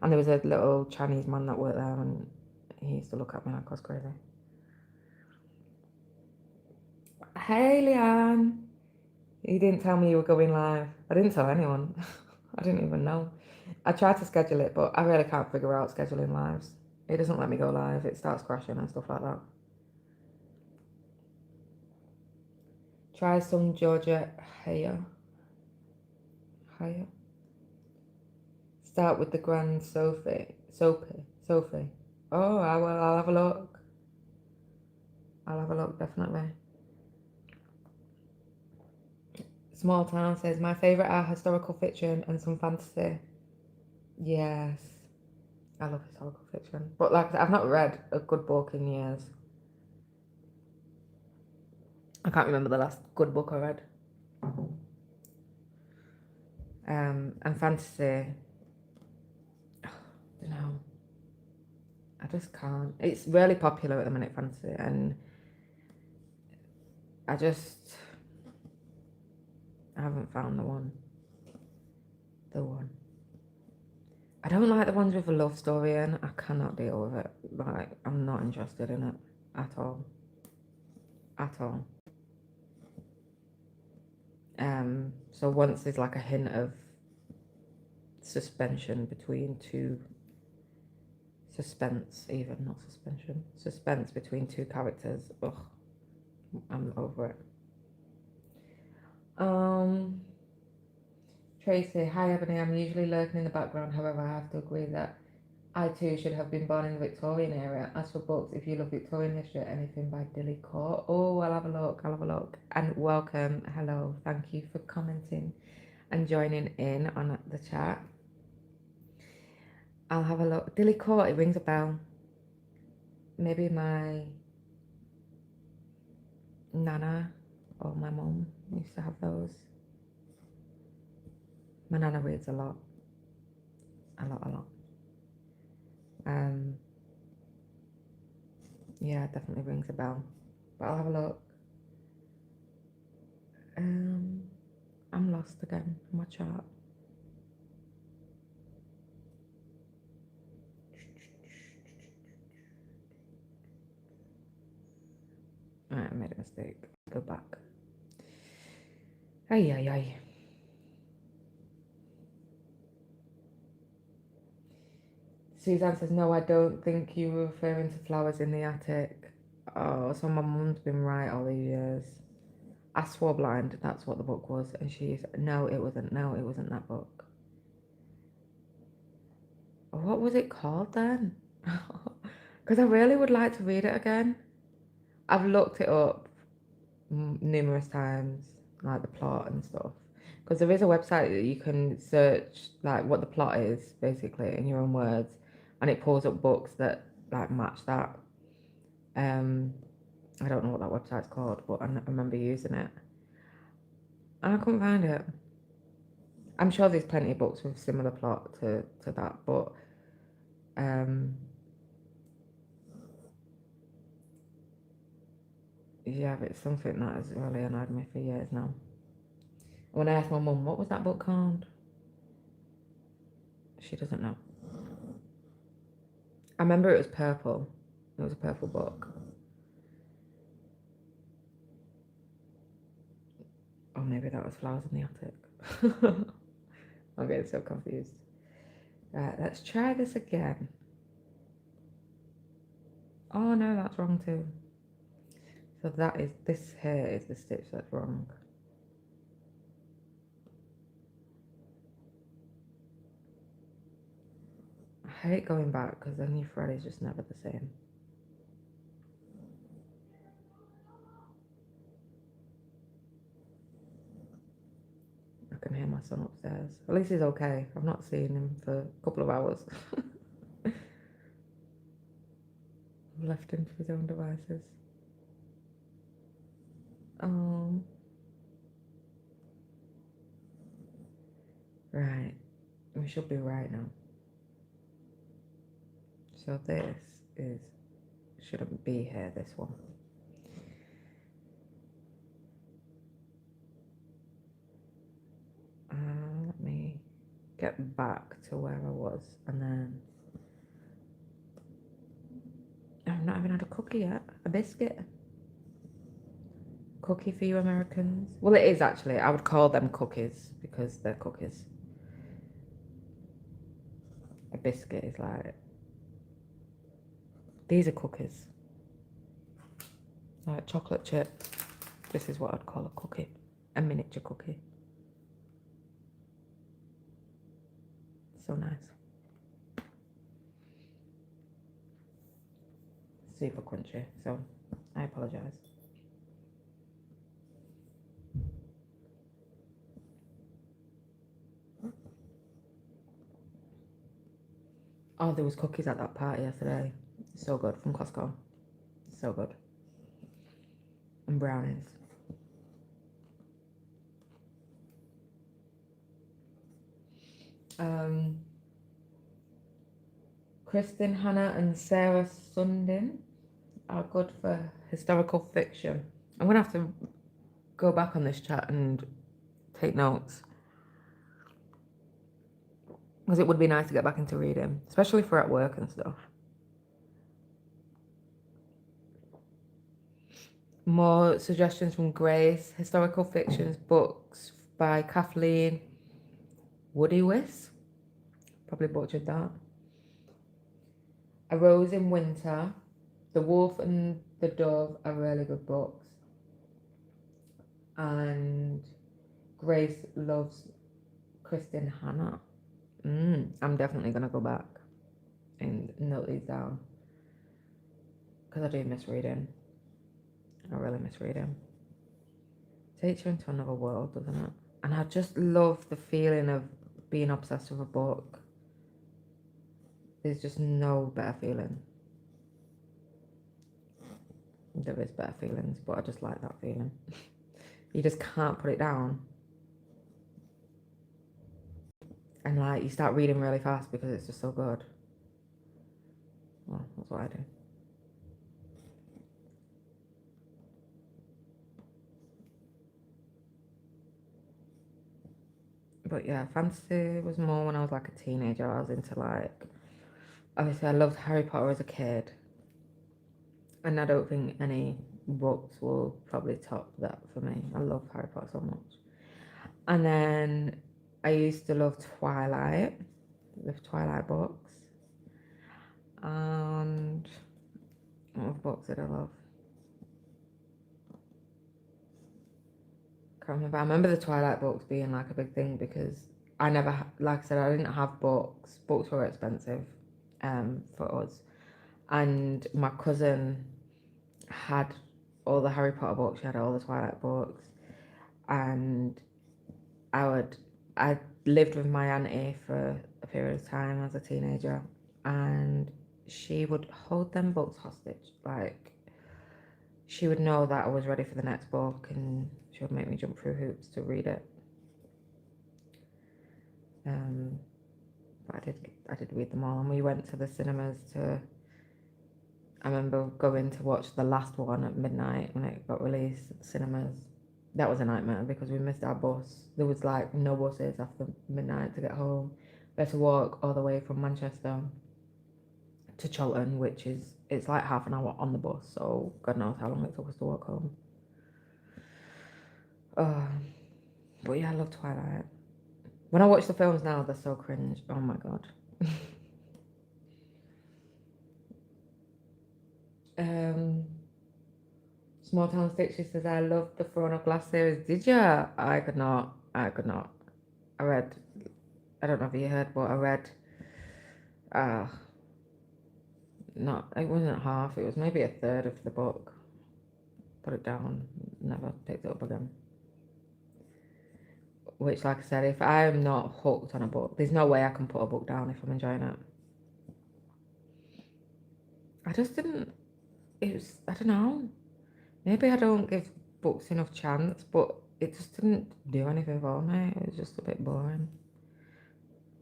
And there was a little Chinese man that worked there, and he used to look at me like I was crazy. Hey, Leanne. You didn't tell me you were going live. I didn't tell anyone. I didn't even know. I tried to schedule it, but I really can't figure out scheduling lives. It doesn't let me go live. It starts crashing and stuff like that. Try some Georgia Haya. Start with the Grand Sophie. Sophie. Oh, I'll have a look. I'll have a look, definitely. Small Town says, my favourite are historical fiction and some fantasy. Yes. I love historical fiction. But like I said, I've not read a good book in years. I can't remember the last good book I read. And fantasy, you know, I just can't. It's really popular at the minute, fantasy, and I haven't found the one. The one. I don't like the ones with a love story in. I cannot deal with it. Like, I'm not interested in it at all. At all. So once there's like a hint of suspension between two suspense, even not suspension, suspense between two characters, ugh, I'm over it. Tracy, hi Ebony, I'm usually lurking in the background, however I have to agree that I too should have been born in the Victorian era. As for books, if you love Victorian history, anything by Dilly Court. Oh, I'll have a look. And welcome, hello, thank you for commenting and joining in on the chat. I'll have a look. Dilly Court, it rings a bell. Maybe my nana or my mum used to have those. My nana reads a lot. A lot. Yeah, it definitely rings a bell. But I'll have a look. I'm lost again in my chart. Right, I made a mistake. Go back. Ay. Suzanne says, no, I don't think you were referring to Flowers in the Attic. Oh, so my mum's been right all these years. I swore blind, that's what the book was. And she's, no, it wasn't that book. What was it called then? Because I really would like to read it again. I've looked it up numerous times, like the plot and stuff. Because there is a website that you can search like what the plot is, basically, in your own words, and it pulls up books that like match that. I don't know what that website's called, but I remember using it, and I couldn't find it. I'm sure there's plenty of books with similar plot to that, but yeah, but it's something that has really annoyed me for years now. When I asked my mum, what was that book called? She doesn't know. I remember it was purple. It was a purple book. Or maybe that was Flowers in the Attic. I'm getting so confused. Right, let's try this again. Oh no, that's wrong too. So that is, this here is the stitch that's wrong. I hate going back because then your thread is just never the same. I can hear my son upstairs. At least he's okay. I've not seen him for a couple of hours. I've left him to his own devices. Right. We should be right now. So this is, shouldn't be here, this one. Let me get back to where I was, and then I've not even had a cookie yet. A biscuit. Cookie for you Americans. Well, it is actually. I would call them cookies because they're cookies. A biscuit is like, these are cookies. Like chocolate chip. This is what I'd call a cookie. A miniature cookie. So nice. Super crunchy. So I apologise. Oh, there was cookies at that party yesterday. So good, from Costco. So good. And brownies. Um, Kristen Hannah and Sarah Sundin are good for historical fiction. I'm gonna have to go back on this chat and take notes because it would be nice to get back into reading, especially for at work and stuff. More suggestions from Grace, historical fictions, books by Kathleen Woodywis. Probably butchered that. A Rose in Winter, The Wolf and the Dove are really good books. And Grace loves Kristen Hannah. I'm definitely going to go back and note these down because I do miss reading. I really miss reading. Takes you into another world, doesn't it? And I just love the feeling of being obsessed with a book. There's just no better feeling. There is better feelings, but I just like that feeling. You just can't put it down. And like you start reading really fast because it's just so good. Well, that's what I do. But yeah, fantasy was more when I was like a teenager. I was into like, obviously I loved Harry Potter as a kid. And I don't think any books will probably top that for me. I love Harry Potter so much. And then I used to love Twilight, the Twilight books. And what books did I love? Can't remember. I remember the Twilight books being like a big thing because I never, like I said, I didn't have books. Books were expensive for us. And my cousin had all the Harry Potter books, she had all the Twilight books. And I lived with my auntie for a period of time as a teenager, and she would hold them books hostage. Like, she would know that I was ready for the next book, and she would make me jump through hoops to read it. But I did read them all, and we went to the cinemas to. I remember going to watch the last one at midnight when it got released at the cinemas. That was a nightmare because we missed our bus. There was like no buses after midnight to get home. We had to walk all the way from Manchester to Cholton, which is it's like half an hour on the bus. So God knows how long it took us to walk home. Uh, but yeah, I love Twilight. When I watch the films now, they're so cringe. Oh my God. um, Small Town Stitches says I love the Throne of Glass series. Did ya? I could not. I could not. I read. I don't know if you heard, but I read. Uh, Not. It wasn't half. It was maybe a third of the book. Put it down. Never picked it up again. Which, like I said, if I am not hooked on a book, there's no way I can put a book down if I'm enjoying it. I just didn't. It was. I don't know. Maybe I don't give books enough chance, but it just didn't do anything for me. It was just a bit boring.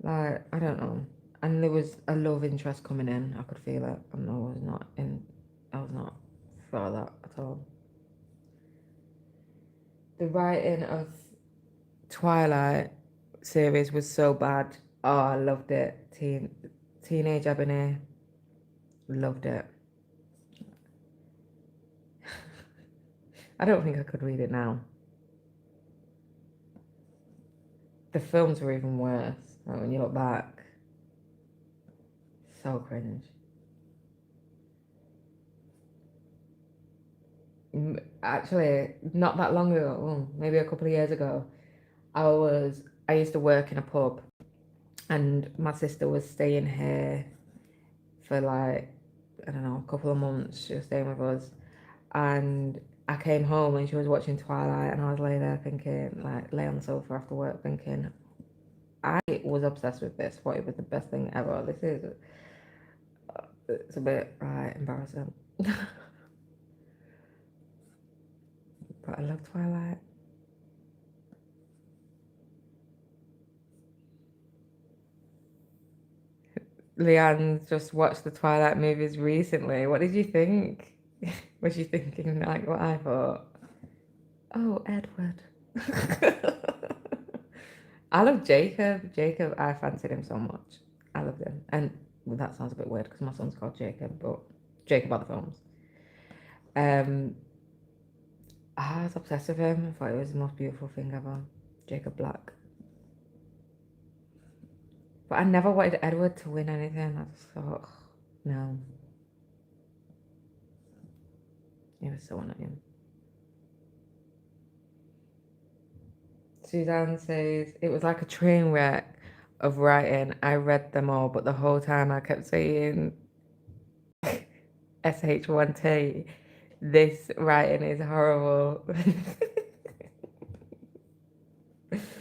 Like, I don't know. And there was a love interest coming in. I could feel it. And I was not in. I was not for that at all. The writing of Twilight series was so bad. Oh, I loved it. Teenage Ebony, loved it. I don't think I could read it now. The films were even worse. Like, when you look back, so cringe. Actually, not that long ago, well, maybe a couple of years ago, I used to work in a pub, and my sister was staying here for like I don't know a couple of months. She was staying with us, and I came home and she was watching Twilight, and I was laying there thinking, like, lay on the sofa after work, thinking, I was obsessed with this. What it was the best thing ever. This is it's a bit right embarrassing, but I love Twilight. Leanne just watched the Twilight movies recently. What did you think? Was you thinking like what I thought? Oh, Edward. I love Jacob. Jacob, I fancied him so much. I loved him. And well, that sounds a bit weird because my son's called Jacob, but Jacob are the films. I was obsessed with him. I thought he was the most beautiful thing ever. Jacob Black. But I never wanted Edward to win anything. I just thought, no. He was so annoying. Suzanne says, it was like a train wreck of writing. I read them all, but the whole time I kept saying SH1T. This writing is horrible.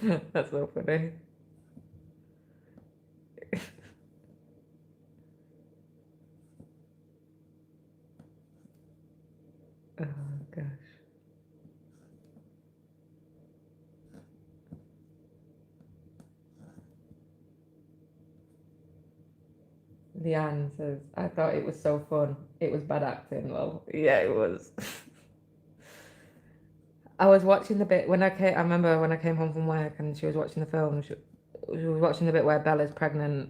That's so funny. Oh gosh. Leanne says, I thought it was so fun. It was bad acting. Well, yeah, it was. I was watching the bit when I came. I remember when I came home from work and she was watching the film. She was watching the bit where Bella's pregnant,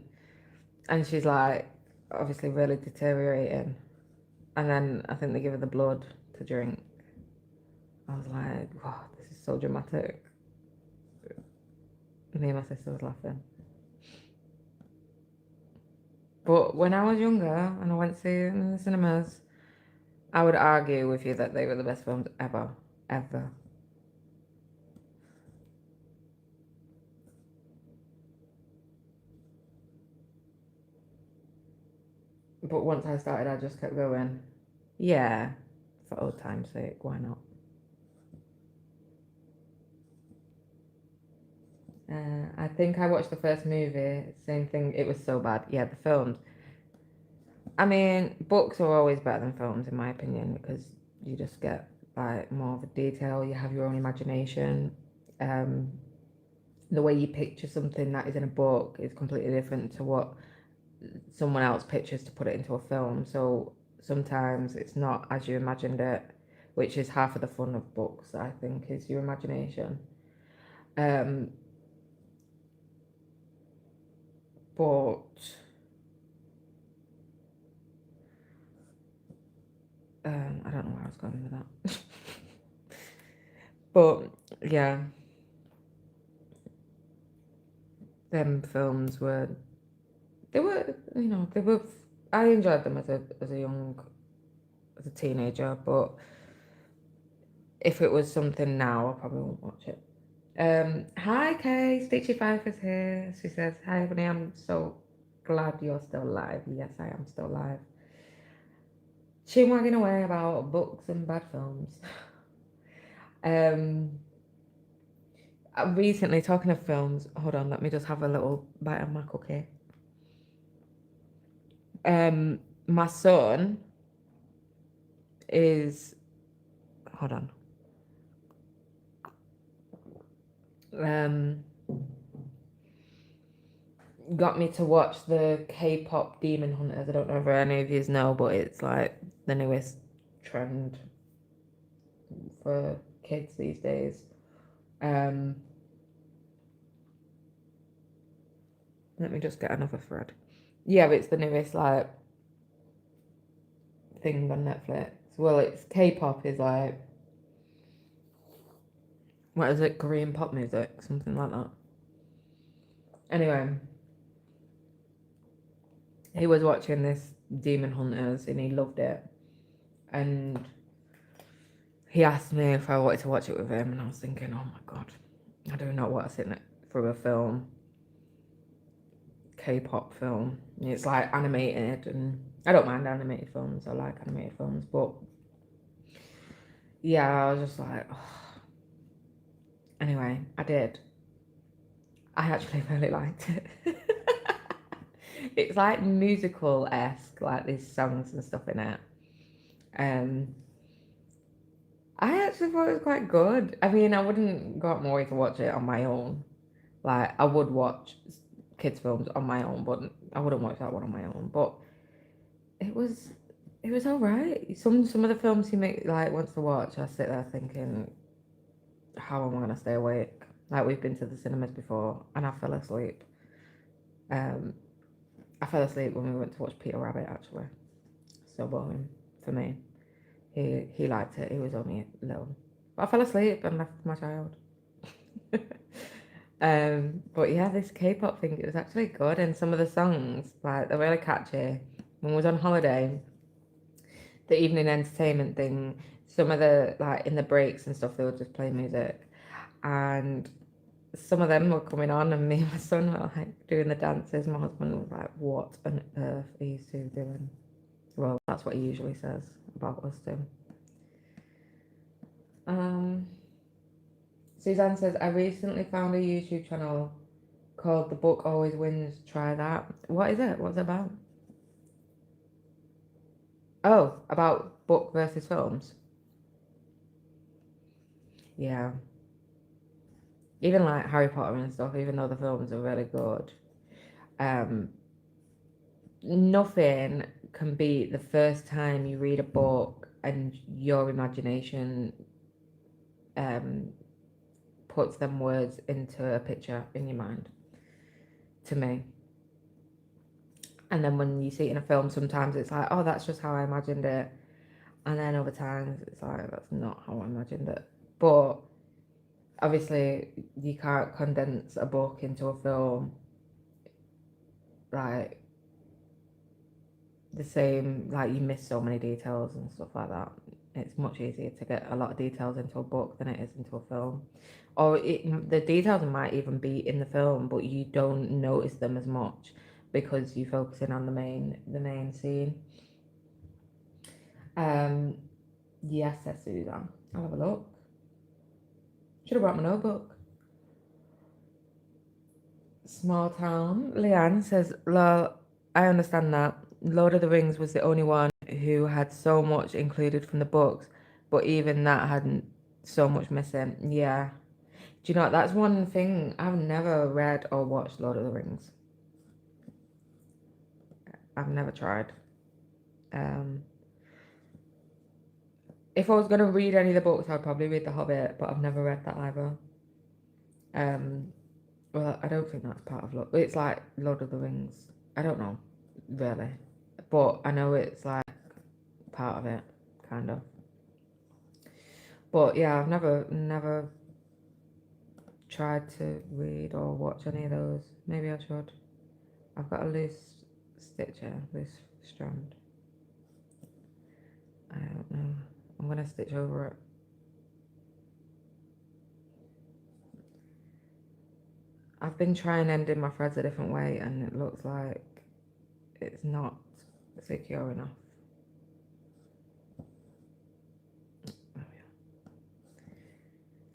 and she's like, obviously really deteriorating. And then I think they give her the blood to drink. I was like, wow, this is so dramatic. Me and my sister was laughing. But when I was younger and I went to see it in the cinemas, I would argue with you that they were the best films ever, ever. But once I started, I just kept going. Yeah, for old time's sake, why not? I think I watched the first movie. Same thing. It was so bad. Yeah, the films. I mean, books are always better than films, in my opinion, because you just get like more of a detail. You have your own imagination. Um, the way you picture something that is in a book is completely different to what someone else pictures to put it into a film. So sometimes it's not as you imagined it, which is half of the fun of books, I think, is your imagination. Um, but I don't know where I was going with that. But yeah, them films were they were they were I enjoyed them as a young as a teenager, but if it was something now, I probably won't watch it. Hi Kay, Stitchy Five is here. She says, hi Ebony, I'm so glad you're still alive. Yes, I am still alive. Chin wagging away about books and bad films. um Recently talking of films, hold on, let me just have a little bite of my cookie. My son is hold on. Um Got me to watch the K-pop Demon Hunters. I don't know if any of you know, but it's like the newest trend for kids these days. Um, Let me just get another thread. Yeah, but it's the newest like thing on Netflix. Well, it's K-pop is like what is it? Korean pop music, something like that. Anyway, he was watching this Demon Hunters and he loved it, and he asked me if I wanted to watch it with him, and I was thinking, oh my god, I do not want to sit through a film, K-pop film. It's like animated, and I don't mind animated films. I like animated films, but yeah, I was just like, oh. Anyway, I did. I actually really liked it. It's like musical-esque, like there's songs and stuff in it. Um, I actually thought it was quite good. I mean, I wouldn't go out my way to watch it on my own. Like, I would watch kids' films on my own, but I wouldn't watch that one on my own, but it was it was all right. Some of the films he make like wants to watch, I sit there thinking, how am I gonna stay awake? Like we've been to the cinemas before, and I fell asleep. Um, I fell asleep when we went to watch Peter Rabbit. Actually, so boring for me. He liked it. He was only little, but I fell asleep and left my child. But yeah, this K-pop thing, it was actually good, and some of the songs, like, they're really catchy. When we was on holiday, the evening entertainment thing, some of the, like, in the breaks and stuff, they would just play music, and some of them were coming on, and me and my son were, like, doing the dances. My husband was like, what on earth are you two doing? Well, that's what he usually says about us too. Um, Suzanne says, I recently found a YouTube channel called The Book Always Wins. Try that. What is it? What's it about? Oh, about book versus films. Yeah. Even like Harry Potter and stuff, even though the films are really good, um, nothing can beat the first time you read a book and your imagination um, puts them words into a picture in your mind, to me. And then when you see it in a film, sometimes it's like, oh, that's just how I imagined it. And then over time, it's like, that's not how I imagined it. But obviously, you can't condense a book into a film like the same, like you miss so many details and stuff like that. It's much easier to get a lot of details into a book than it is into a film. Or the details might even be in the film, but you don't notice them as much because you're focusing on the main scene. Um, yes, says Susan. I'll have a look. Should have brought my notebook. Small town. Leanne says, lol, I understand that. Lord of the Rings was the only one who had so much included from the books, but even that hadn't so much missing. Yeah. Do you know what? That's one thing. I've never read or watched Lord of the Rings. I've never tried. Um, if I was going to read any of the books, I'd probably read The Hobbit, but I've never read that either. Um, well, I don't think that's part of Lord. It's like Lord of the Rings. I don't know, really. But I know it's like part of it, kind of. But yeah, I've never tried to read or watch any of those. Maybe I should. I've got a loose stitch here, loose strand. I don't know. I'm gonna stitch over it. I've been trying ending my threads a different way, and it looks like it's not secure enough.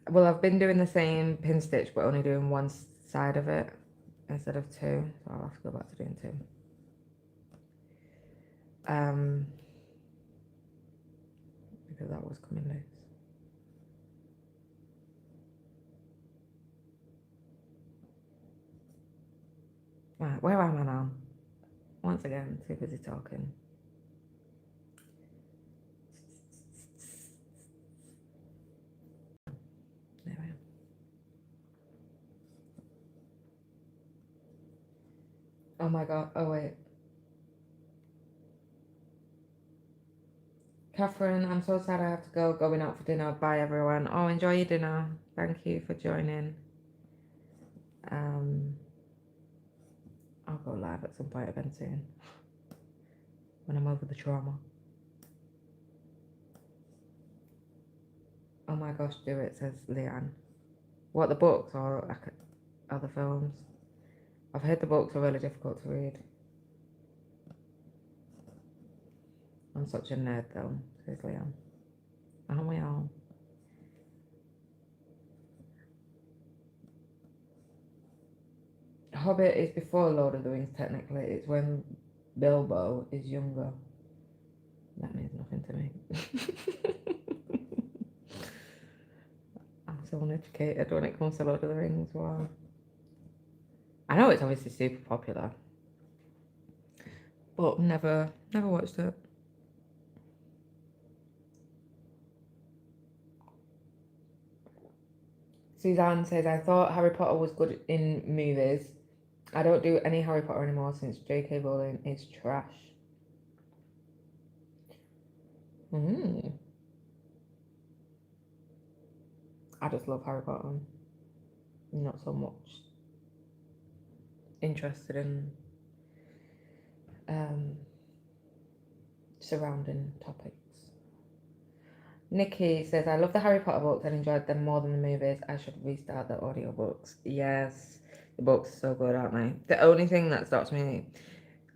Well, I've been doing the same pin stitch, but only doing one side of it instead of two. So I'll have to go back to doing two. Because that was coming loose. Right, where am I now? Once again, too busy talking. There we are. Oh my god, oh wait. Catherine, I'm so sad I have to go. Going out for dinner. Bye everyone. Oh, enjoy your dinner. Thank you for joining. Um, I'll go live at some point again soon. When I'm over the trauma. Oh my gosh, do it, says Leanne. What, the books or other films? I've heard the books are really difficult to read. I'm such a nerd though, says Leanne. Aren't we all? Hobbit is before Lord of the Rings, technically. It's when Bilbo is younger. That means nothing to me. I'm so uneducated when it comes to Lord of the Rings. Wow. I know it's obviously super popular. but never watched it. Suzanne says, I thought Harry Potter was good in movies. I don't do any Harry Potter anymore since J.K. Rowling is trash. I just love Harry Potter. Not so much interested in surrounding topics. Nikki says, I love the Harry Potter books and enjoyed them more than the movies. I should restart the audiobooks. Yes, the books are so good, aren't they? The only thing that stops me,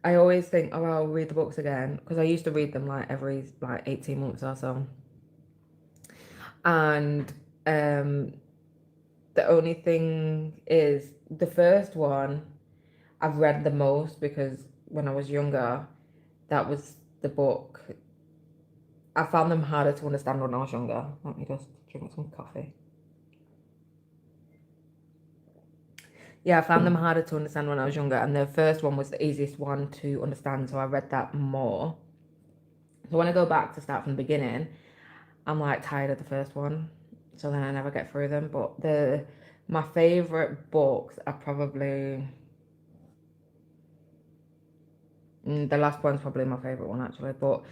I always think, oh, I'll read the books again, because I used to read them like every 18 months or so. And the only thing is, the first one I've read the most because when I was younger, that was the book. I found them harder to understand when I was younger. Let me just drink some coffee. Yeah, I found them harder to understand when I was younger, and the first one was the easiest one to understand, so I read that more. So when I go back to start from the beginning, I'm like tired of the first one, so then I never get through them. But my favorite books are probably the last one's probably my favorite one actually, but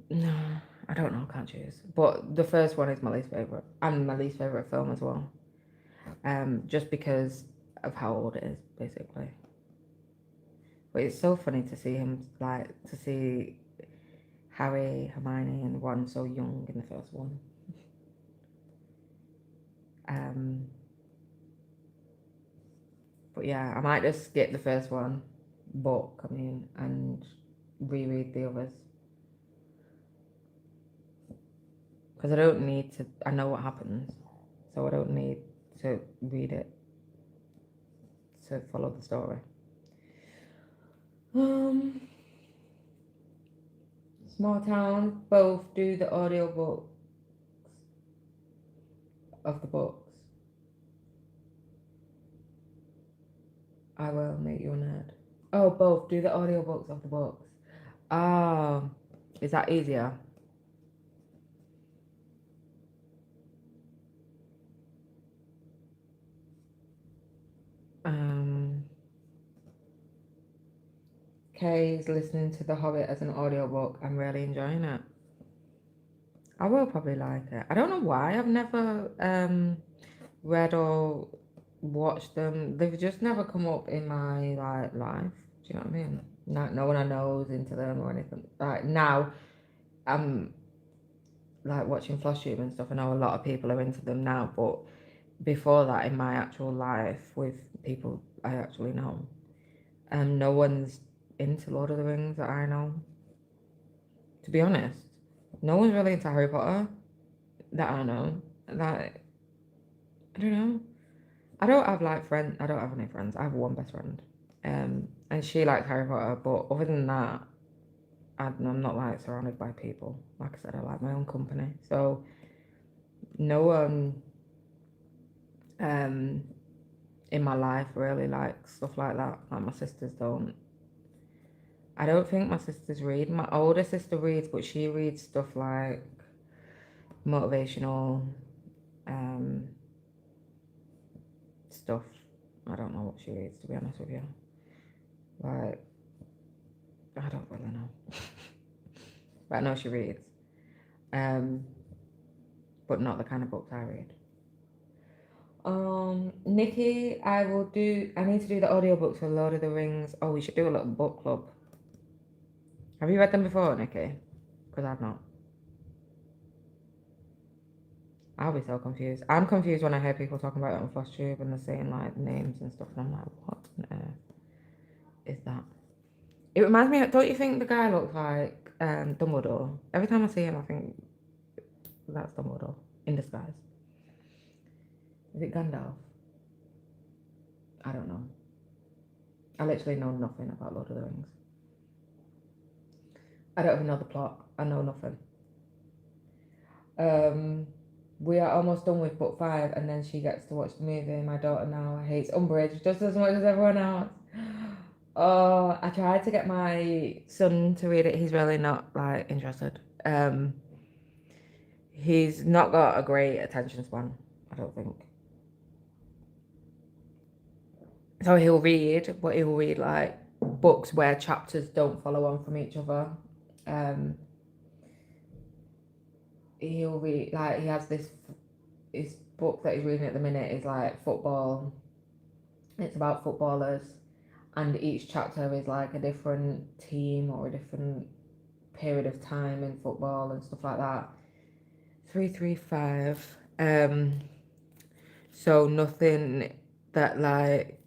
no, I don't know, I can't choose. But the first one is my least favorite, and my least favorite film as well. Just because of how old it is, basically. But it's so funny to see him, like, to see Harry, Hermione, and Ron so young in the first one. But yeah, I might just skip the first one, book, I mean, and reread the others. Because I don't need to, I know what happens, so I don't need to read it to follow the story. Small Town both do the audiobook of the books. I will make you a nerd. Oh, both do the audiobooks of the books. Oh, is that easier? Kay's listening to The Hobbit as an audiobook. I'm really enjoying it. I will probably like it. I don't know why I've never read or watched them. They've just never come up in my life. Do you know what I mean? No one I know is into them or anything. Like now, I'm like watching Floss and stuff. I know a lot of people are into them now, but before that, in my actual life with people I actually know, no one's into Lord of the Rings that I know. To be honest, no one's really into Harry Potter that I know. Like, I don't know. I don't have like friends. I don't have any friends. I have one best friend, and she likes Harry Potter. But other than that, I'm not like surrounded by people. Like I said, I like my own company. So no one, in my life really likes stuff like that. Like my sisters don't. I don't think my sisters read. My older sister reads, but she reads stuff like motivational stuff. I don't know what she reads, to be honest with you. Like, I don't really know. But I know she reads. But not the kind of books I read. Nikki, I need to do the audiobooks for Lord of the Rings. Oh, we should do a little book club. Have you read them before, Nikki? Because I've not. I'll be so confused. I'm confused when I hear people talking about it on FlosTube and they're saying like names and stuff, and I'm like, what on earth is that? It reminds me. Don't you think the guy looks like Dumbledore? Every time I see him, I think that's Dumbledore in disguise. Is it Gandalf? I don't know. I literally know nothing about Lord of the Rings. I don't even know the plot. I know nothing. we are almost done with book 5, and then she gets to watch the movie. My daughter now hates Umbridge just as much as everyone else. Oh, I tried to get my son to read it. He's really not like interested. He's not got a great attention span, I don't think. So he'll read, but he'll read like books where chapters don't follow on from each other. Um, he'll read like he has this his book that he's reading at the minute is like football. It's about footballers, and each chapter is like a different team or a different period of time in football and stuff like that. 335. So nothing that like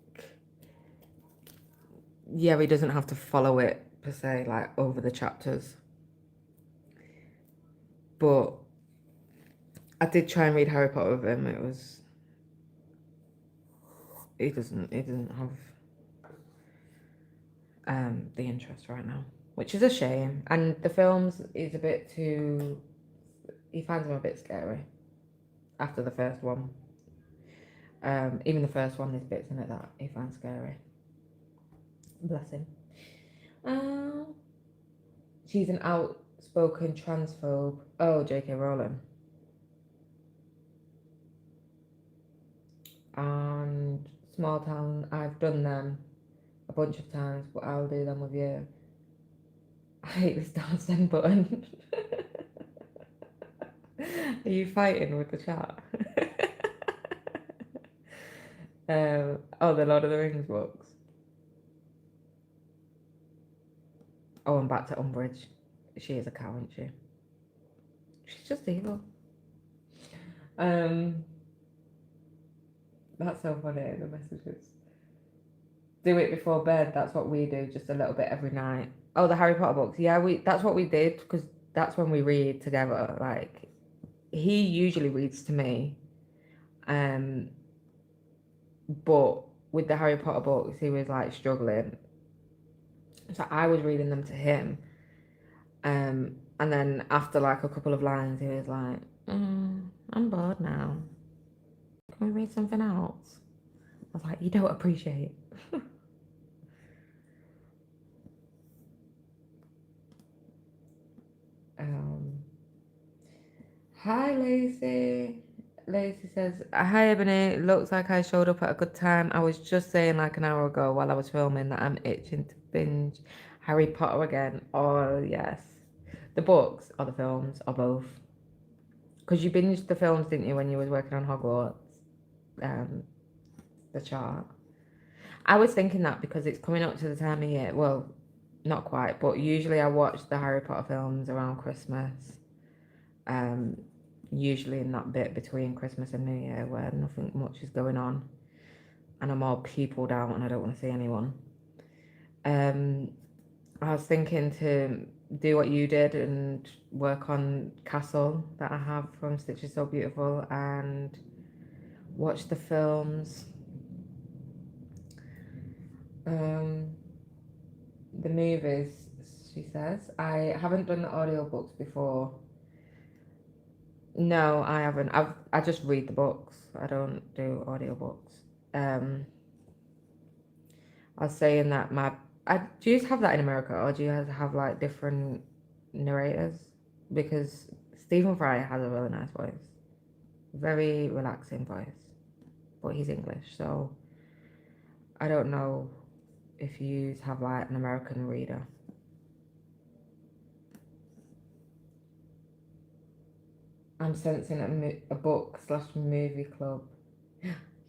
yeah, he doesn't have to follow it per se, like over the chapters. But I did try and read Harry Potter with him. It was he doesn't have the interest right now, which is a shame. And the films is a bit too. He finds them a bit scary after the first one. Even the first one, there's bits in it that he finds scary. Bless him. Um, she's an outspoken transphobe. Oh, J.K. Rowling. And Small Town, I've done them a bunch of times, but I'll do them with you. I hate this down send button. Are you fighting with the chat? Oh, the Lord of the Rings books. Oh, and back to Umbridge. She is a cow, isn't she? She's just evil. Um, that's so funny, the messages. Do it before bed, that's what we do, just a little bit every night. Oh, the Harry Potter books. Yeah, that's what we did, because that's when we read together. Like, he usually reads to me. But with the Harry Potter books, he was like struggling. So I was reading them to him. And then after like a couple of lines, he was like, I'm bored now. Can we read something else? I was like, you don't appreciate. um, Hi, Lacey. Lacey says, hi, Ebony. Looks like I showed up at a good time. I was just saying like an hour ago while I was filming that I'm itching to binge Harry Potter again. Oh, yes. The books or the films or both. Because you binged the films, didn't you, when you was working on Hogwarts? Um, the chart. I was thinking that because it's coming up to the time of year. Well, not quite, but usually I watch the Harry Potter films around Christmas. Um, usually in that bit between Christmas and New Year where nothing much is going on, and I'm all peopled out and I don't want to see anyone. I was thinking to do what you did and work on Castle that I have from Stitch is So Beautiful and watch the films. The movies, she says. I haven't done the audiobooks before. No, I haven't. I just read the books. I don't do audiobooks. I was saying that do you have that in America, or do you have like different narrators? Because Stephen Fry has a really nice voice, very relaxing voice, but he's English, so I don't know if you have like an American reader. I'm sensing a book / movie club.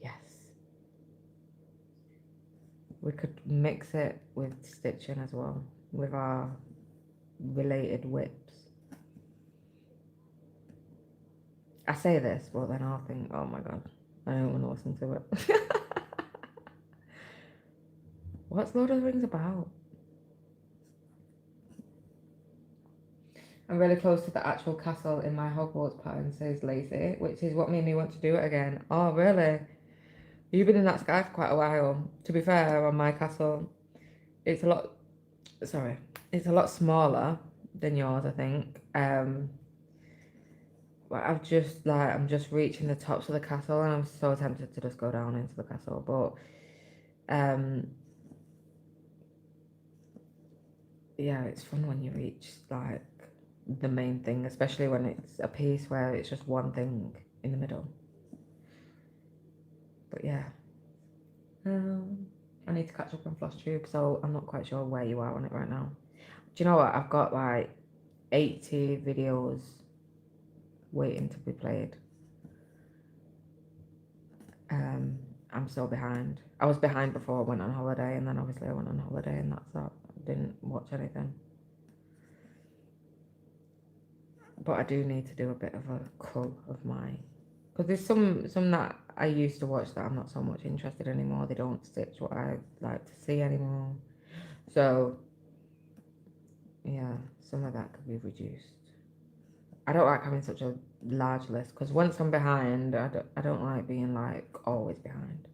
Yes, we could mix it with stitching as well with our related whips. I say this, but then I'll think, oh my god, I don't want to listen to it. What's Lord of the Rings about? I'm really close to the actual castle in my Hogwarts pattern, says Lacey, which is what made me want to do it again. Oh, really? You've been in that sky for quite a while. To be fair, on my castle, it's a lot, sorry, it's a lot smaller than yours, I think. But I'm just reaching the tops of the castle, and I'm so tempted to just go down into the castle. But yeah, it's fun when you reach like the main thing, especially when it's a piece where it's just one thing in the middle. But yeah, I need to catch up on Floss Tube, so I'm not quite sure where you are on it right now. Do you know what? I've got like 80 videos waiting to be played. I'm so behind. I was behind before I went on holiday, and then obviously I went on holiday, and that's that. I didn't watch anything. But I do need to do a bit of a cull of my, because there's some that I used to watch that I'm not so much interested anymore. They don't stitch what I like to see anymore. So yeah, some of that could be reduced. I don't like having such a large list because once I'm behind, I don't like being like always behind.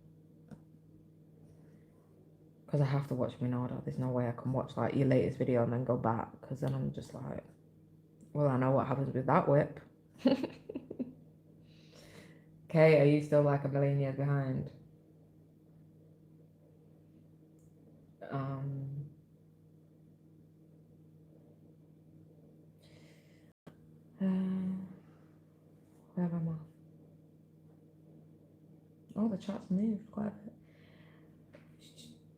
Because I have to watch them in order. There's no way I can watch like your latest video and then go back, because then I'm just like, well, I know what happens with that whip. Okay, are you still like a million years behind? Um, where am I? Oh, the chat's moved quite a bit.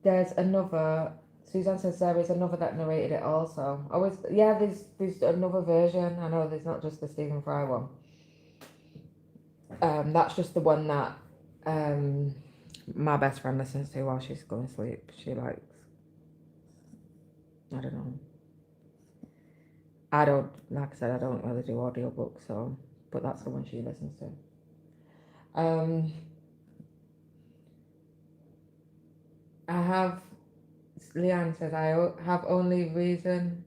There's another. Suzanne says there is another that narrated it also. Oh, yeah. There's another version. I know there's not just the Stephen Fry one. That's just the one that my best friend listens to while she's going to sleep. She likes. I don't know. I don't, like I said, I don't really do audiobooks, so, but that's the one she listens to. I have, Leanne says, have only reason.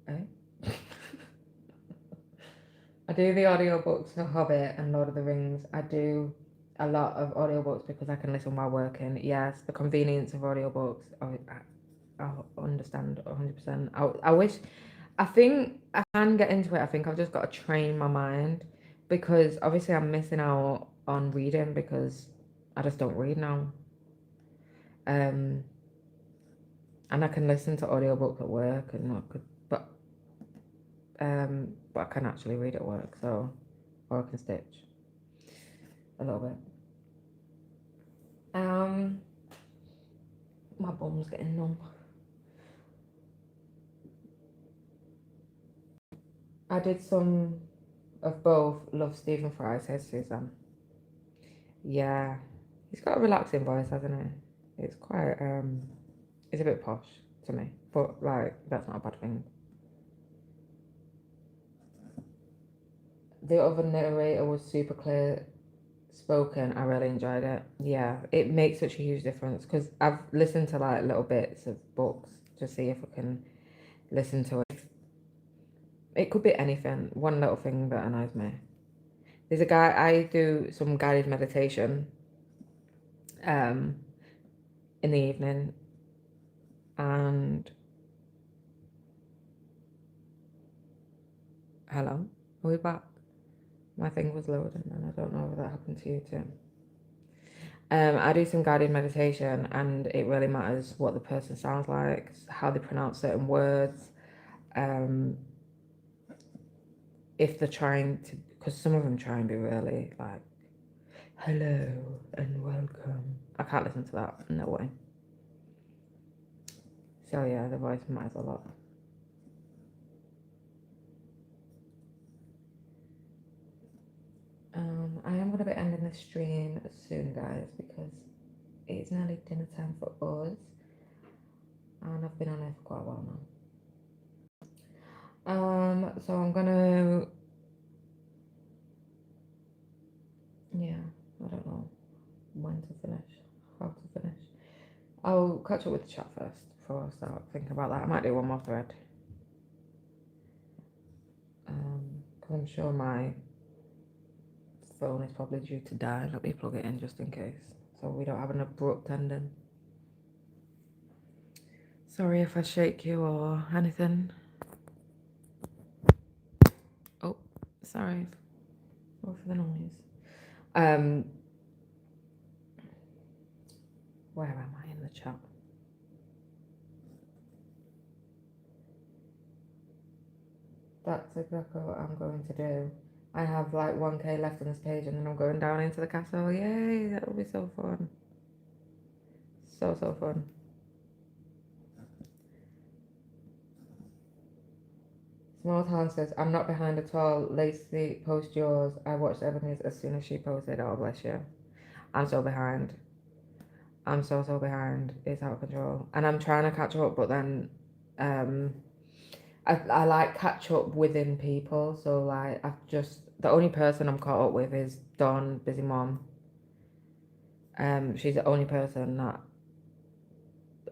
Eh? I do the audiobooks for Hobbit and Lord of the Rings. I do a lot of audiobooks because I can listen while working. Yes, the convenience of audiobooks, I understand 100%. I wish, I think I can get into it. I think I've just got to train my mind, because obviously I'm missing out on reading because I just don't read now. And I can listen to audiobooks at work, and I could, but I can actually read at work, so, or I can stitch a little bit. My bum's getting numb. I did some of both. Love Stephen Fry, says Susan. Yeah, he's got a relaxing voice, hasn't he? It's quite it's a bit posh to me, but like that's not a bad thing. The other narrator was super clear spoken. I really enjoyed it. Yeah, it makes such a huge difference because I've listened to like little bits of books to see if I can listen to it. It could be anything. One little thing that annoys me. There's a guy, I do some guided meditation um in the evening, and hello, are we back? My thing was loading and I don't know if that happened to you too. I do some guided meditation, and it really matters what the person sounds like, how they pronounce certain words, um, if they're trying to, because some of them try and be really like, hello and welcome. I can't listen to that, no way. So yeah, the voice matters a lot. I am going to be ending the stream soon, guys, because it's nearly dinner time for us, and I've been on here for quite a while now. So I'm gonna, yeah, I don't know when to finish, how to finish. I'll catch up with the chat first before I start thinking about that. I might do one more thread, because I'm sure my phone is probably due to die. Let me plug it in just in case, so we don't have an abrupt ending. Sorry if I shake you or anything. Oh, sorry. What for the noise? Where am I in the chat? That's exactly what I'm going to do. I have like 1k left on this page and then I'm going down into the castle. Yay, that will be so fun. So fun. Small Town says, I'm not behind at all. Lacey, post yours. I watched Ebony's as soon as she posted. Oh, bless you. I'm so behind. I'm so behind. It's out of control. And I'm trying to catch up, but then I like catch up within people. So like the only person I'm caught up with is Dawn, busy mom. She's the only person that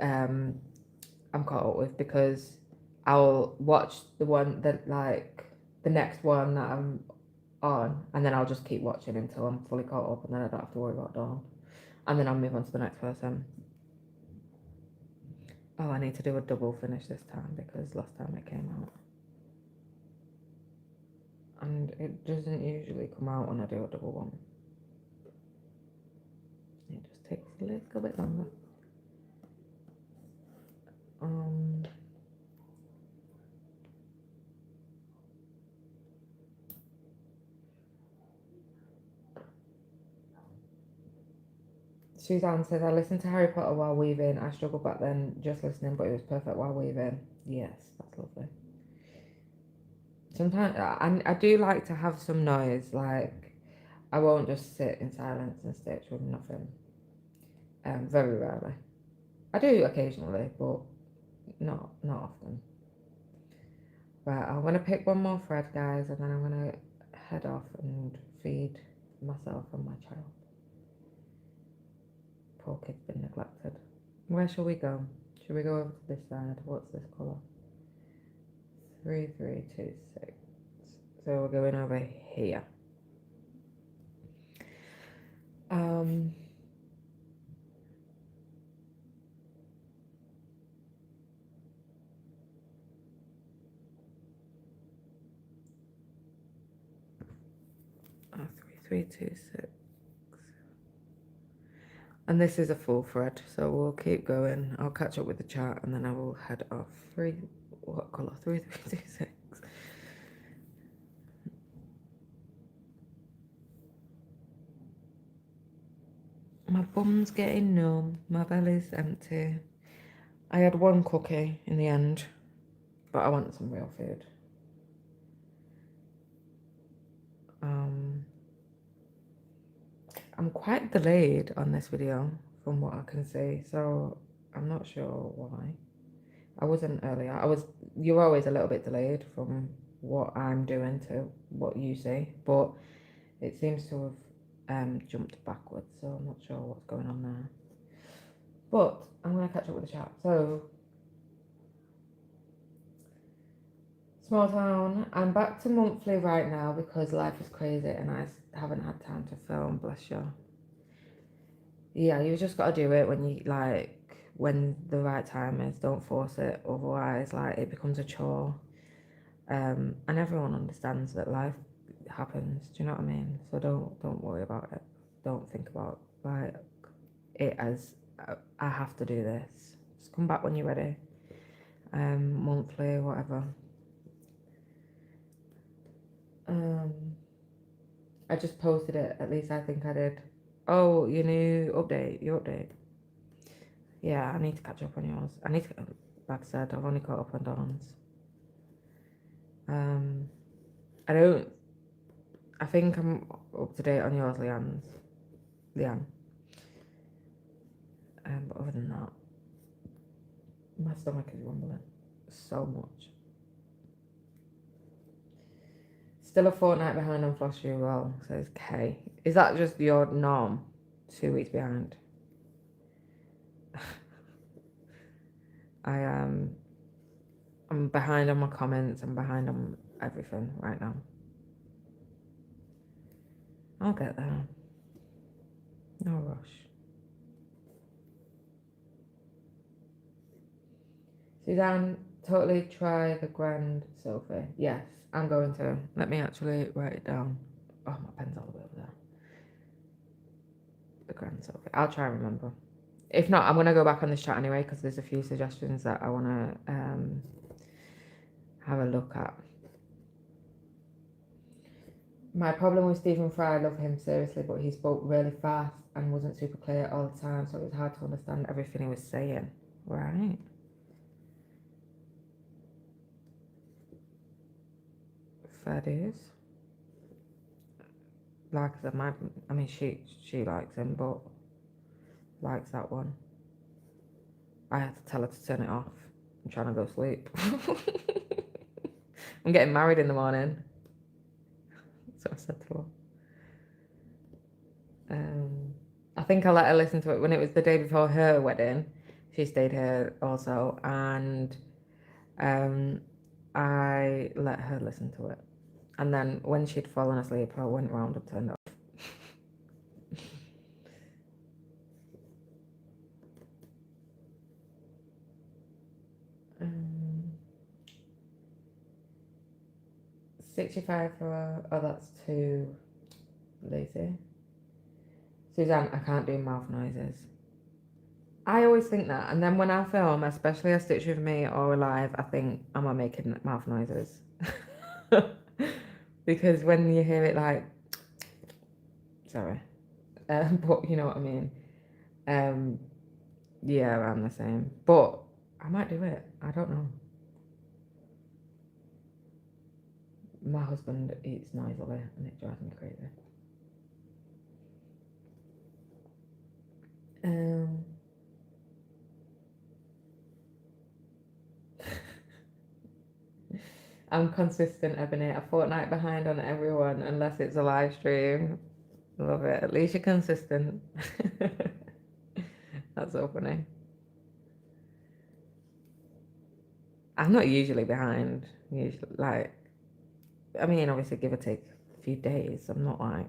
I'm caught up with because I'll watch the one that like the next one that I'm on, and then I'll just keep watching until I'm fully caught up, and then I don't have to worry about Dawn, and then I'll move on to the next person. Oh, I need to do a double finish this time because last time it came out, and it doesn't usually come out when I do a double one. It just takes a little bit longer. Suzanne says, I listened to Harry Potter while weaving. I struggled back then just listening, but it was perfect while weaving. Yes, that's lovely. Sometimes I do like to have some noise, like I won't just sit in silence and stitch with nothing. Very rarely. I do occasionally, but not often. Right, I'm gonna pick one more thread, guys, and then I'm gonna head off and feed myself and my child. Poor kid's been neglected. Where shall we go? Should we go over to this side? What's this colour? 3326. So we're going over here. 3326. And this is a full thread, so we'll keep going. I'll catch up with the chat and then I will head off. What colour? 3326. My bum's getting numb. My belly's empty. I had one cookie in the end, but I want some real food. I'm quite delayed on this video from what I can see, so I'm not sure why. I wasn't earlier. You're always a little bit delayed from what I'm doing to what you see, but it seems to have jumped backwards, so I'm not sure what's going on there. But I'm going to catch up with the chat. So, small town. I'm back to monthly right now because life is crazy and I haven't had time to film, bless you. Yeah, you just got to do it when the right time is. Don't force it, otherwise, like, it becomes a chore. And everyone understands that life happens. Do you know what I mean? So don't worry about it. Don't think about like it as I have to do this. Just come back when you're ready. Monthly, whatever. I just posted it. At least I think I did. Oh, your new update. Your update. Yeah, I need to catch up on yours. Like I said, I've only caught up on Dawn's. I think I'm up to date on yours, Leanne. But other than that, my stomach is rumbling so much. Still a fortnight behind on Floss as well, says K. Is that just your norm? 2 weeks behind. I'm behind on my comments. I'm behind on everything right now. I'll get there. No rush. Suzanne, totally try the Grand Sophie. Yes, I'm going to. Let me actually write it down. Oh, my pen's all the way over there. The Grand Sophie. I'll try and remember. If not, I'm going to go back on this chat anyway because there's a few suggestions that I want to have a look at. My problem with Stephen Fry, I love him seriously, but he spoke really fast and wasn't super clear all the time, so it was hard to understand everything he was saying. Right. Fair dues. Like I said, I mean, she likes him, but likes that one. I had to tell her to turn it off. I'm trying to go sleep. I'm getting married in the morning. So I said to her. I think I let her listen to it when it was the day before her wedding. She stayed here also, and I let her listen to it. And then when she'd fallen asleep, I went round and turned it off. 65 for, oh, that's too lazy. Suzanne, I can't do mouth noises. I always think that, and then when I film, especially a Stitch with Me or live, I think, am I making mouth noises? Because when you hear it like, sorry, but you know what I mean. Yeah, I'm the same, but I might do it. I don't know. My husband eats noisily, and it drives me crazy. I'm consistent, Ebony. A fortnight behind on everyone, unless it's a live stream. Love it. At least you're consistent. That's so funny. I'm not usually behind. Usually, like, I mean, obviously, give or take a few days. I'm not like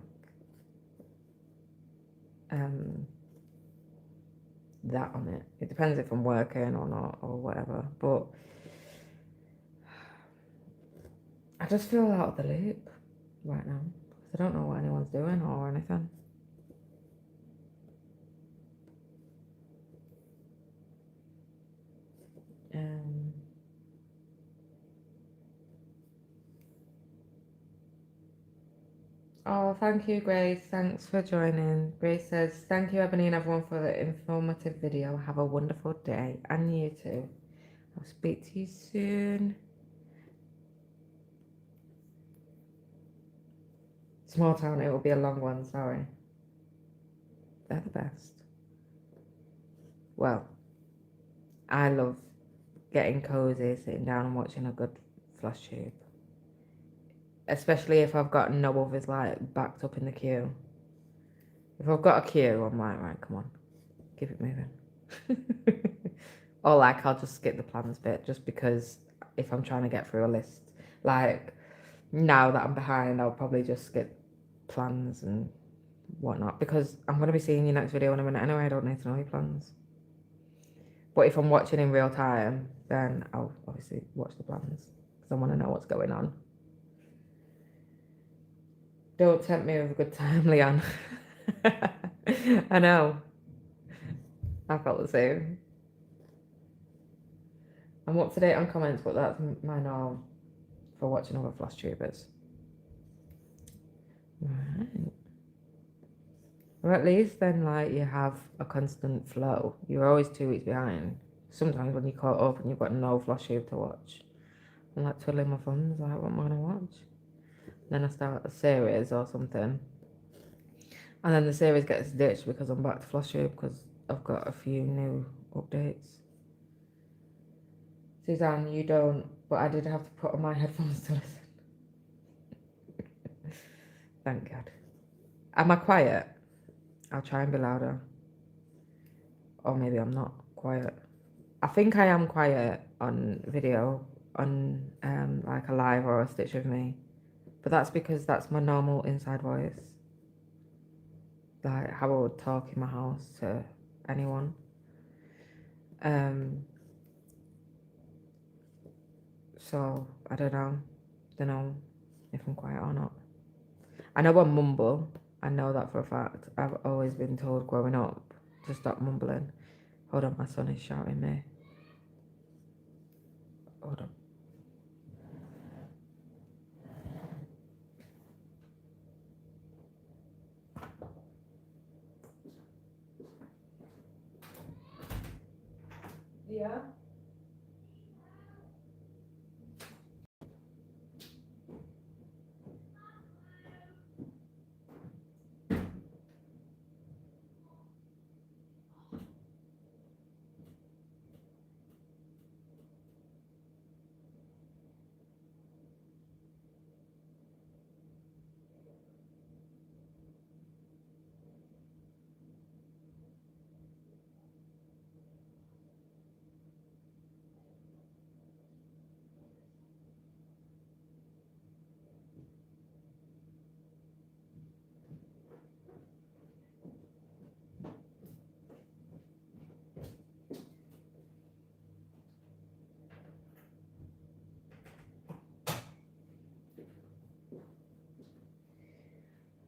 that on it. It depends if I'm working or not or whatever. But I just feel out of the loop right now. I don't know what anyone's doing or anything. Oh, thank you, Grace. Thanks for joining. Grace says, thank you, Ebony, and everyone, for the informative video. Have a wonderful day. And you too. I'll speak to you soon. Small town, it will be a long one, sorry. They're the best. Well, I love getting cozy, sitting down and watching a good Floss tube. Especially if I've got no others like backed up in the queue. If I've got a queue, I'm like, right, come on, keep it moving. Or like I'll just skip the plans bit just because if I'm trying to get through a list, like now that I'm behind, I'll probably just skip plans and whatnot because I'm going to be seeing your next video in a minute anyway. I don't need to know your plans. But if I'm watching in real time, then I'll obviously watch the plans because I want to know what's going on. Don't tempt me with a good time, Leon. I know. I felt the same. I'm up to date on comments, but that's my norm for watching other Floss tubers. Right. Or at least then, like, you have a constant flow. You're always 2 weeks behind. Sometimes when you caught up and you've got no Floss tube to watch, I'm like twiddling my thumbs, like, what am I gonna watch? Then I start a series or something, and then the series gets ditched because I'm back to Floss tube because I've got a few new updates. Suzanne, you don't, but I did have to put on my headphones to listen. Thank God. Am I quiet? I'll try and be louder. Or maybe I'm not quiet. I think I am quiet on video, on like a live or a Stitch with Me. But that's because that's my normal inside voice. Like how I would talk in my house to anyone. So I don't know. Don't know if I'm quiet or not. I know I mumble. I know that for a fact. I've always been told growing up to stop mumbling. Hold on, my son is shouting me. Hold on. Yeah.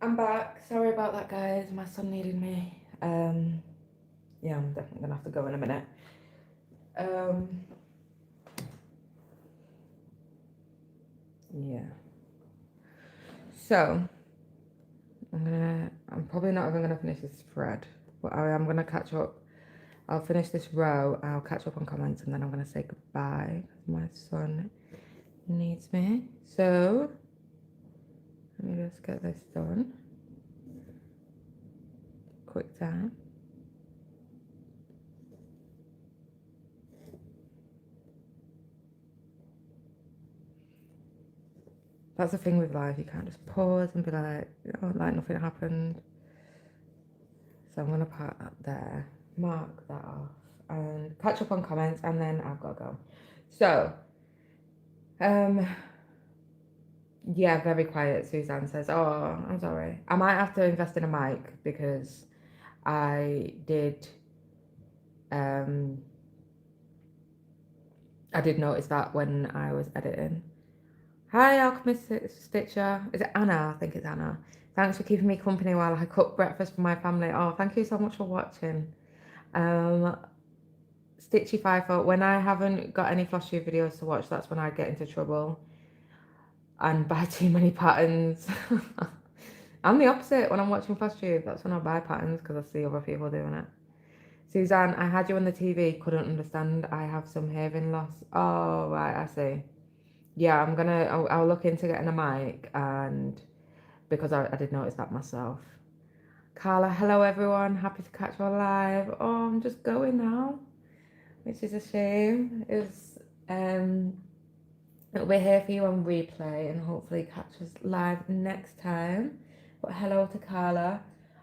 I'm back. Sorry about that, guys. My son needed me. Yeah, I'm definitely gonna have to go in a minute. Yeah. So I'm probably not even gonna finish this thread, but I am gonna catch up. I'll finish this row. I'll catch up on comments, and then I'm gonna say goodbye because my son needs me. So let me just get this done. Quick time. That's the thing with life. You can't just pause and be like, oh, like nothing happened. So I'm gonna put that there, mark that off, and catch up on comments, and then I've got to go. So, yeah, very quiet. Suzanne says, "Oh, I'm sorry. I might have to invest in a mic because I did, um, I did notice that when I was editing." Hi, Alchemist Stitcher. Is it Anna? I think it's Anna. Thanks for keeping me company while I cook breakfast for my family. Oh, thank you so much for watching. Stitchy Five, when I haven't got any Floss Tube videos to watch, that's when I get into trouble and buy too many patterns. I'm the opposite when I'm watching Floss Tube. That's when I buy patterns because I see other people doing it. Suzanne, I had you on the TV, couldn't understand. I have some hearing loss. Oh, right, I see. Yeah, I'll look into getting a mic, and because I did notice that myself. Carla, hello everyone. Happy to catch you live. Oh, I'm just going now, which is a shame. It'll be here for you on replay and hopefully catch us live next time. But hello to Carla.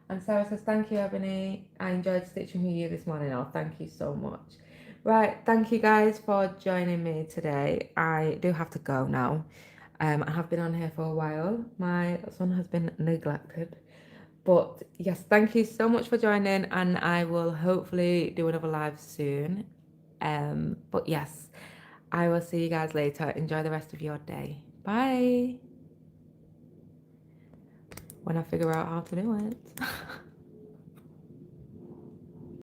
And Sarah says, thank you, Ebony. I enjoyed stitching with you this morning. Oh, thank you so much. Right, thank you guys for joining me today. I do have to go now. I have been on here for a while. My son has been neglected. But yes, thank you so much for joining, and I will hopefully do another live soon. But yes, I will see you guys later. Enjoy the rest of your day. Bye. When I figure out how to do it.